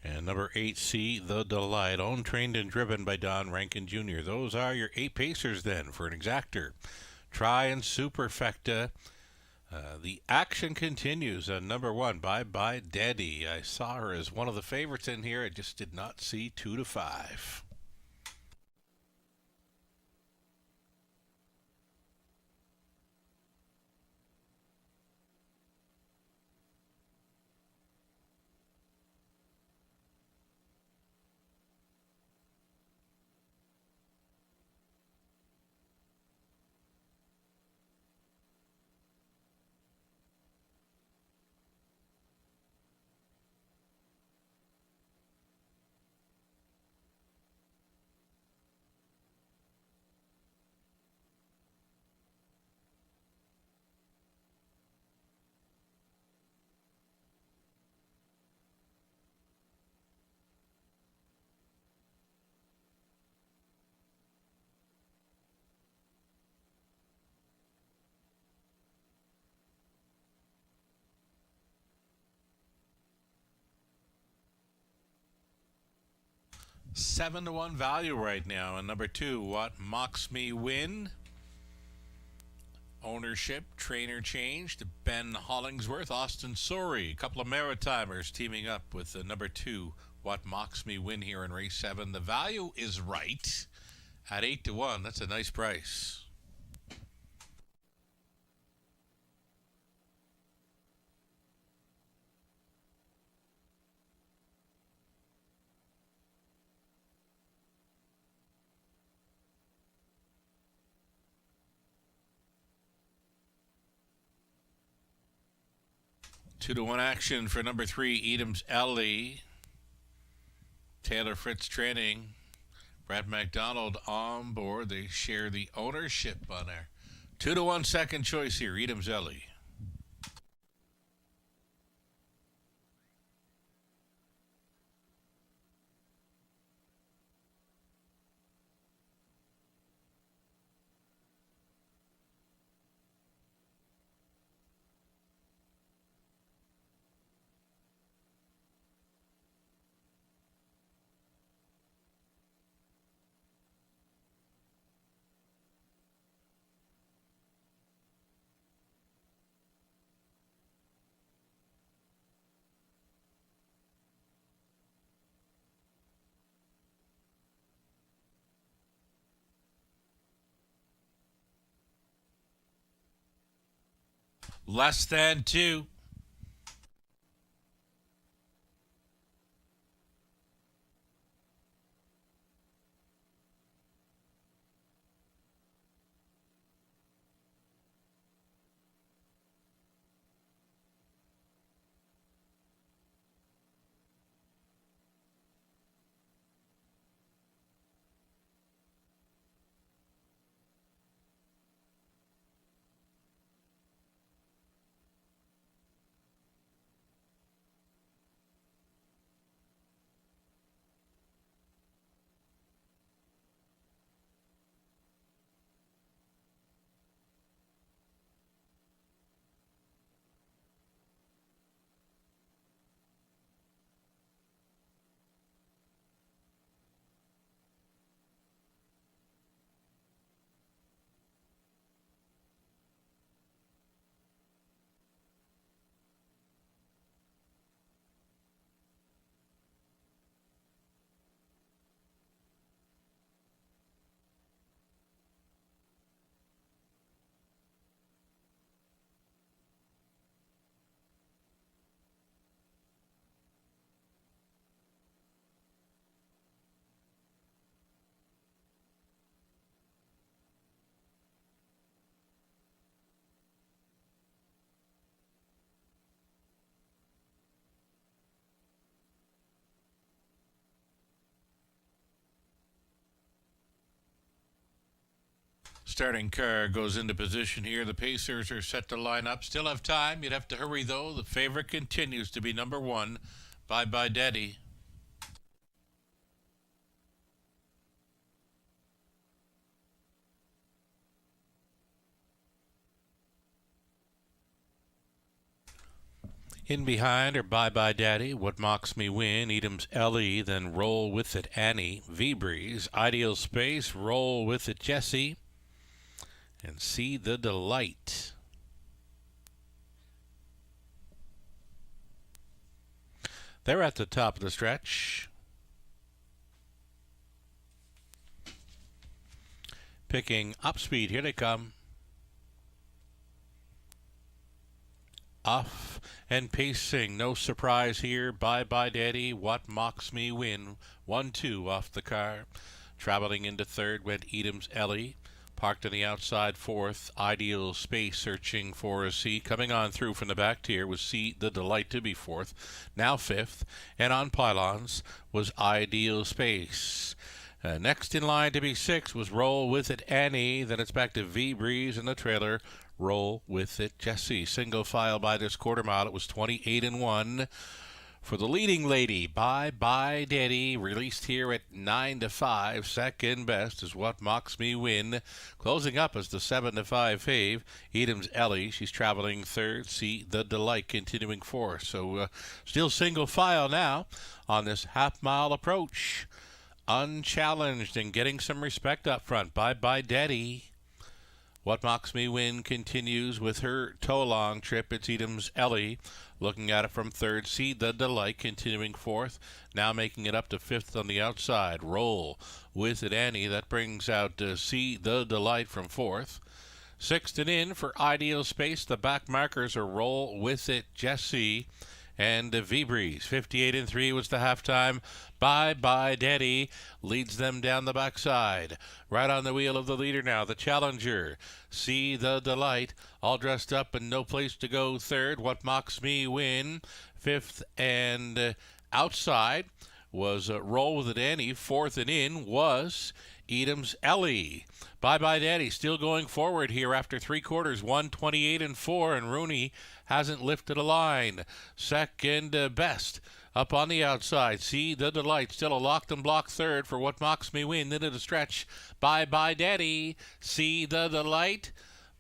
And number 8C, The Delight, owned, trained, and driven by Don Rankin Jr. Those are your 8 pacers then for an Exactor. Try and Superfecta. The action continues on number 1, Bye Bye Daddy. I saw her as one of the favorites in here. I just did not see 2 to 5. Seven to 1 value right now. And number 2, What Mocks Me Win. Ownership, trainer changed. Ben Hollingsworth, Austin Sorey. A couple of Maritimers teaming up with the number 2, What Mocks Me Win here in race 7. The value is right. At 8-1, that's a nice price. Two to one action for number 3, Edam's Ellie. Taylor Fritz training. Brad McDonald on board. They share the ownership on there. 2-1 second choice here, Edam's Ellie. Less than 2. Starting car goes into position here. The Pacers are set to line up. Still have time. You'd have to hurry, though. The favorite continues to be number 1, Bye Bye Daddy. In behind are Bye Bye Daddy, What Mocks Me Win, Edam's Ellie, then Roll With It Annie, V-Breeze, Ideal Space, Roll With It Jessie, and See the Delight. They're at the top of the stretch. Picking up speed. Here they come. Off and pacing. No surprise here. Bye Bye Daddy, What Mocks Me Win. 1-2 off the car. Traveling into third went Edam's Ellie. Parked on the outside fourth, Ideal Space searching for a seat. Coming on through from the back tier was See the Delight to be fourth, now fifth. And on pylons was Ideal Space. Next in line to be sixth was Roll With It Annie. Then it's back to V-Breeze in the trailer. Roll With It Jessie. Single file by this quarter mile. It was 28-1. For the leading lady, Bye Bye Daddy, released here at 9-5. Second best is What Mocks Me Win. Closing up is the 7-5 fave, Edam's Ellie. She's traveling third. See the Delight continuing fourth. So still single file now on this half-mile approach. Unchallenged and getting some respect up front. Bye Bye Daddy. What Mocks Me Win continues with her tow-along trip. It's Edam's Ellie looking at it from third. See the Delight continuing fourth, now making it up to fifth on the outside. Roll with it, Annie. That brings out See the Delight from fourth. Sixth and in for Ideal Space. The back markers are Roll with it, Jesse, and V-Breeze. 58 and 3 was the halftime. Bye Bye Daddy leads them down the backside. Right on the wheel of the leader now, the challenger. See the Delight, all dressed up and no place to go. Third, What Mocks Me Win. Fifth and outside was Roll with it, Annie. Fourth and in was Edam's Ellie. Bye Bye Daddy still going forward here after three quarters. 128 and 4, and Rooney hasn't lifted a line. Second best up on the outside. See the Delight still a locked and blocked third for What Mocks Me Win. Then at a stretch. Bye Bye Daddy. See the Delight.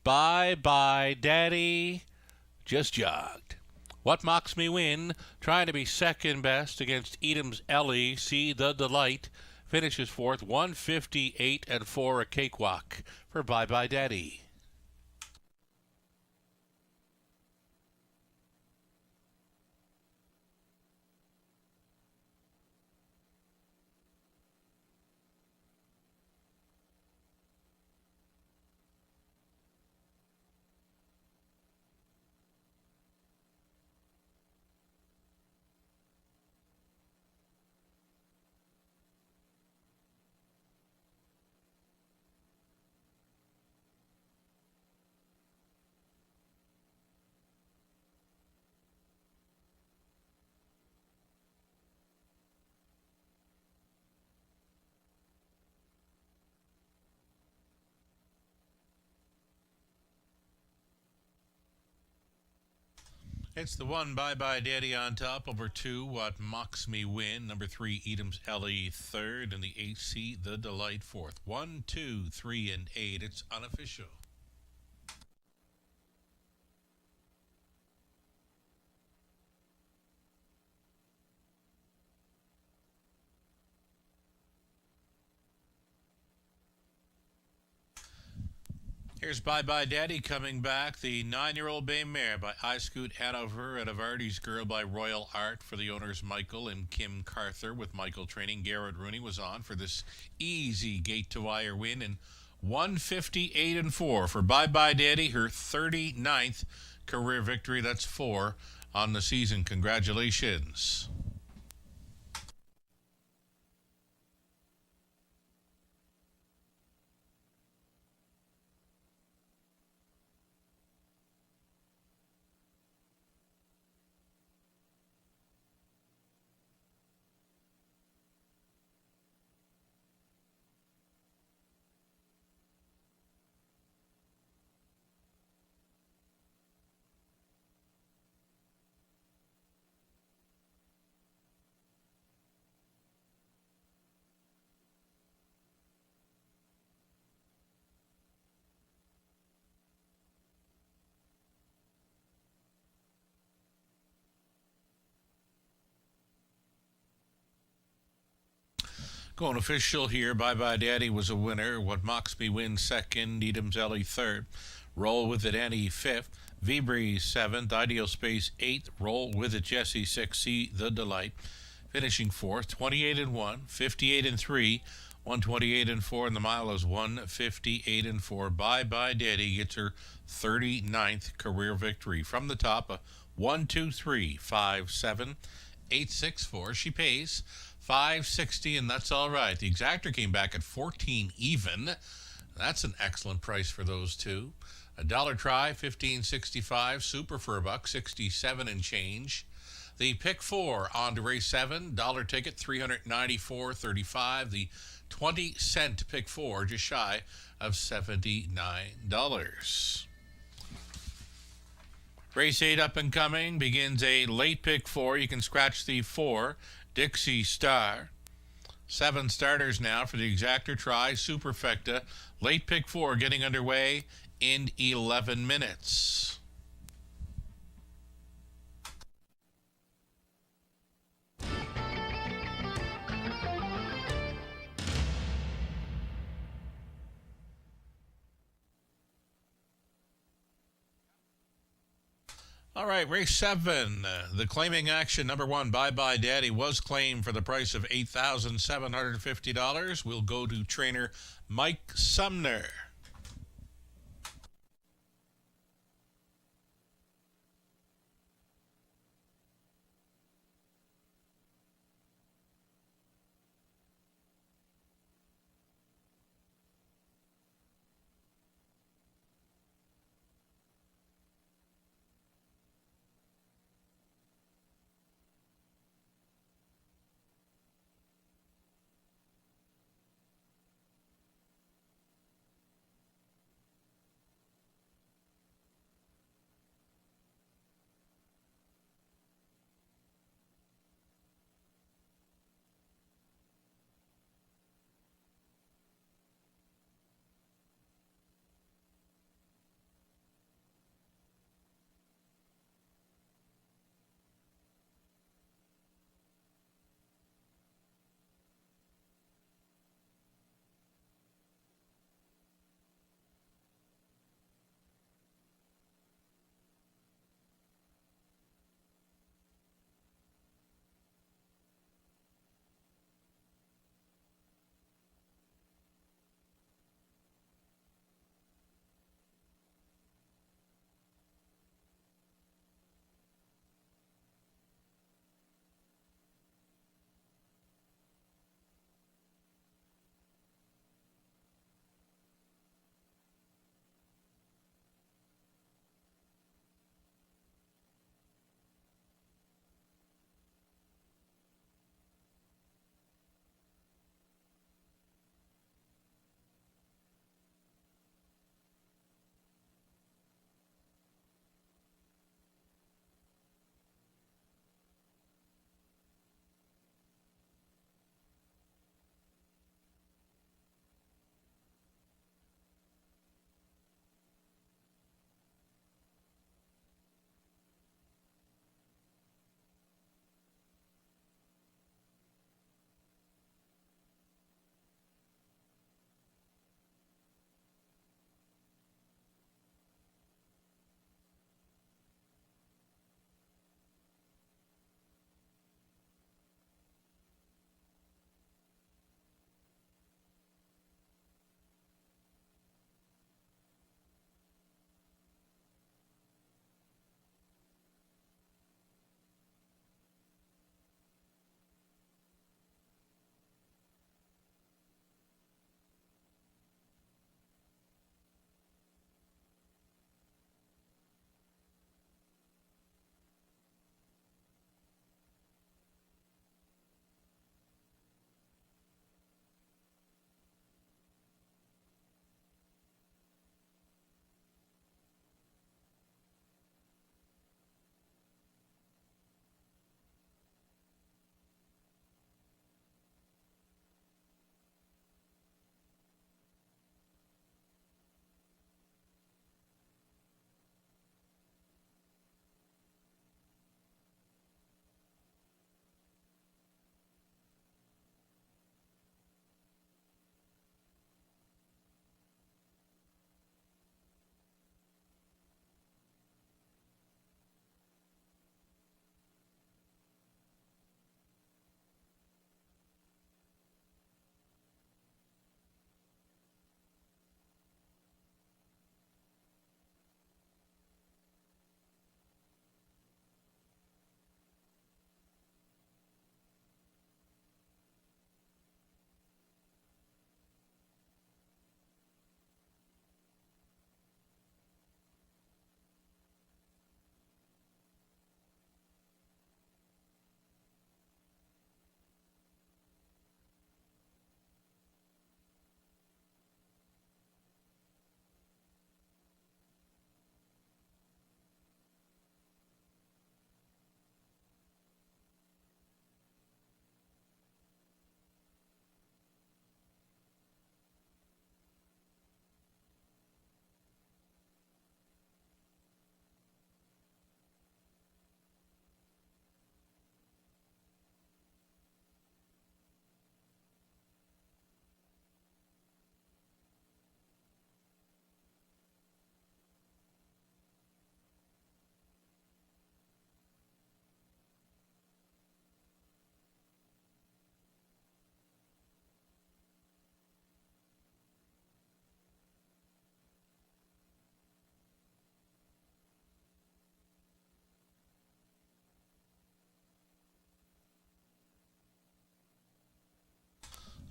Bye Bye Daddy just jogged. What Mocks Me Win trying to be second best against Edam's Ellie. See the Delight finishes fourth. 158 and 4, a cakewalk for Bye Bye Daddy. It's the one, Bye Bye Daddy on top. Over two, What Mocks Me Win. Number three, Edam's Ellie third. And the eight, See the Delight fourth. 1, 2, 3, and 8. It's unofficial. Here's Bye Bye Daddy coming back. The 9-year-old bay mare by I Scoot Hanover at Avardy's Girl by Royal Art for the owners Michael and Kim Carther with Michael training. Garrett Rooney was on for this easy gate to wire win and 158 and 4 for Bye Bye Daddy, her 39th career victory. That's 4 on the season. Congratulations. Going official here. Bye Bye Daddy was a winner. What Mocks Me Win second. Edam's Ellie third. Roll with it, Annie fifth. V-Breeze seventh. Ideal Space eighth. Roll with it, Jesse sixth. See the Delight finishing fourth. 28 and 1. 58 and 3. 128 and 4. And the mile is 158 and 4. Bye Bye Daddy gets her 39th career victory. From the top, a 1, 2, 3, 5, 7, 8, 6, 4. She pays $5.60, and that's all right. The exactor came back at 14 even. That's an excellent price for those two. A dollar try, $15.65. Super for $1.67 and change. The pick four on to race 7. Dollar ticket, $394.35. The 20-cent pick four, just shy of $79. Race 8 up and coming begins a late pick four. You can scratch the 4. Dixie Star. 7 starters now for the exactor try. Superfecta. Late pick 4 getting underway in 11 minutes. All right, race 7. The claiming action number 1, Bye Bye Daddy, was claimed for the price of $8,750. We'll go to trainer Mike Sumner.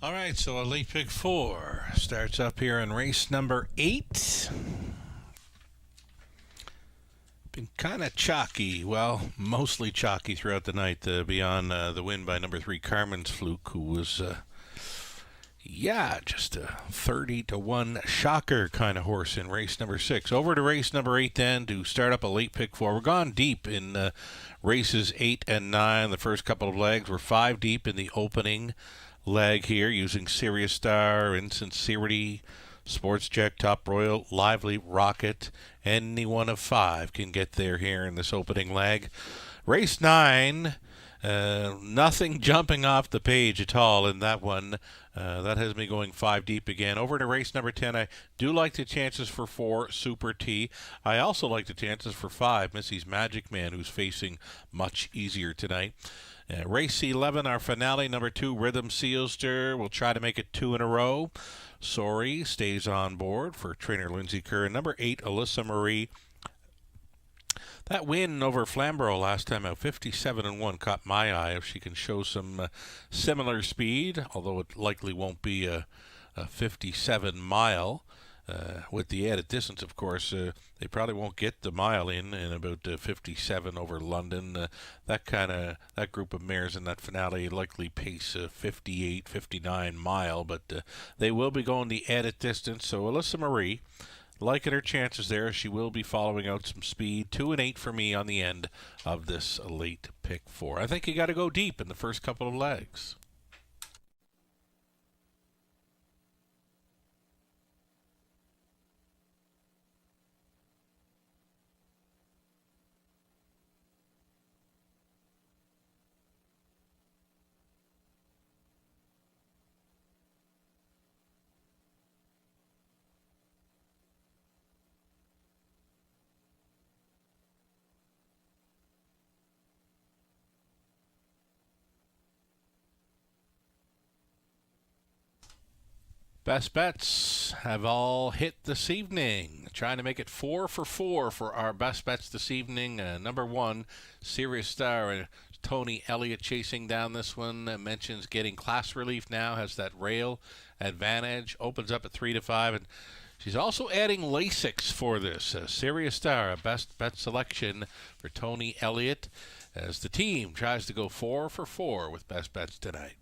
All right, so a late pick 4 starts up here in race number 8. Been kind of chalky, well, mostly chalky throughout the night, beyond the win by number 3 Carmen's Fluke, who was, just a 30-1 shocker kind of horse in race number 6. Over to race number 8 then to start up a late pick 4. We're gone deep in races 8 and 9. The first couple of legs. We're 5 deep in the opening leg here, using Serious Star, Insincerity, Sports Check, Top Royal, Lively, Rocket. Any one of 5 can get there here in this opening leg. Race 9, nothing jumping off the page at all in that one. That has me going 5 deep again. Over to race number 10, I do like the chances for 4, Super T. I also like the chances for 5, Missy's Magic Man, who's facing much easier tonight. Race 11, our finale, number 2, Rhythm Sealster. We'll try to make it 2 in a row. Sorry stays on board for trainer Lindsay Kerr. Number 8, Alyssa Marie. That win over Flamborough last time out, 57-1, caught my eye. If she can show some similar speed, although it likely won't be a 57-mile. With the added distance, of course, they probably won't get the mile in about 57 over London. That group of mares in that finale likely pace 58, 59 mile, but they will be going the added distance. So Alyssa Marie, liking her chances there. She will be following out some speed. 2 and 8 for me on the end of this late pick 4. I think you got to go deep in the first couple of legs. Best bets have all hit this evening. Trying to make it 4 for 4 for our best bets this evening. Number 1, Serious Star. Tony Elliott chasing down this one. Mentions getting class relief now. Has that rail advantage. Opens up at 3 to 5. And she's also adding Lasix for this. Serious Star, a best bet selection for Tony Elliott as the team tries to go 4 for 4 with best bets tonight.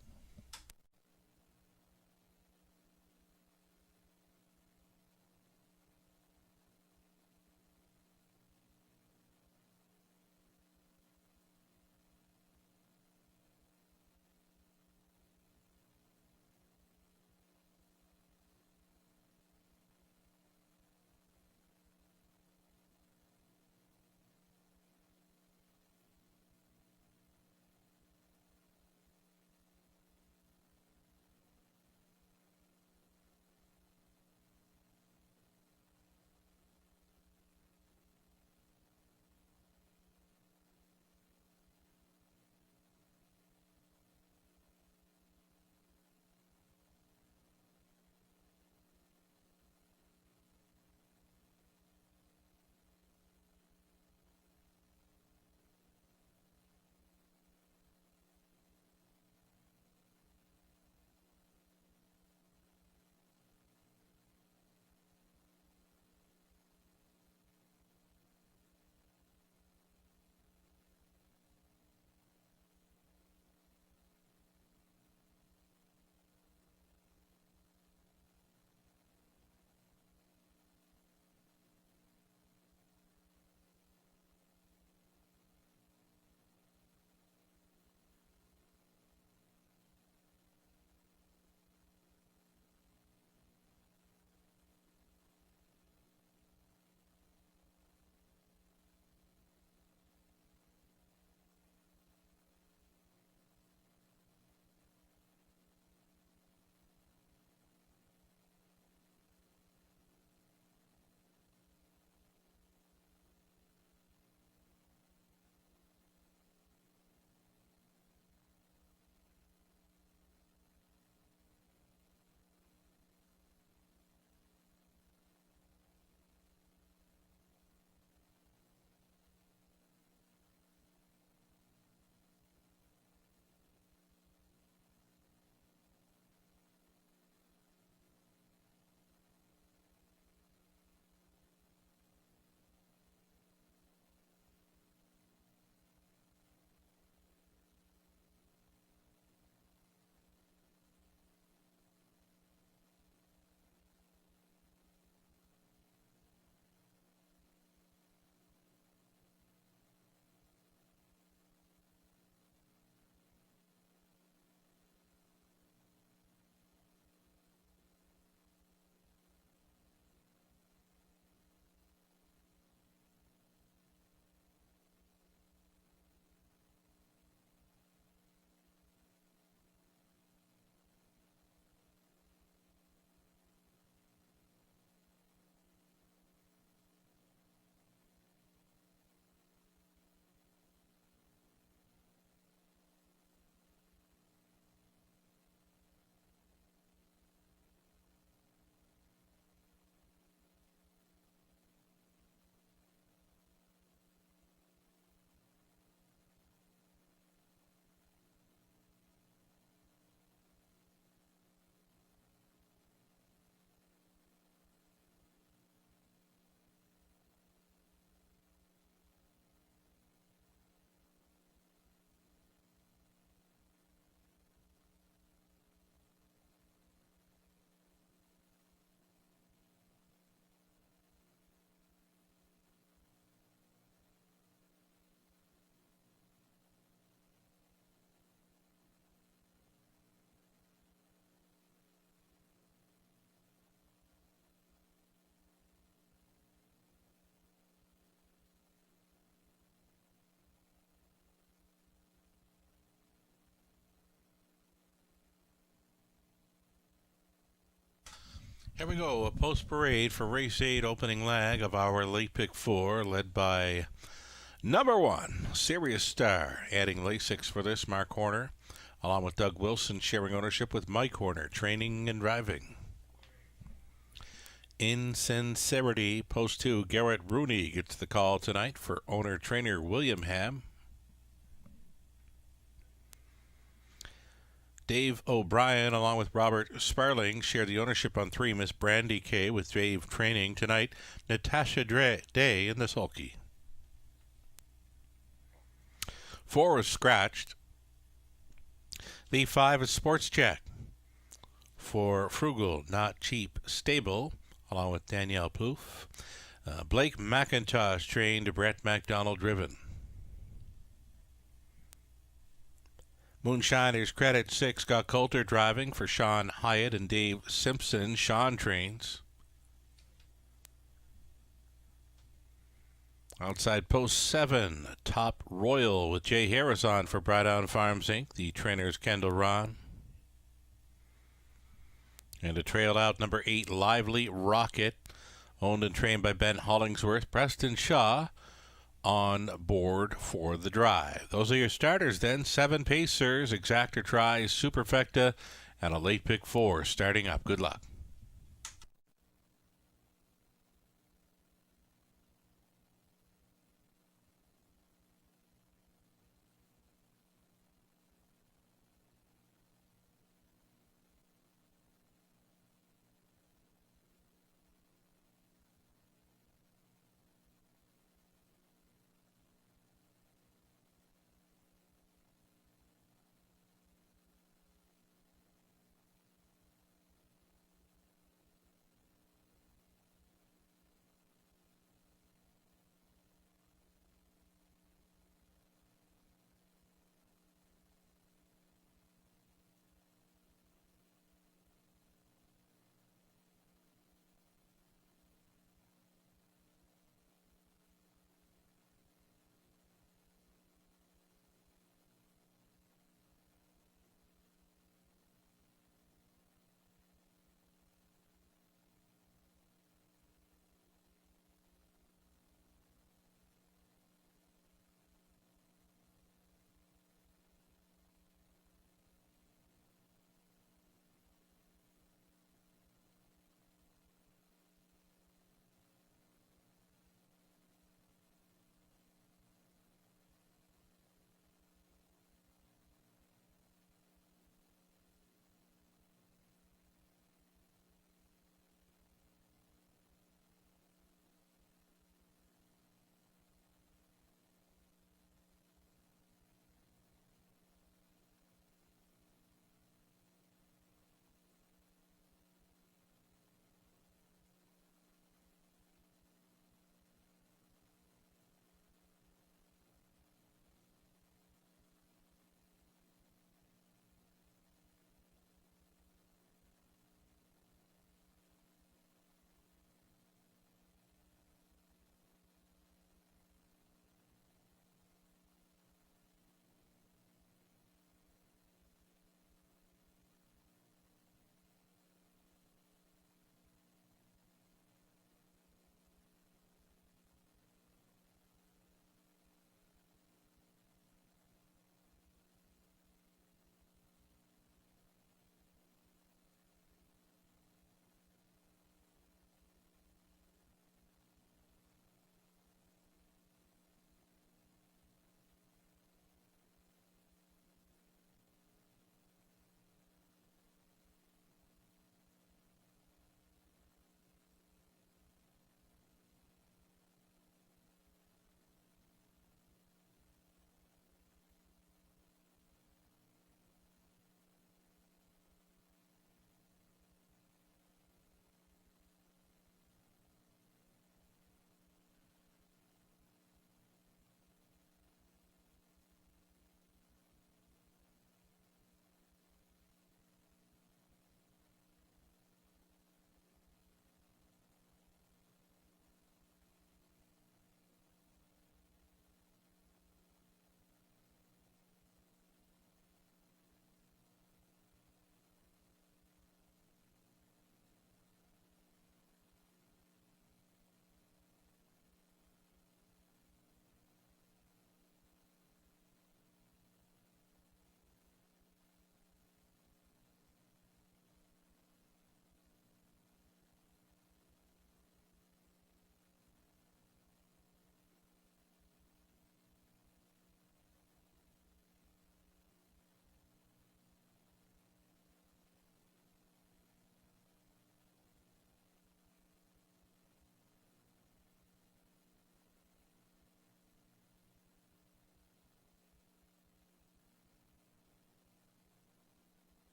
Here we go, a post parade for race 8 opening leg of our late pick 4, led by number 1, Serious Star, adding Lasix for this, Mark Horner, along with Doug Wilson, sharing ownership with Mike Horner, training and driving. Insincerity, post 2, Garrett Rooney gets the call tonight for owner-trainer William Ham. Dave O'Brien, along with Robert Sparling, share the ownership on 3, Miss Brandy K, with Dave training tonight. Natasha Day in the sulky. 4 is scratched. The 5 is Sports Check for Frugal, Not Cheap, Stable, along with Danielle Plouffe. Blake McIntosh trained, Brett McDonald driven. Moonshiners Credit 6 got Coulter driving for Sean Hyatt and Dave Simpson. Sean trains. Outside post 7, Top Royal with Jay Harris on for Brightdown Farms Inc. The trainers Kendall Ron. And a trail out number 8, Lively Rocket, owned and trained by Ben Hollingsworth. Preston Shaw on board for the drive. Those are your starters then. 7 Pacers, Exactor Tries, Superfecta, and a late pick 4 starting up. Good luck.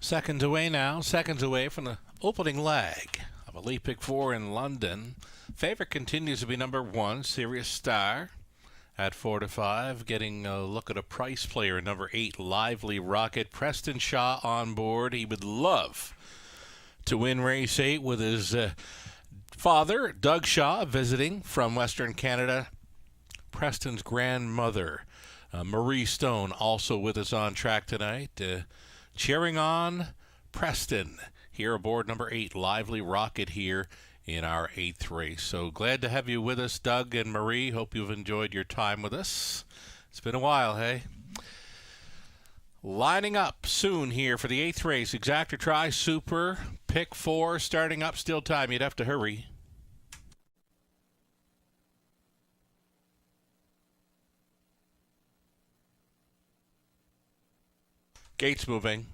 Seconds away now, seconds away from the opening leg of Elite Pick 4 in London. Favorite continues to be number 1, Serious Star, at 4-5. Getting a look at a price player, number 8, Lively Rocket. Preston Shaw on board. He would love to win race 8 with his father, Doug Shaw, visiting from Western Canada. Preston's grandmother, Marie Stone, also with us on track tonight. Cheering on Preston here aboard number 8, Lively Rocket, here in our 8th race. So glad to have you with us, Doug and Marie. Hope you've enjoyed your time with us. It's been a while, hey? Lining up soon here for the 8th race. Exacta Tri Super Pick 4 starting up. Still time. You'd have to hurry. Gates moving.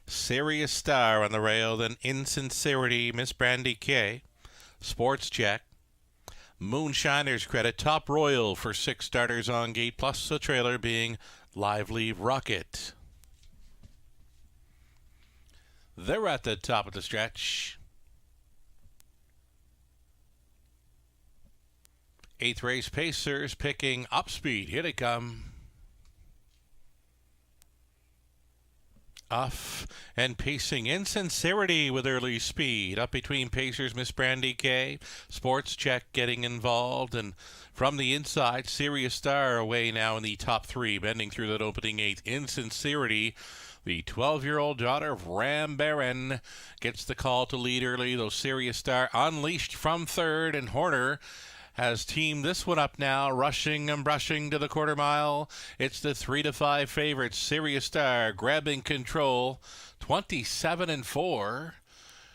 Serious Star on the rail, then Insincerity, Miss Brandy K. Sports Check. Moonshiner's Credit, Top Royal for 6 starters on gate, plus the trailer being Lively Rocket. They're at the top of the stretch. 8th race Pacers picking up speed. Here they come. Off and pacing Insincerity with early speed. Up between Pacers, Miss Brandy K. Sports Check getting involved. And from the inside, Serious Star away now in the top 3. Bending through that opening 8th. Insincerity, the 12-year-old daughter of Ram Baron, gets the call to lead early, though Serious Star unleashed from 3rd. And Horner has teamed this one up now, rushing and brushing to the quarter mile. It's the 3-5 favorites. Serious Star grabbing control, 27-4.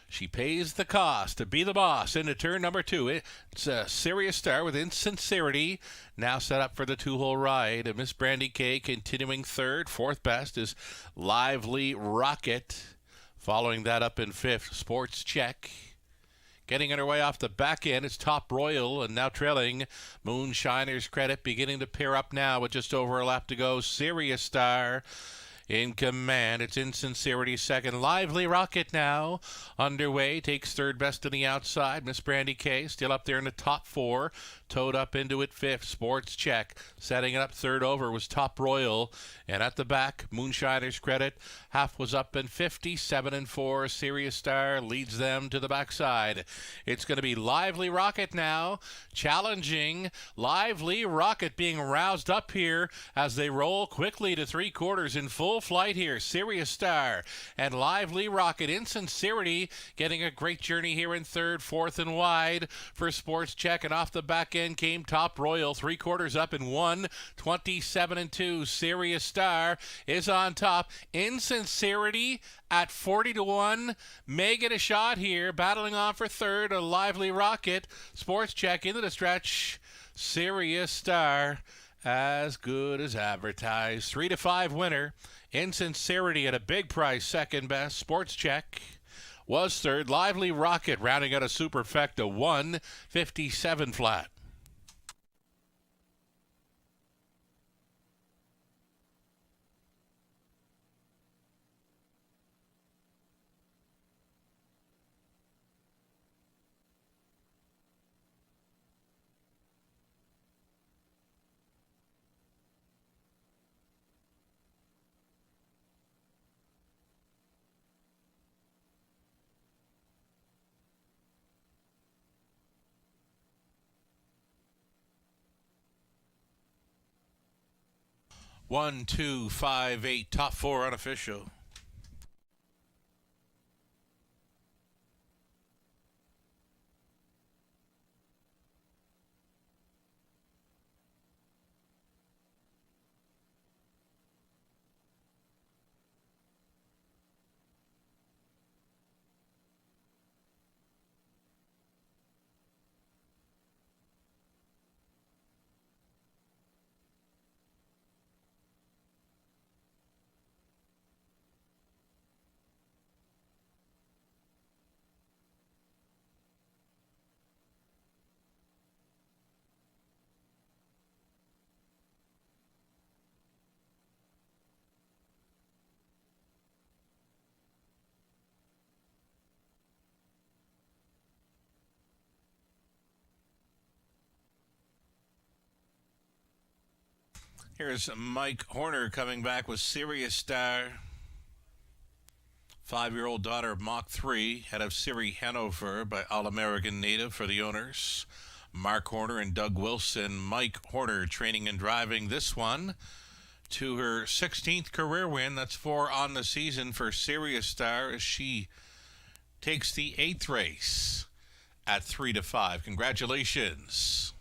She pays the cost to be the boss into turn number 2. It's a Serious Star with Insincerity, now set up for the 2-hole ride. And Miss Brandy K continuing 3rd. 4th best is Lively Rocket. Following that up in 5th, Sports Check. Getting underway off the back end, it's Top Royal, and now trailing Moonshiner's Credit, beginning to pair up now with just over a lap to go. Serious Star in command. It's Insincerity 2nd. Lively Rocket now underway, takes 3rd best on the outside. Miss Brandy K still up there in the top 4. Towed up into it 5th. Sports Check. Setting it up 3rd over was Top Royal. And at the back, Moonshiner's Credit. Half was up in 57-4. Serious Star leads them to the backside. It's going to be Lively Rocket now, challenging. Lively Rocket being roused up here as they roll quickly to 3/4 in full flight here. Serious Star and Lively Rocket. Insincerity getting a great journey here in 3rd, 4th, and wide for Sports Check. And off the back end came Top Royal, 3/4 up in 1, 27-2. Serious Star is on top. Insincerity at 40-1 may get a shot here, battling on for 3rd. A Lively Rocket. Sports Check into the stretch. Serious Star as good as advertised. 3-5 winner. Insincerity at a big price, 2nd best. Sports Check was 3rd. Lively Rocket rounding out a superfecta 157 flat. One, two, five, eight, top 4 unofficial. Here's Mike Horner coming back with Serious Star. 5-year-old daughter of Mach 3, head of Siri Hanover by All-American native for the owners. Mark Horner and Doug Wilson. Mike Horner training and driving this one to her 16th career win. That's 4 on the season for Serious Star as she takes the 8th race at 3-5. Congratulations.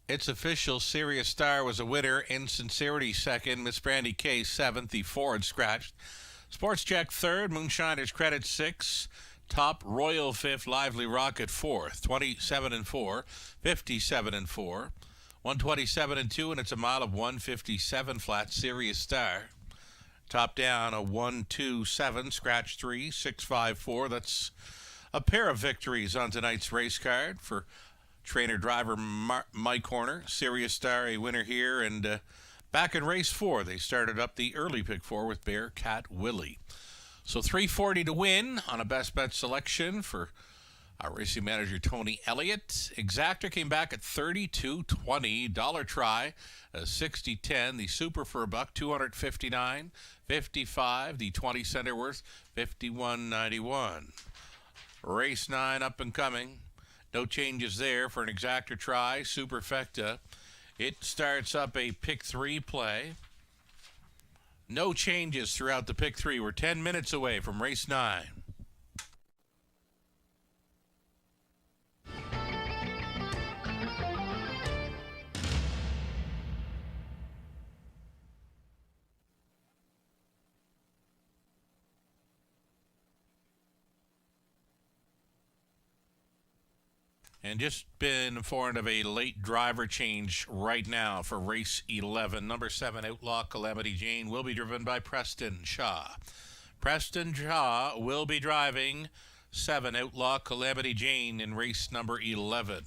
It's official. Serious Star was a winner. Insincerity second. Miss Brandy K seventh. The Ford scratched. Sports Check third. Moonshiners Credit 6. Top Royal 5th. Lively Rocket 4th. 27-4. 57-4. 127-2, and it's a mile of 157 flat. Serious Star. Top down a 127. Scratch 3. 654. That's a pair of victories on tonight's race card for trainer-driver Mike Horner. Serious Star, a winner here. And back in race 4, they started up the early pick 4 with Bearcat Willie. So $340 to win on a best bet selection for our racing manager, Tony Elliott. Exactor came back at $32.20. Dollar try, 60.10. The Super for a buck, $259.55. The 20 center worth, $51.91. Race 9 up and coming. No changes there for an exactor try. Superfecta. It starts up a pick 3 play. No changes throughout the pick 3. We're 10 minutes away from race 9. And just been informed of a late driver change right now for race 11. Number 7, Outlaw Calamity Jane, will be driven by Preston Shaw. Preston Shaw will be driving 7, Outlaw Calamity Jane, in race number 11.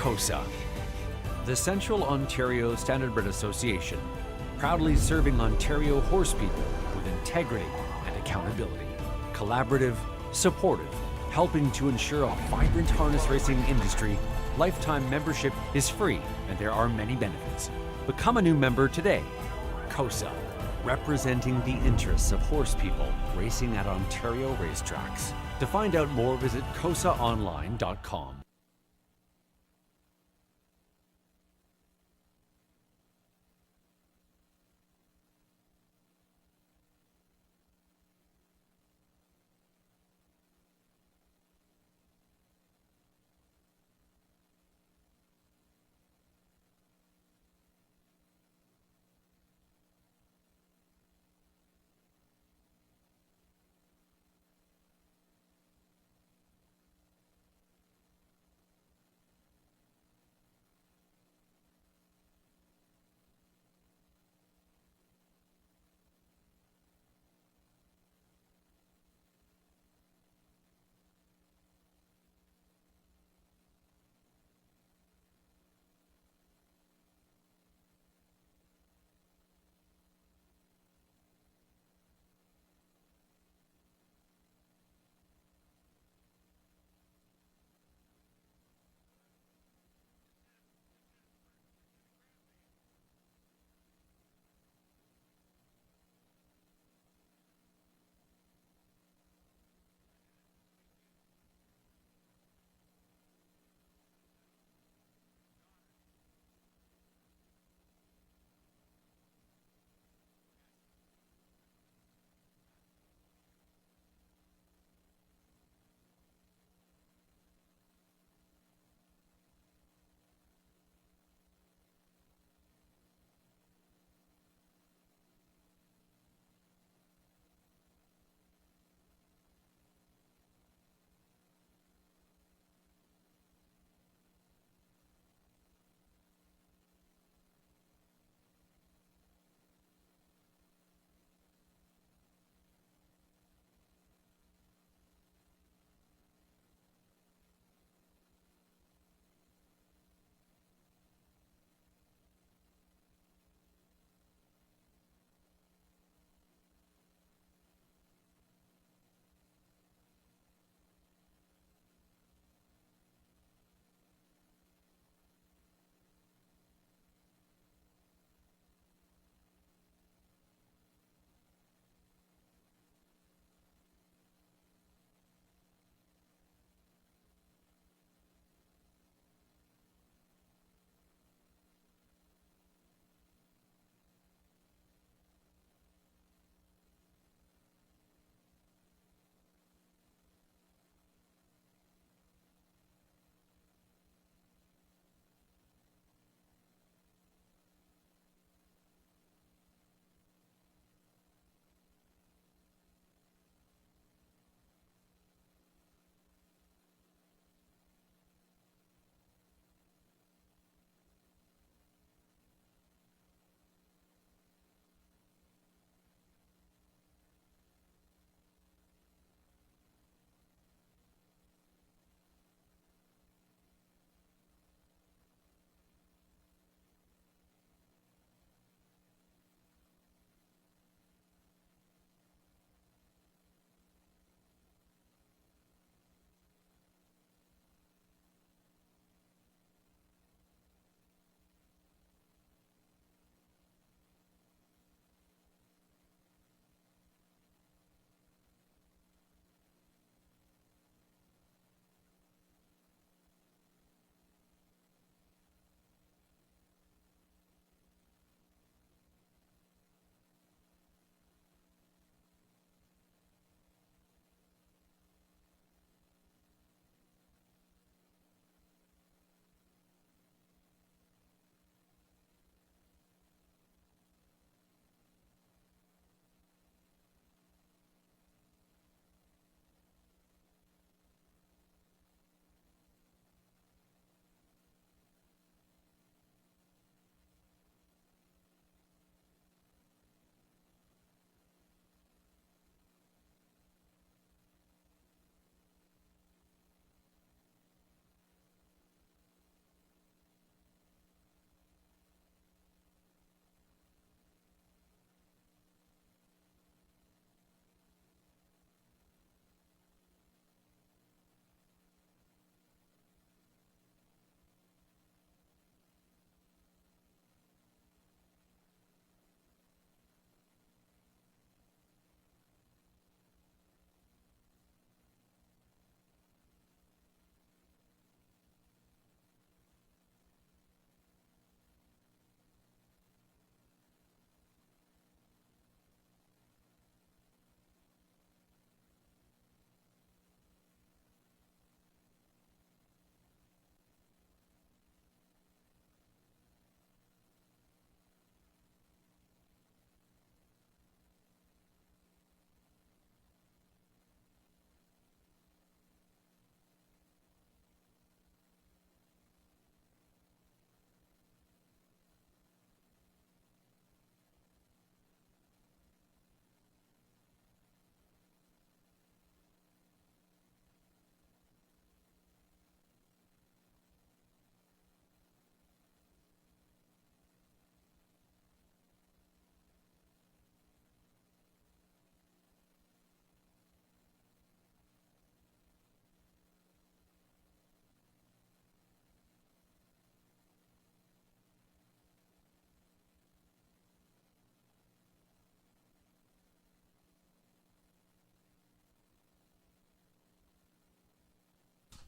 COSA, the Central Ontario Standardbred Association, proudly serving Ontario horse people with integrity and accountability. Collaborative, supportive, helping to ensure a vibrant harness racing industry. Lifetime membership is free and there are many benefits. Become a new member today. COSA, representing the interests of horse people racing at Ontario racetracks. To find out more, visit cosaonline.com.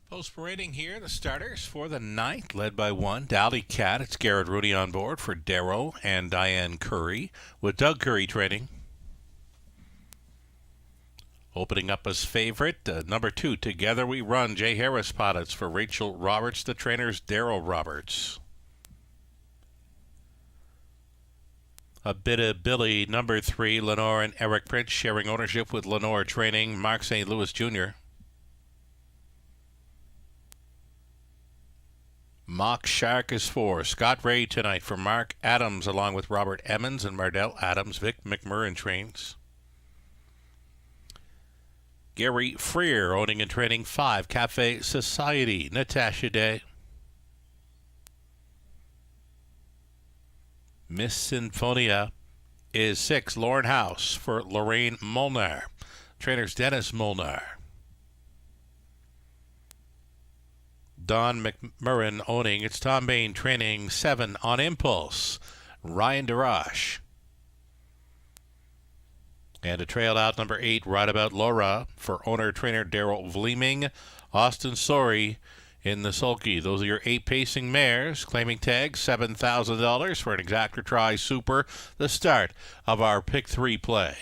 Post parading here, the starters for the ninth, led by one, Dally Cat. It's Garrett Rooney on board for Darrow and Diane Curry, with Doug Curry training. Opening up as favorite, number 2, Together We Run, Jay Harris pilots for Rachel Roberts. The trainers, Darrell Roberts. A Bit of Billy, number 3, Lenore and Eric Prince, sharing ownership with Lenore training, Mark St. Louis Jr. Mock Shark is 4, Scott Ray tonight for Mark Adams, along with Robert Emmons and Mardell Adams. Vic McMurrin trains. Gary Freer owning and training 5, Cafe Society, Natasha Day. Miss Sinfonia is 6, Lauren House for Lorraine Molnar. Trainers Dennis Molnar. Don McMurrin owning. It's Tom Bain training 7, On Impulse, Ryan DeRoche. And a trail out, number 8, Right About Laura for owner-trainer Daryl Vleeming. Austin Sorey in the sulky. Those are your 8 pacing mares. Claiming tag $7,000 for an exactor try super. The start of our Pick 3 play.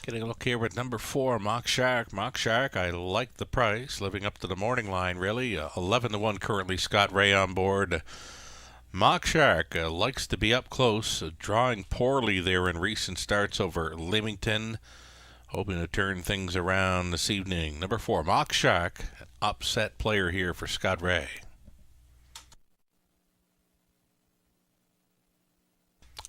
Getting a look here with number 4, Mock Shark. Mock Shark, I like the price, living up to the morning line, really. 11-1 currently, Scott Ray on board. Mock Shark likes to be up close, drawing poorly there in recent starts over Leamington. Hoping to turn things around this evening. Number 4, Mock Shark, upset player here for Scott Ray.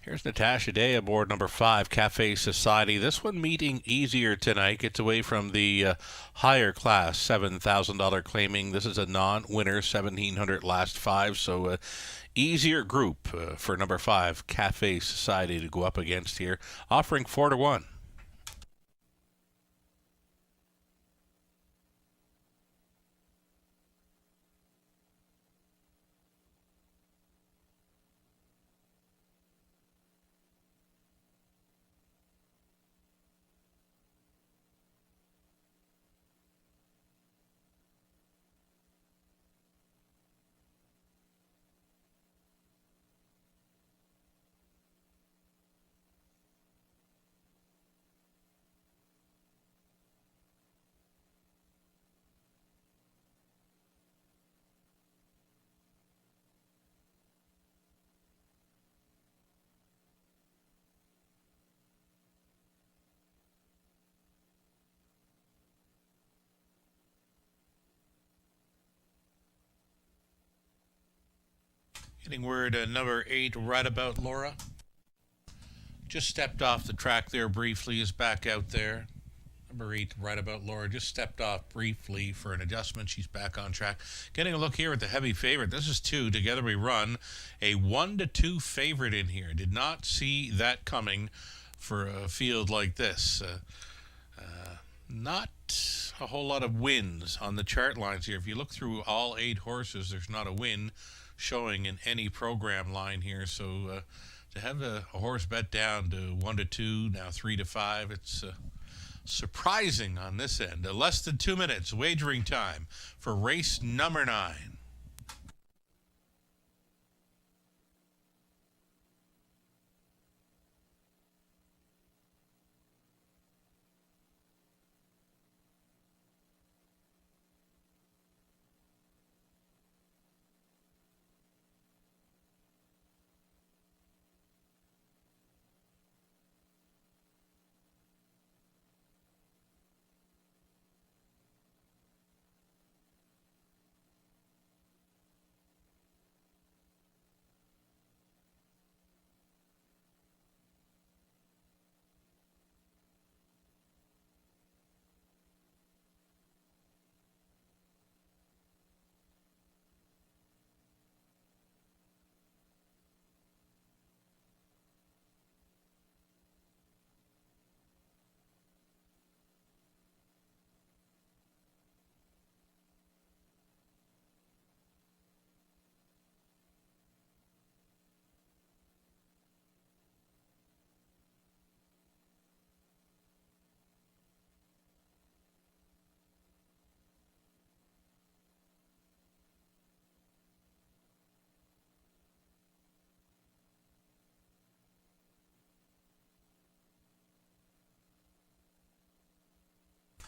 Here's Natasha Day aboard number 5, Cafe Society. This one meeting easier tonight. Gets away from the higher class $7,000 claiming. This is a non-winner, 1,700 last 5. So easier group for number 5, Cafe Society, to go up against here. Offering 4-1. Getting word number 8, Right About Laura. Just stepped off the track there briefly, is back out there. Number 8, Right About Laura, just stepped off briefly for an adjustment. She's back on track. Getting a look here at the heavy favorite. This is 2, Together We Run. A 1-2 favorite in here. Did not see that coming for a field like this. Not a whole lot of wins on the chart lines here. If you look through all 8 horses, there's not a win showing in any program line here. So to have a horse bet down to 1-2, now 3-5, it's surprising on this end. Less than 2 minutes wagering time for race number 9.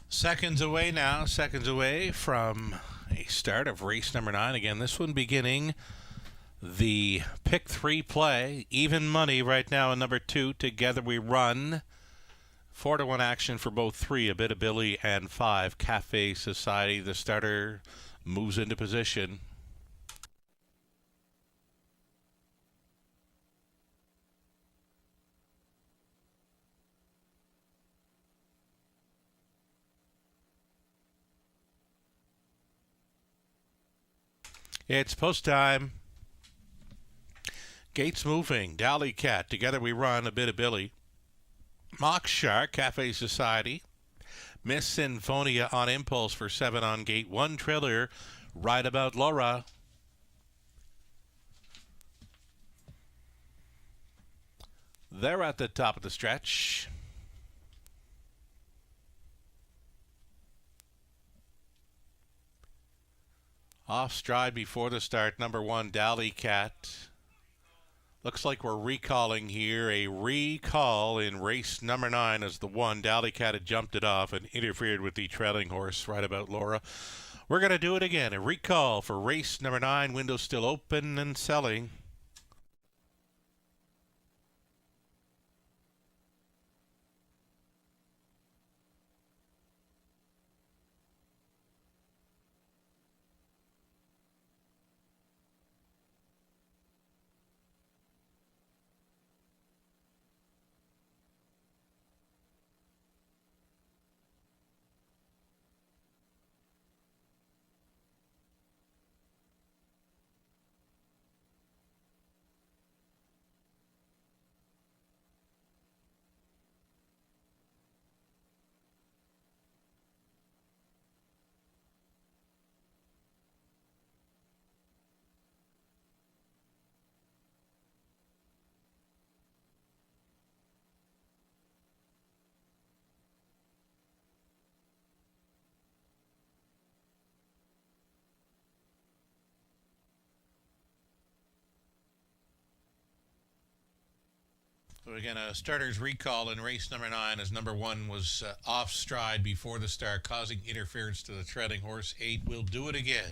Seconds away now, seconds away from a start of race number 9. Again, this one beginning the pick 3 play. Even money right now in number 2. Together We Run. 4-1 action for both 3, A Bit of Billy, and 5, Cafe Society. The starter moves into position. It's post time. Gates moving. Dally Cat. Together We Run. A Bit of Billy. Mock Shark. Cafe Society. Miss Sinfonia on Impulse for 7 on gate 1. Trailer. Right About Laura. They're at the top of the stretch. Off stride before the start, number 1, Dally Cat. Looks like we're recalling here. A recall in race number 9 as the 1. Dally Cat had jumped it off and interfered with the trailing horse, Right About Laura. We're going to do it again. A recall for race number 9. Window still open and selling. So again, a starter's recall in race number 9 as number 1 was off stride before the start, causing interference to the trailing horse. 8 will do it again.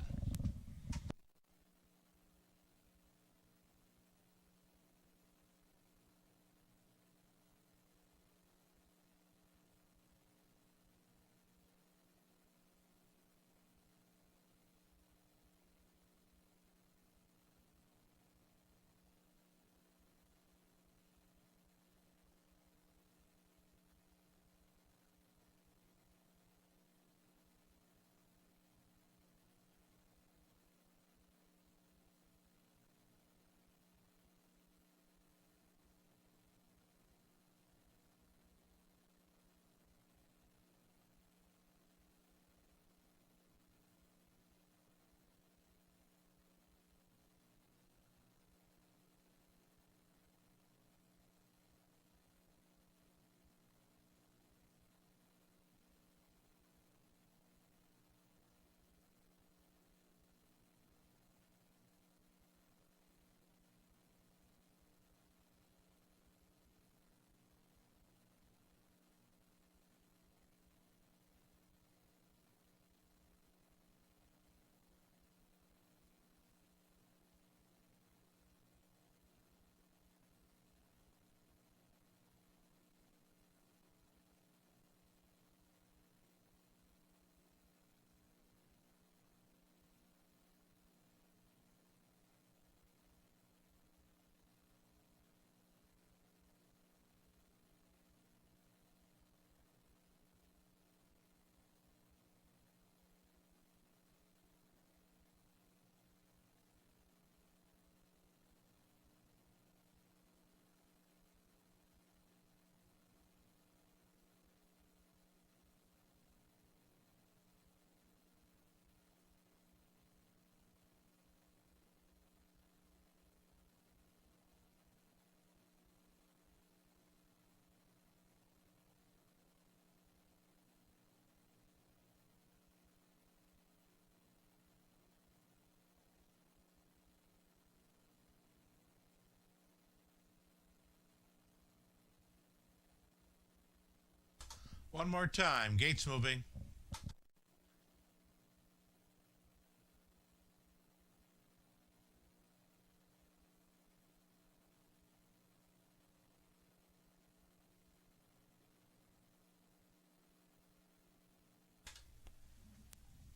One more time. Gates moving.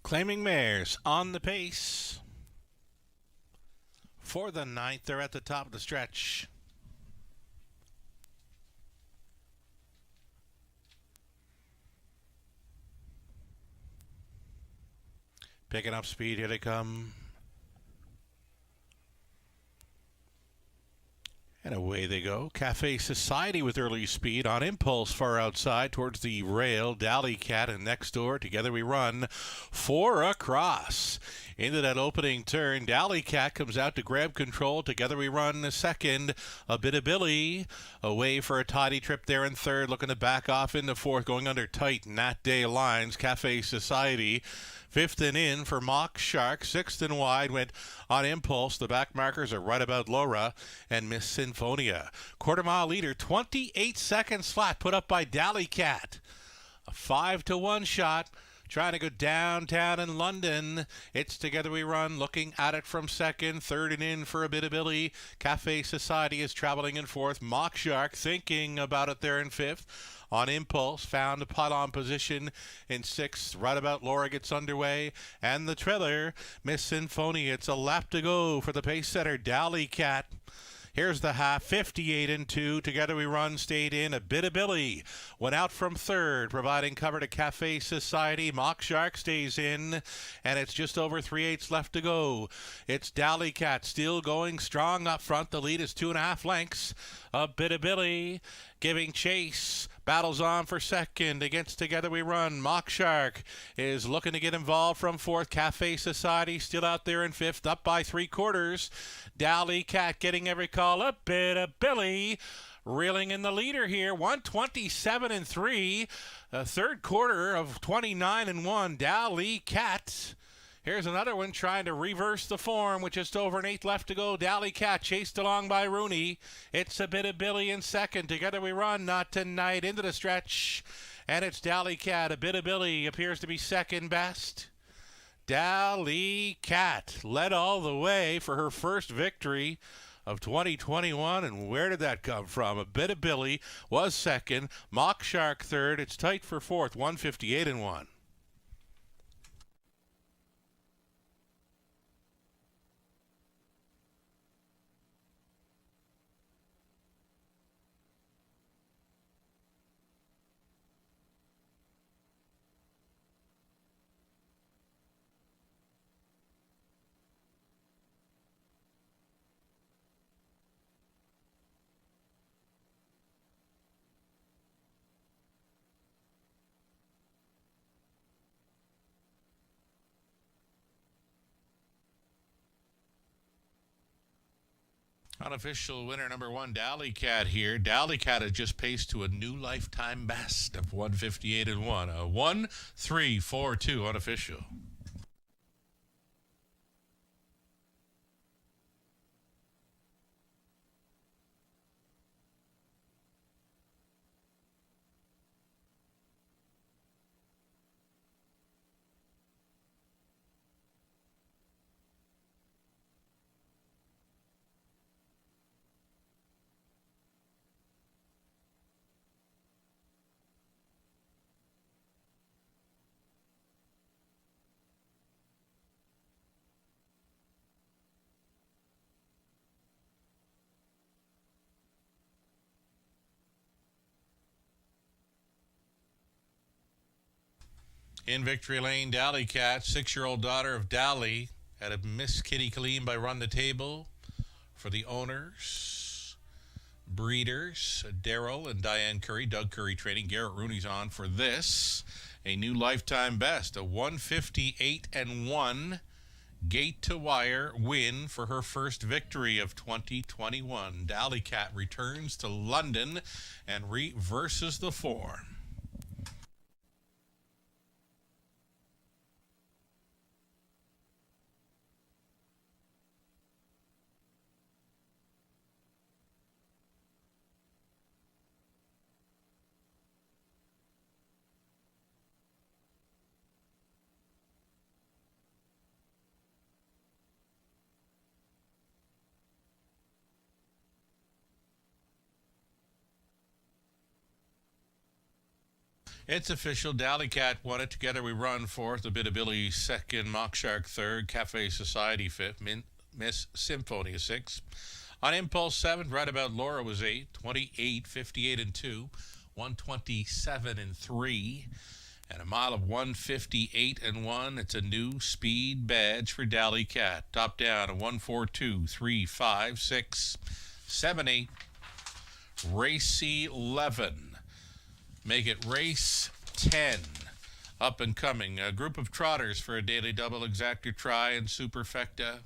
Claiming Mares on the pace. For the ninth, they're at the top of the stretch. Picking up speed, here they come. And away they go. Cafe Society with early speed on impulse far outside towards the rail. Dally Cat and Next Door. Together we run. 4 across. Into that opening turn. Dally Cat comes out to grab control. Together we run a second. A bit of Billy. Away for a tidy trip there in third. Looking to back off into fourth. Going under tight Nat Day lines. Cafe Society. Fifth and in for Mock Shark. Sixth and wide went on impulse. The back markers are right about Laura and Miss Sinfonia. Quarter mile leader, 28 seconds flat, put up by Dally Cat. A 5-1 shot. Trying to go downtown in London. It's Together We Run, looking at it from second. Third and in for a bit of Billy. Cafe Society is traveling in fourth. Mock Shark thinking about it there in fifth. On impulse, found a pylon position in sixth. Right about Laura gets underway. And the trailer, Miss Sinfonia. It's a lap to go for the pace setter, Dally Cat. Here's the half, 58 and 2. Together we run, stayed in. A bit of Billy went out from third, providing cover to Cafe Society. Mock Shark stays in, and it's just over 3/8 left to go. It's Dally Cat still going strong up front. The lead is 2.5 lengths. A bit of Billy giving chase. Battles on for second against Together We Run. Mock Shark is looking to get involved from fourth. Cafe Society still out there in fifth, up by 3/4. Dally Cat getting every call. A bit of Billy reeling in the leader here. 127 and 3. A third quarter of 29 and 1. Dally Cat. Here's another one trying to reverse the form with just over 1/8 left to go. Dally Cat chased along by Rooney. It's a bit of Billy in second. Together We Run, not tonight, into the stretch. And it's Dally Cat. A bit of Billy appears to be second best. Dally Cat led all the way for her first victory of 2021. And where did that come from? A bit of Billy was second. Mock Shark third. It's tight for fourth. 158 and 1. Unofficial winner number 1, Dally Cat here. Dally Cat has just paced to a new lifetime best of 158 and 1. A 1-3-4-2 unofficial. In victory lane, Dally Cat, 6-year-old daughter of Dally, had a Miss Kitty Killeen by Run the Table for the owners, breeders, Daryl and Diane Curry, Doug Curry training. Garrett Rooney's on for this. A new lifetime best, a 158 and 1 gate to wire win for her first victory of 2021. Dally Cat returns to London and reverses the form. It's official. Dally-Cat won it. Together We Run fourth. A Bit of Billy second. Mock Shark third. Cafe Society fifth. Miss Symphonia sixth. On Impulse seventh. Right About Laura was eighth. 28, 58 and 2. 127 and 3. And a mile of 158 and 1. It's a new speed badge for Dally-Cat. Top down a 142, 3, 5, 6, 7, 8. Race 11. Make it race 10. Up and coming. A group of trotters for a daily double. Exactor Try and Superfecta.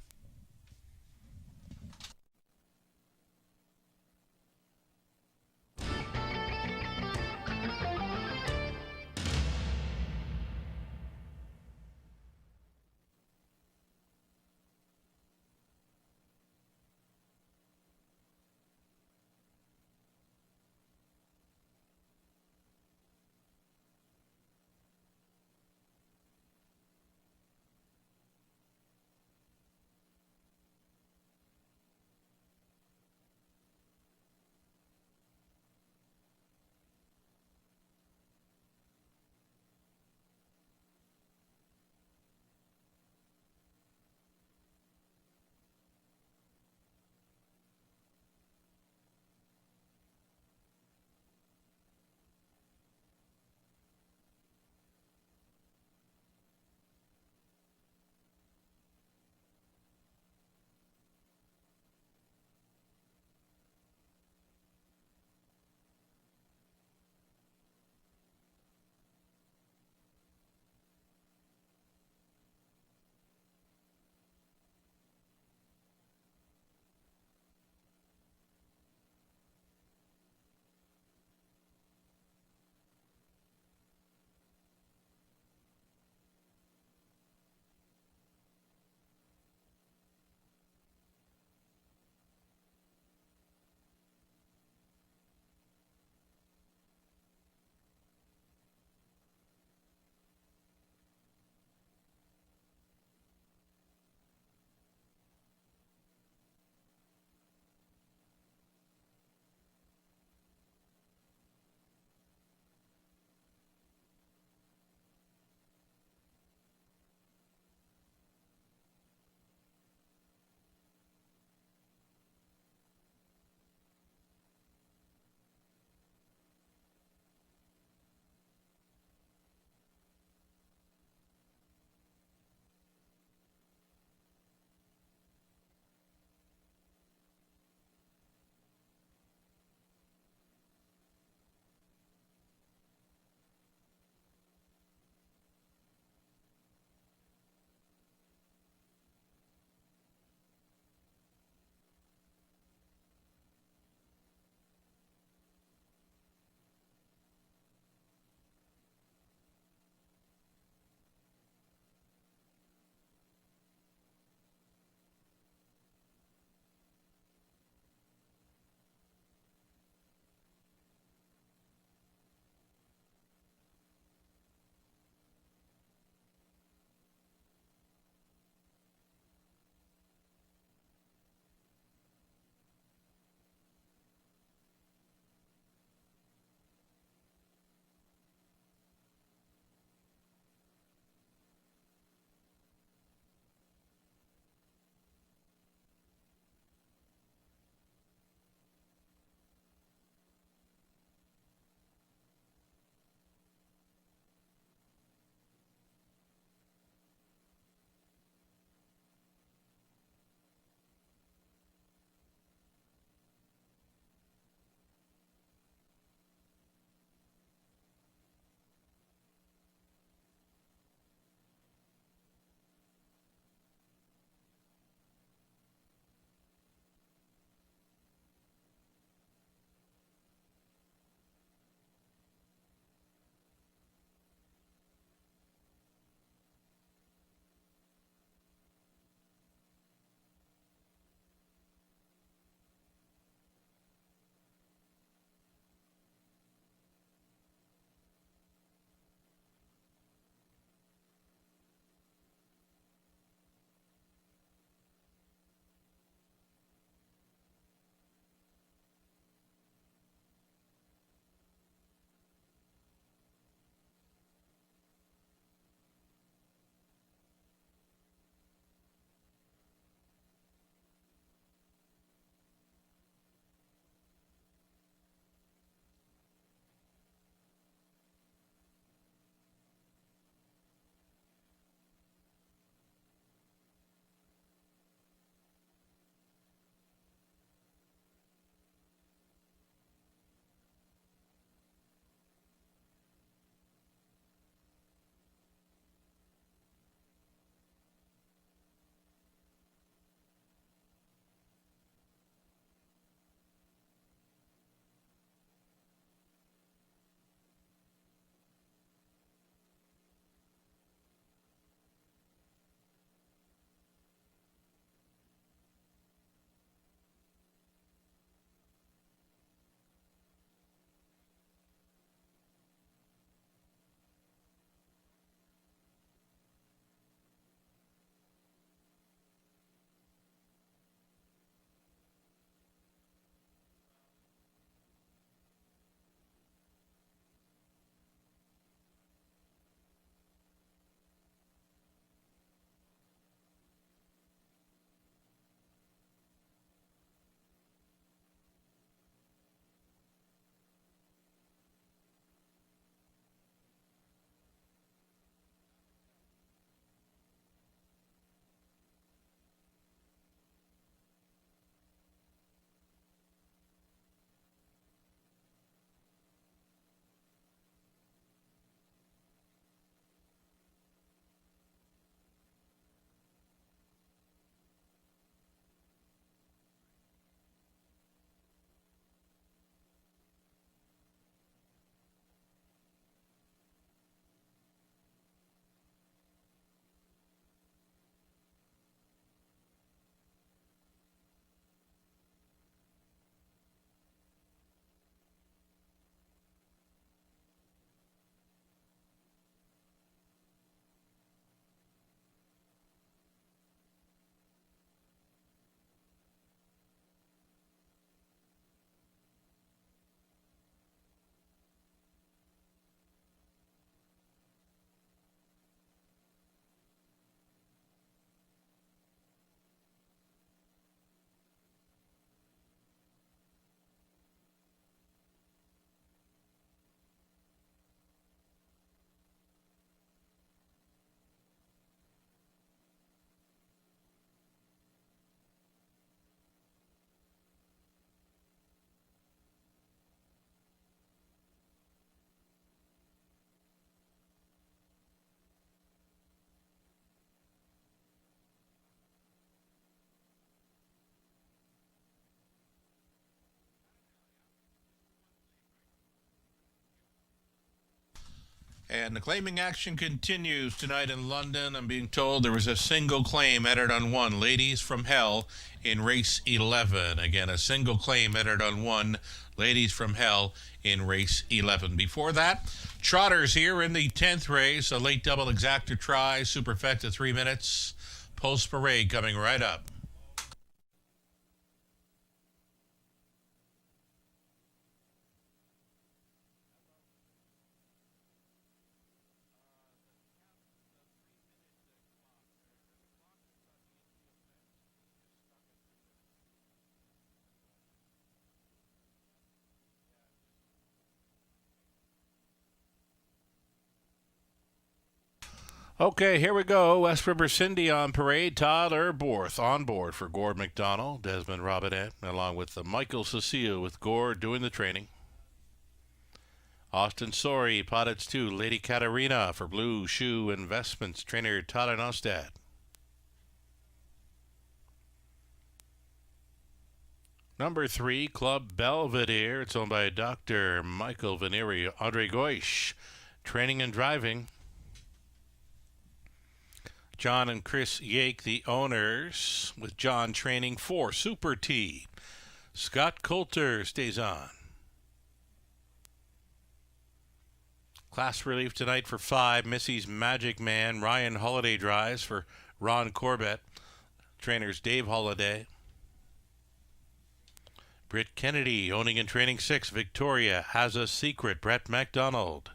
And the claiming action continues tonight in London. I'm being told there was a single claim entered on one, Ladies from Hell, in race 11. Again, a single claim entered on one, Ladies from Hell, in race 11. Before that, trotters here in the 10th race, a late double exactor try, superfecta 3 minutes, post parade coming right up. Okay, here we go. West River Cindy on parade. Tyler Borth on board for Gord McDonald, Desmond Robinette, along with Michael Cecile with Gord doing the training. Austin Sori, Pottits 2, Lady Katarina for Blue Shoe Investments, trainer Tyler Nostad. Number 3, Club Belvedere. It's owned by Dr. Michael Veneri, Andre Goish, training and driving. John and Chris Yake, the owners, with John training 4, Super T. Scott Coulter stays on. Class relief tonight for 5, Missy's Magic Man. Ryan Holiday drives for Ron Corbett. Trainers Dave Holiday. Britt Kennedy owning and training 6, Victoria Has a Secret. Brett MacDonald.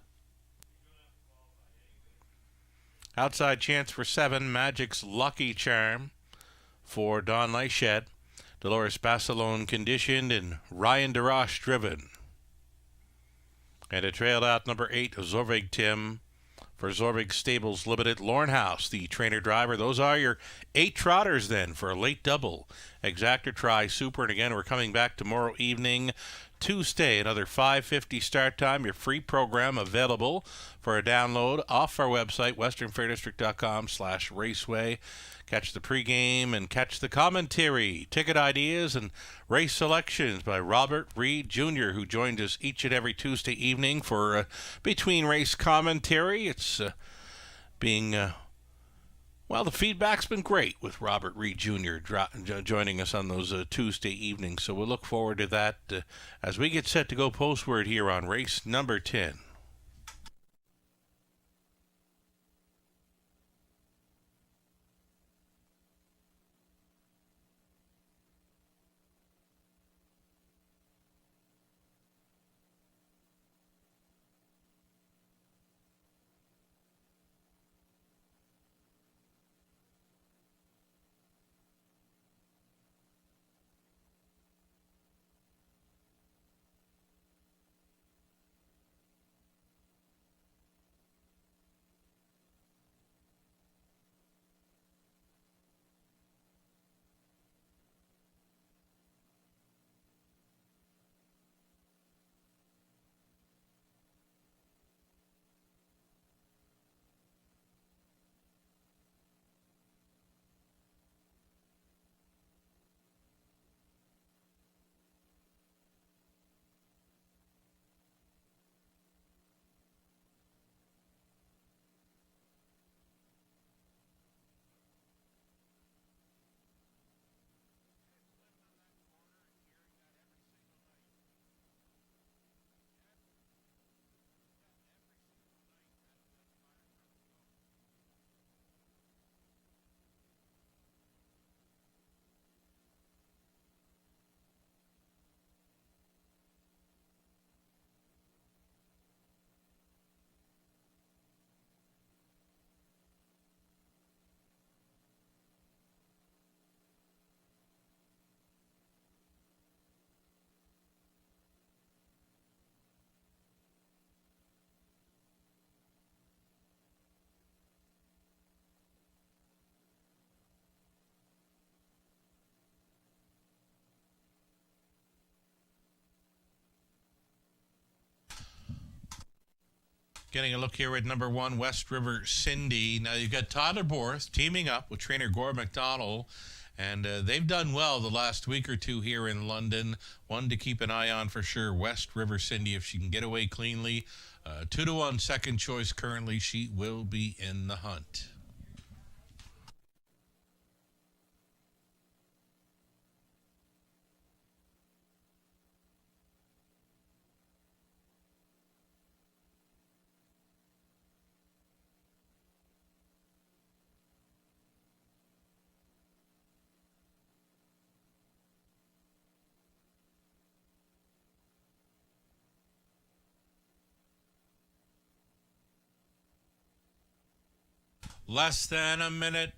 Outside chance for 7, Magic's Lucky Charm for Don Leichet, Dolores Basilone conditioned, and Ryan DeRoche driven. And a trailed out number 8, Zorvig Tim for Zorvig Stables Limited. Lauren House, the trainer driver. Those are your 8 trotters then for a late double. Exactor try super. And again, we're coming back tomorrow evening, Tuesday, another 5:50 start time. Your free program available for a download off our website, westernfairdistrict.com/raceway. Catch the pregame and catch the commentary, ticket ideas, and race selections by Robert Reed Jr., who joined us each and every Tuesday evening for between race commentary. It's well, the feedback's been great with Robert Reed Jr. Joining us on those Tuesday evenings. So we'll look forward to that as we get set to go postward here on race number 10. Getting a look here at number 1, West River Cindy. Now you've got Tyler Borth teaming up with trainer Gore McDonald, and they've done well the last week or two here in London. One to keep an eye on for sure, West River Cindy. If she can get away cleanly, 2-1 second choice currently, she will be in the hunt. Less than a minute.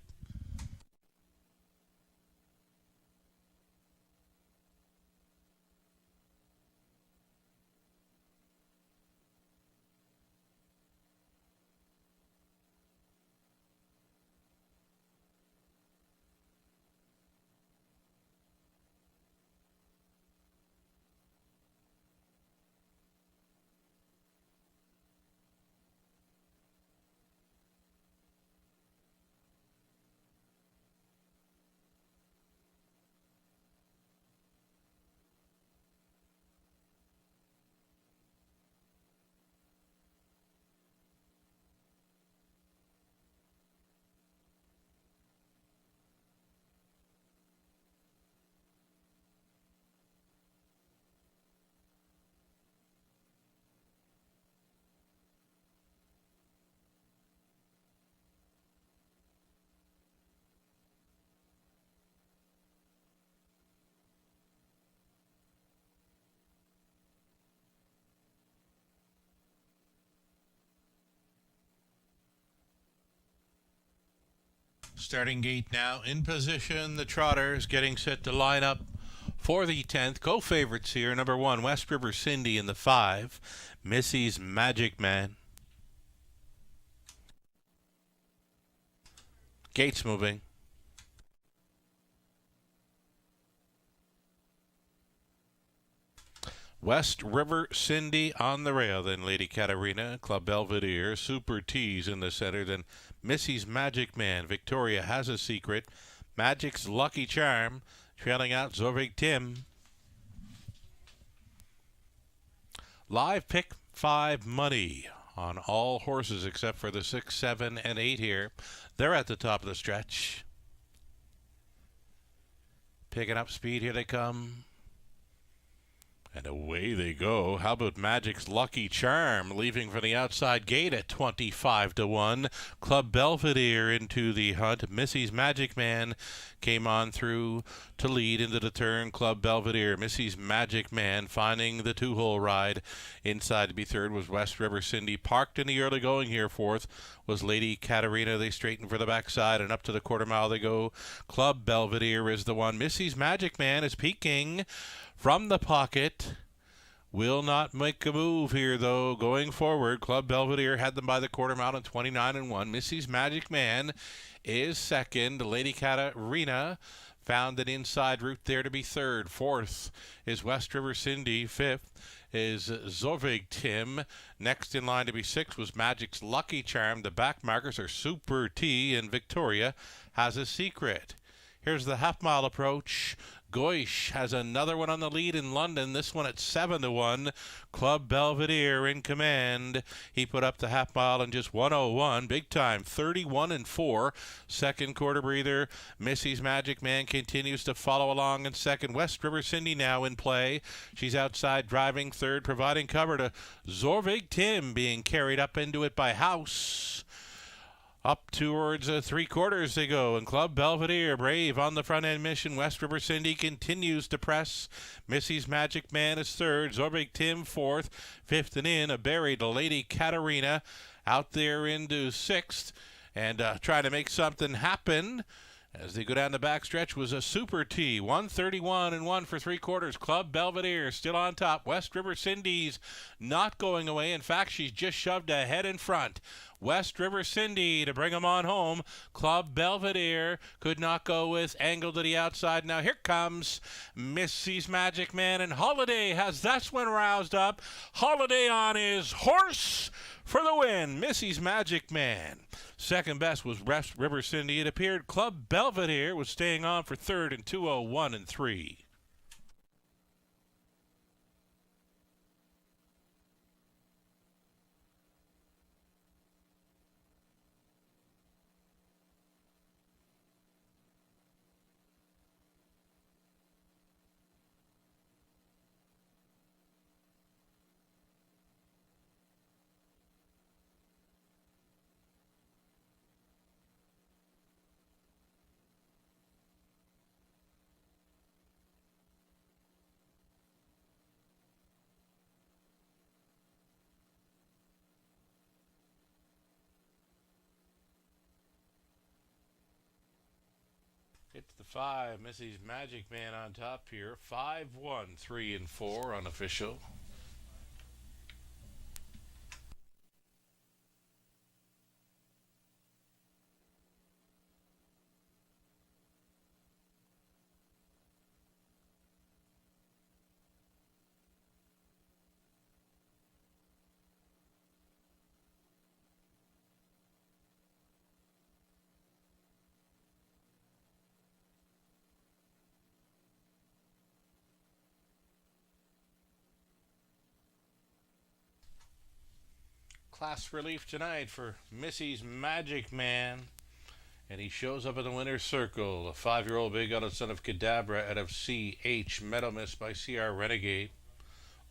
Starting gate now in position. The trotters getting set to line up for the 10th. Co-favorites here. Number 1, West River Cindy in the 5. Missy's Magic Man. Gates moving. West River Cindy on the rail, then Lady Katarina, Club Belvedere, Super Tease in the center, then Missy's Magic Man. Victoria Has a Secret, Magic's Lucky Charm, trailing out Zorvig Tim. Live pick 5 money on all horses except for the 6, 7, and 8 here. They're at the top of the stretch. Picking up speed, here they come. And away they go. How about Magic's Lucky Charm leaving from the outside gate at 25-1. Club Belvedere into the hunt. Missy's Magic Man came on through to lead into the turn. Club Belvedere. Missy's Magic Man finding the 2-hole ride. Inside to be third was West River Cindy. Parked in the early going here. Fourth was Lady Katarina. They straighten for the backside and up to the quarter mile they go. Club Belvedere is the one. Missy's Magic Man is peeking from the pocket. Will not make a move here, though, going forward. Club Belvedere had them by the quarter mile at 29-1. Missy's Magic Man is second. Lady Katarina found an inside route there to be third. Fourth is West River Cindy. Fifth is Zorvig Tim. Next in line to be sixth was Magic's Lucky Charm. The back markers are Super T, and Victoria Has a Secret. Here's the half-mile approach. Goish has another one on the lead in London, this one at 7-1. Club Belvedere in command. He put up the half mile in just 1:01. Big time, 31-4. Second quarter breather. Missy's Magic Man continues to follow along in second. West River Cindy now in play. She's outside driving third, providing cover to Zorvig Tim, being carried up into it by House. Up towards 3/4 they go, and Club Belvedere brave on the front end mission. West River Cindy continues to press. Missy's Magic Man is third. Zorvig Tim fourth. Fifth and in, a buried Lady Katarina out there into sixth, and trying to make something happen as they go down the backstretch was a Super T. 1:31-1 for 3/4. Club Belvedere still on top. West River Cindy's not going away. In fact, she's just shoved ahead in front. West River Cindy to bring them on home. Club Belvedere could not go with Angle to the outside. Now here comes Missy's Magic Man, and Holiday has that one roused up. Holiday on his horse for the win. Missy's Magic Man. Second best was West River Cindy. It appeared Club Belvedere was staying on for third in 2:01 and 3. It's the 5. Missy's Magic Man on top here. 5-1, 3 and 4 unofficial. Class relief tonight for Missy's Magic Man. And he shows up in the winner's circle. A 5-year-old big out of son of Cadabra out of C.H. Meadow Miss by C.R. Renegade.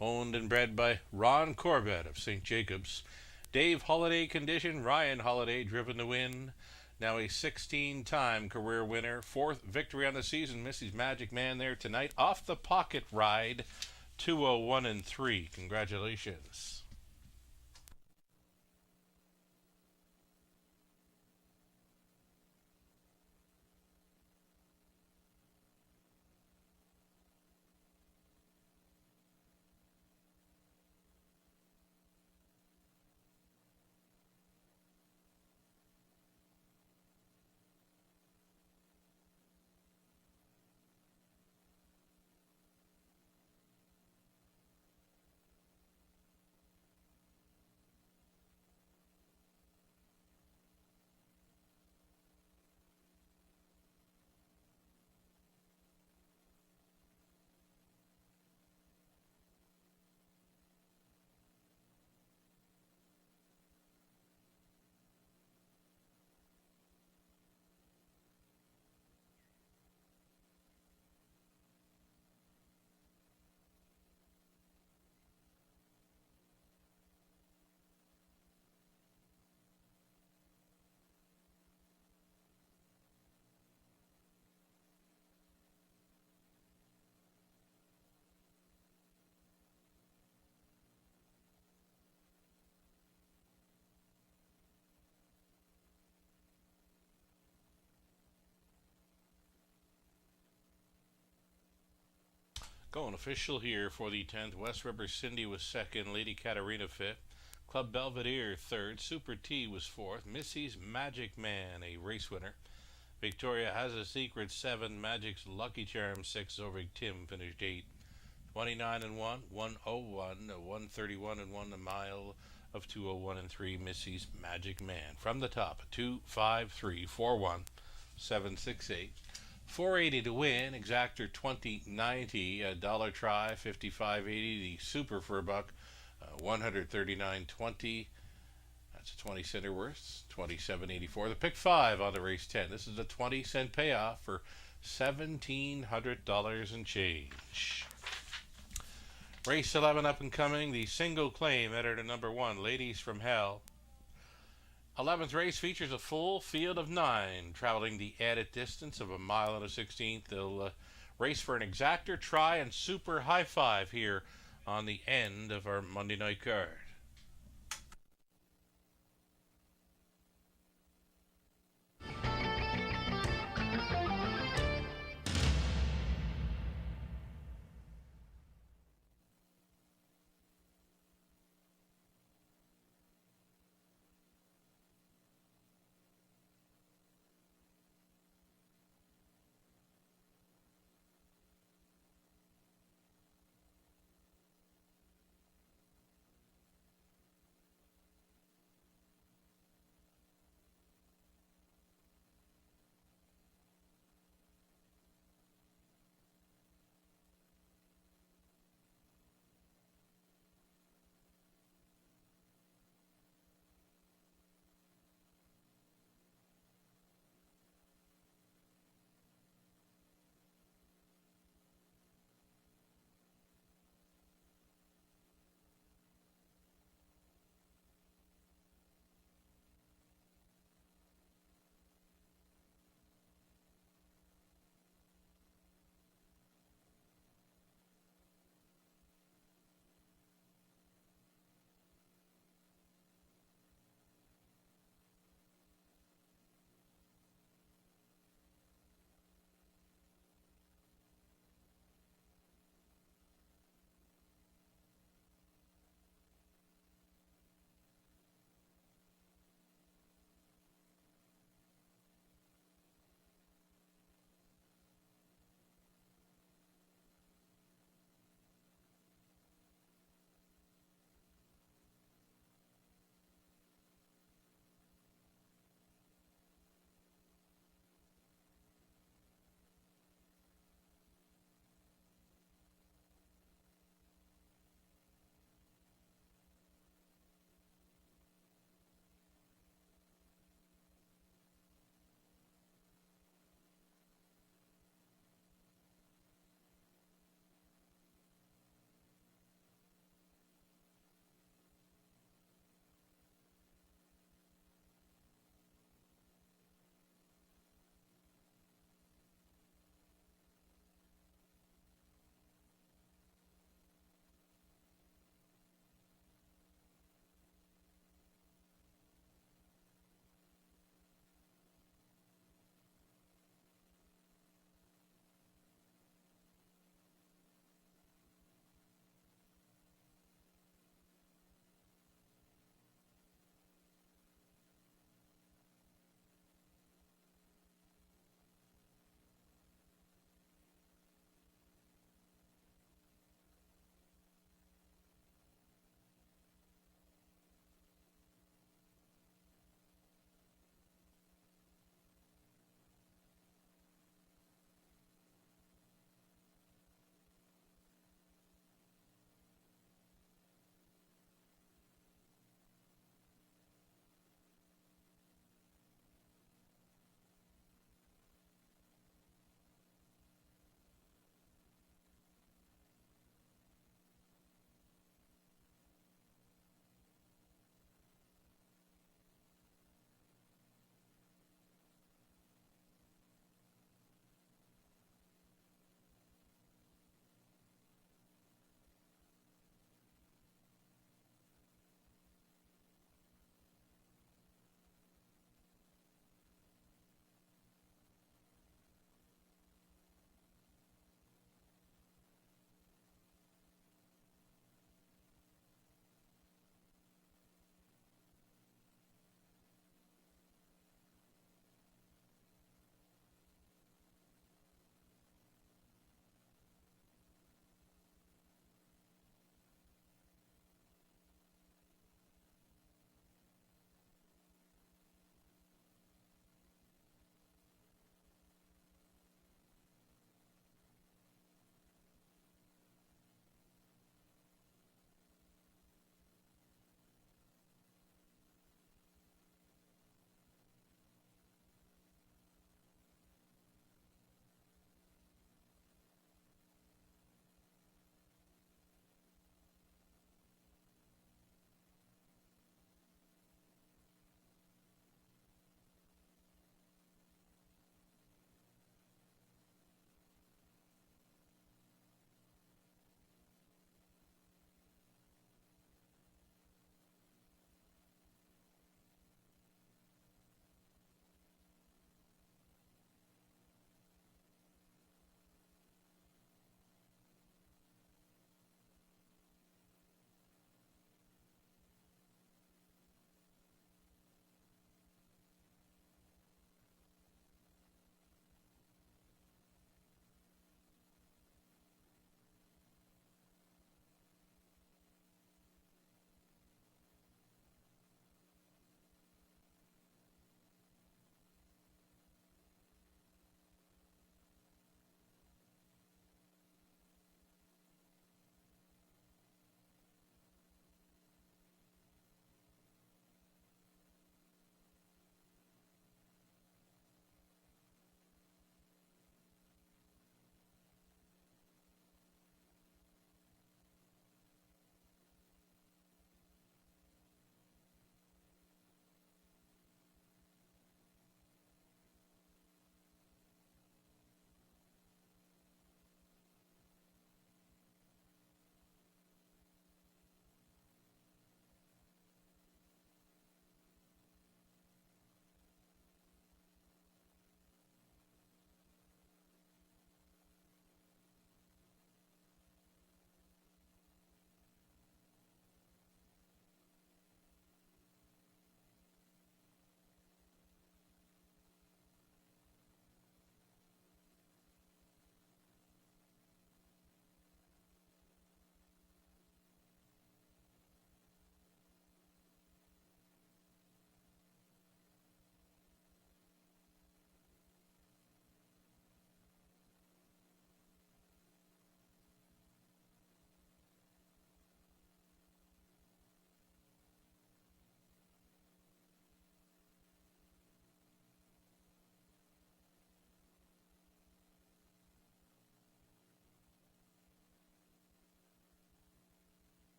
Owned and bred by Ron Corbett of St. Jacobs. Dave Holiday condition. Ryan Holiday driven to win. Now a 16-time career winner. 4th victory on the season. Missy's Magic Man there tonight. Off the pocket ride. 2:01 and 3. Congratulations. Going official here for the 10th. West River Cindy was second. Lady Katarina fifth. Club Belvedere third. Super T was fourth. Missy's Magic Man, a race winner. Victoria Has a Secret 7. Magic's Lucky Charm 6. Zorvig Tim finished 8. 29 and 1. 101. 131 and 1. A mile of 2:01 and 3. Missy's Magic Man. From the top, 2, 5, 3, 4, 1, 7, 6, 8. 480 to win. Exactor 2090. A dollar try 55.80. The super for a buck 139.20. That's a 20 center worth. 27.84. The pick 5 on the race 10. This is a 20-cent payoff for $1,700 and change. Race 11 up and coming. The single claim entered at number 1. Ladies from Hell. 11th race features a full field of 9, traveling the added distance of a mile and a 16th. They'll race for an exactor, try, and super high five here on the end of our Monday night card.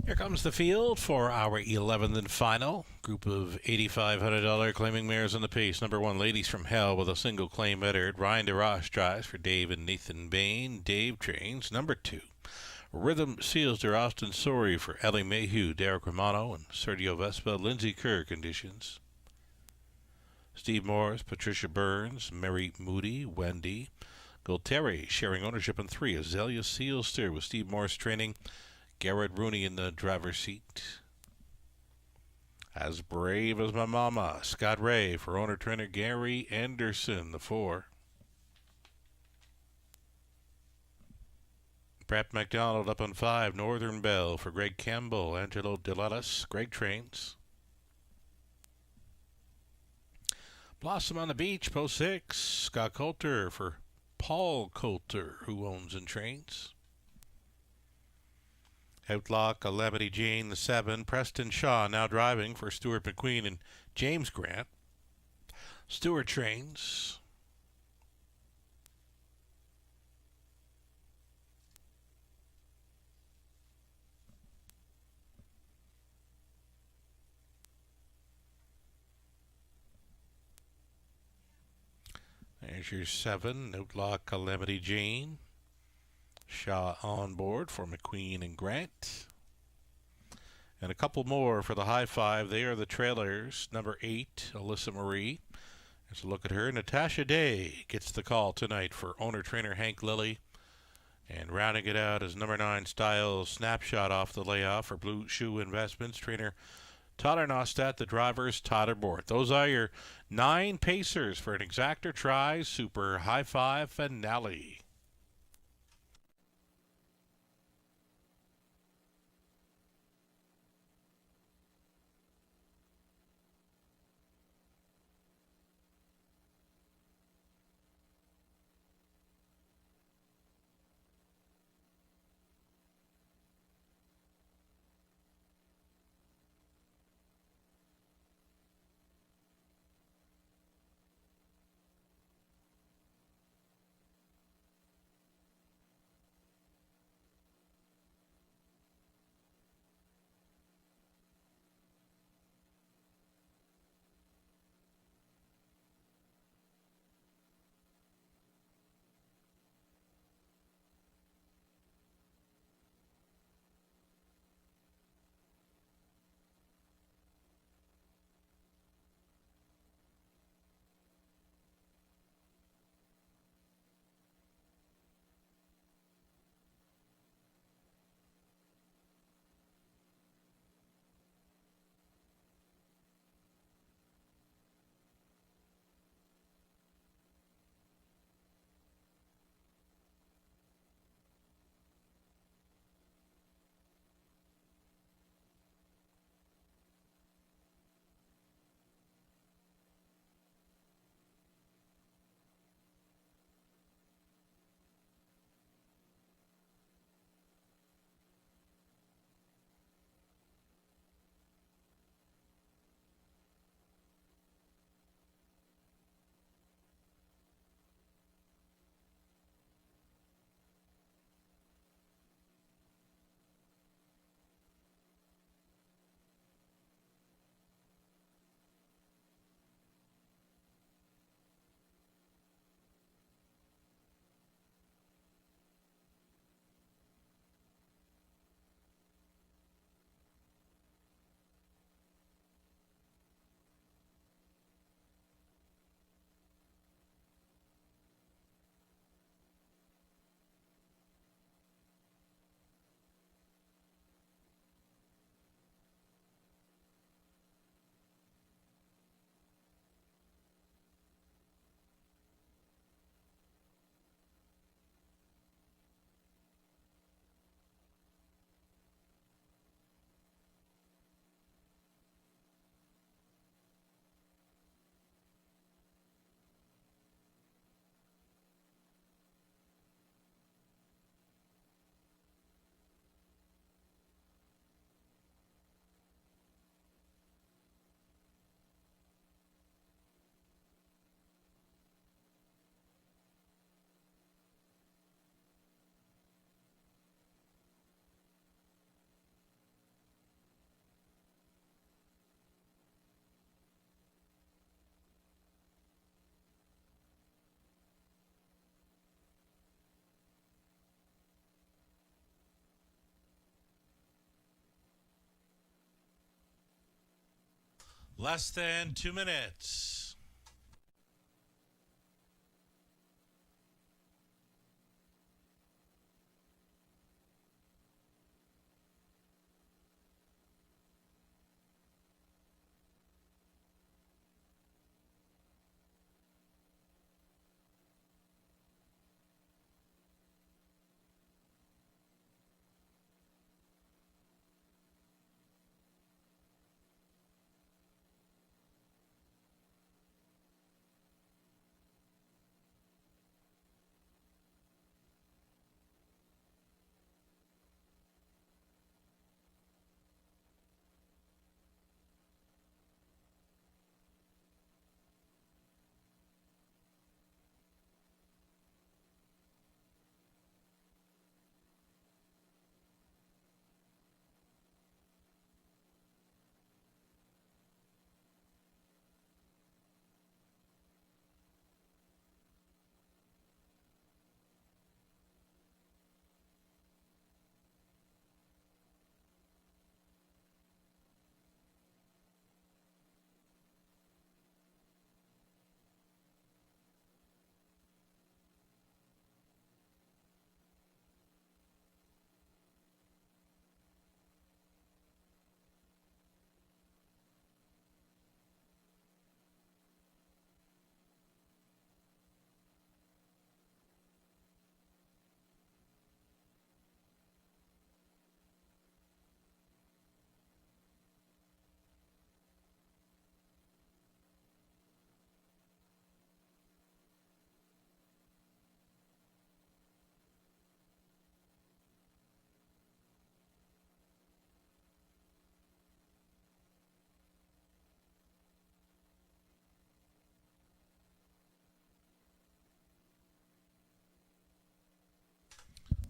Here comes the field for our 11th and final group of $8,500 claiming mares on the pace. Number 1, Ladies from Hell with a single claim header. Ryan DeRoche drives for Dave and Nathan Bain. Dave trains. Number 2, Rhythm Seals der Austin Sorry for Ellie Mayhew, Derek Romano, and Sergio Vespa. Lindsay Kerr conditions. Steve Morris, Patricia Burns, Mary Moody, Wendy Gulteri sharing ownership in 3. Azalea Seals steer with Steve Morris training. Garrett Rooney in the driver's seat. As Brave as My Mama, Scott Ray for owner-trainer Gary Anderson, the 4. Brett McDonald up on 5, Northern Bell for Greg Campbell, Angelo DeLattis, Greg trains. Blossom on the Beach, post 6, Scott Coulter for Paul Coulter, who owns and trains. Outlaw Calamity Jane, the 7. Preston Shaw now driving for Stuart McQueen and James Grant. Stuart trains. There's your 7, Outlaw Calamity Jane. Shaw on board for McQueen and Grant. And a couple more for the high 5. They are the trailers. Number 8, Alyssa Marie. Let's look at her. Natasha Day gets the call tonight for owner-trainer Hank Lilly. And rounding it out is number 9, Styles Snapshot off the layoff for Blue Shoe Investments. Trainer Tyler Nostat, the drivers Tyler Bort. Those are your 9 pacers for an Exactor Tri Super High 5 finale. Less than 2 minutes.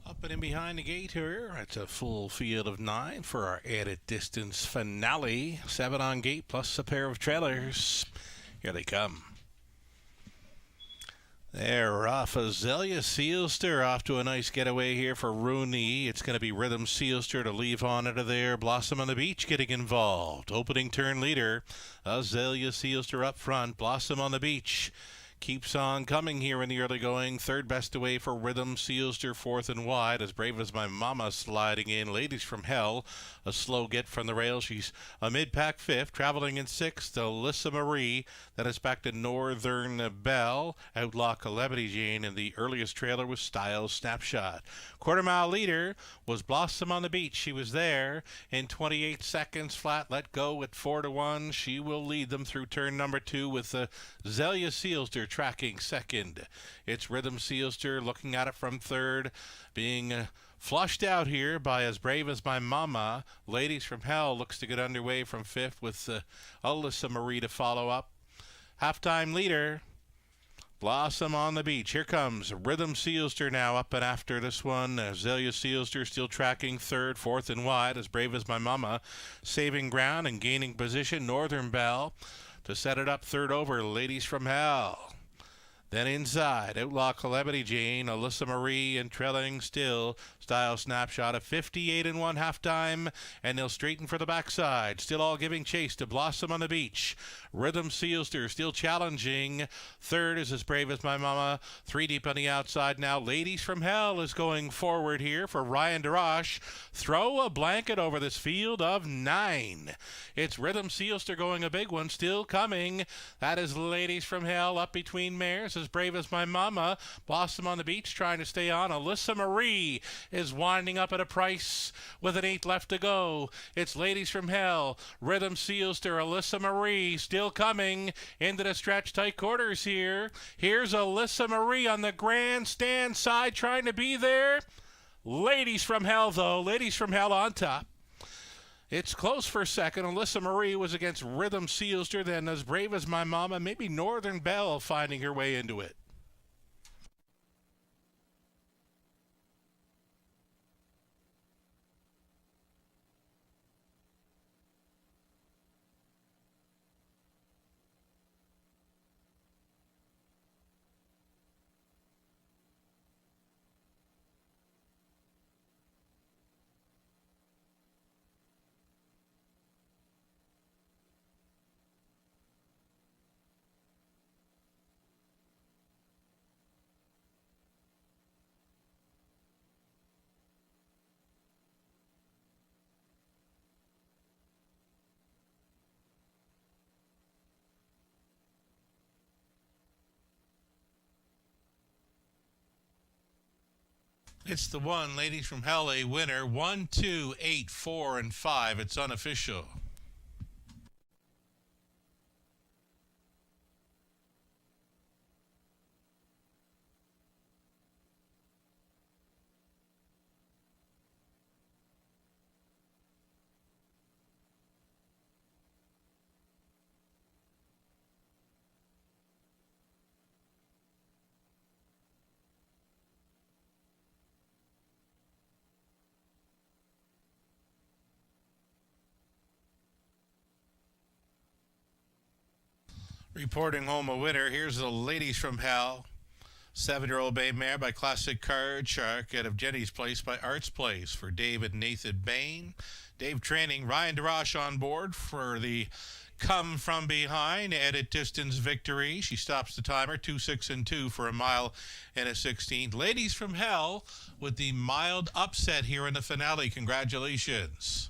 Up and in behind the gate here, it's a full field of 9 for our added distance finale. 7 on gate plus a pair of trailers. Here they come. They're off. Azalea Sealster off to a nice getaway here for Rooney. It's going to be Rhythm Sealster to leave on out of there. Blossom on the Beach getting involved. Opening turn leader. Azalea Sealster up front. Blossom on the Beach keeps on coming here in the early going. Third best away for Rhythm Sealster, fourth and wide. As Brave as My Mama sliding in. Ladies from Hell, a slow get from the rail. She's a mid-pack fifth. Traveling in sixth, Alyssa Marie. Then it's back to Northern Belle. Outlaw Calamity Jane, and the earliest trailer was Styles Snapshot. Quarter mile leader was Blossom on the Beach. She was there in 28 seconds flat. Let go at 4-1. She will lead them through turn number 2 with Zelia Sealster tracking second. It's Rhythm Sealster looking at it from third, being flushed out here by As Brave as My Mama. Ladies from Hell looks to get underway from fifth with Alyssa Marie to follow up. Halftime leader, Blossom on the Beach. Here comes Rhythm Sealster now up and after this one. Zelia Sealster still tracking third, fourth and wide. As Brave as My Mama saving ground and gaining position. Northern Belle to set it up third over. Ladies from Hell. Then inside, Outlaw Calamity Jane, Alyssa Marie, and trailing still, Style Snapshot of 58-1 halftime, and they'll straighten for the backside. Still all giving chase to Blossom on the Beach. Rhythm Sealster still challenging. Third is As Brave as My Mama. 3 deep on the outside now. Ladies from Hell is going forward here for Ryan DeRoche. Throw a blanket over this field of 9. It's Rhythm Sealster going a big one, still coming. That is Ladies from Hell up between mares. As Brave as My Mama. Blossom on the Beach trying to stay on. Alyssa Marie is winding up at a price with an 8 left to go. It's Ladies from Hell. Rhythm Sealster, Alyssa Marie still coming into the stretch tight quarters here. Here's Alyssa Marie on the grandstand side trying to be there. Ladies from Hell though. Ladies from Hell on top. It's close for second. Alyssa Marie was against Rhythm Sealster, then As Brave as My Mama. Maybe Northern Belle finding her way into it. It's the one, Ladies from Hell, a winner. 1, 2, 8, 4, and 5. It's unofficial. Reporting home a winner, here's the Ladies from Hell. 7-year-old bay mare by Classic Card Shark out of Jenny's Place by Arts Place for Dave and Nathan Bain. Dave training Ryan DeRoche on board for the come from behind edit distance victory. She stops the timer 2:06.2 for a mile and a 16th. Ladies from Hell with the mild upset here in the finale. Congratulations.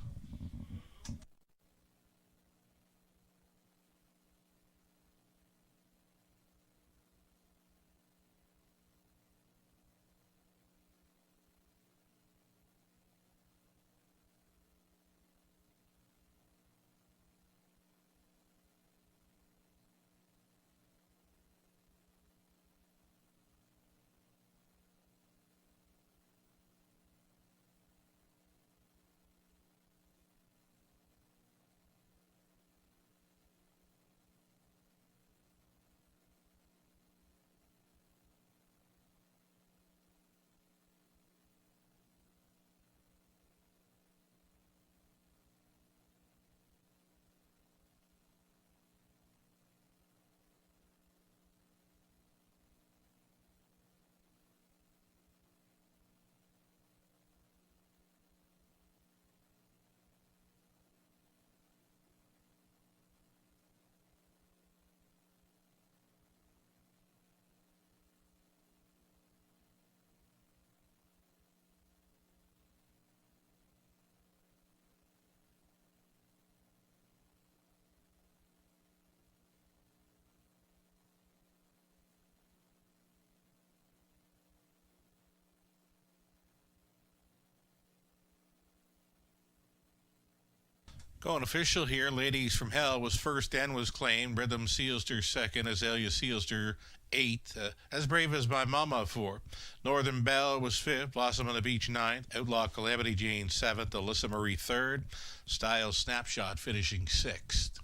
Going official here, Ladies from Hell was first and was claimed. Rhythm Sealster second, Azalea Sealster eighth. As Brave as My Mama four. Northern Belle was fifth, Blossom on the Beach ninth. Outlaw Calamity Jane seventh, Alyssa Marie third. Style Snapshot finishing sixth.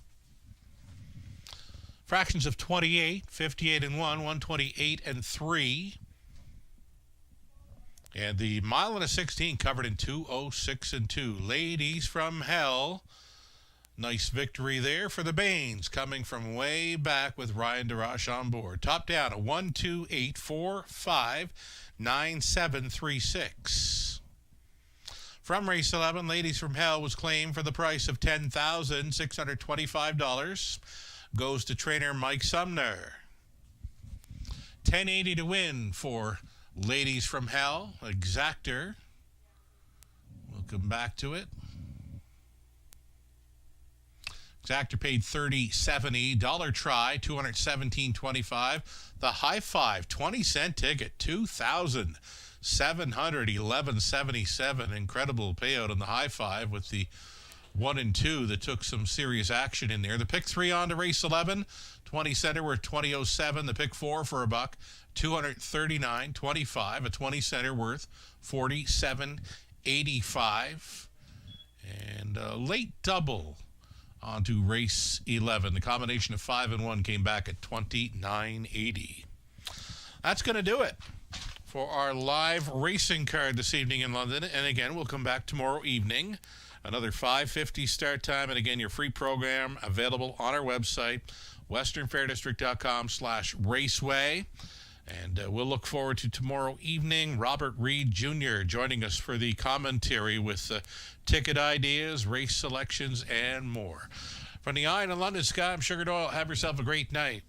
Fractions of 28, 58 and 1, 128 and 3. And the mile and a 16 covered in 2:06 and 2. Ladies from Hell. Nice victory there for the Bains, coming from way back with Ryan DeRoche on board. Top down, a 1, 2, 8, 4, 5, 9, 7, 3, 6. From race 11, Ladies from Hell was claimed for the price of $10,625. Goes to trainer Mike Sumner. $10.80 to win for Ladies from Hell. Exactor. We'll come back to it. Exactor paid $30.70. Dollar Try, $217.25. The High Five, 20-cent ticket, $2,711.77. Incredible payout on the High Five with the 1 and 2 that took some serious action in there. The pick 3 on to race 11. 20 center worth $20.07. The pick 4 for $1, $239.25. A 20 center worth $47.85. And a late double onto race 11. The combination of 5 and 1 came back at $29.80. That's going to do it for our live racing card this evening in London. And again, we'll come back tomorrow evening. Another 5:50 start time. And again, your free program available on our website, westernfairdistrict.com/raceway. And we'll look forward to tomorrow evening. Robert Reed Jr. joining us for the commentary with ticket ideas, race selections, and more. From the Eye in the London Sky, I'm Sugar Doyle. Have yourself a great night.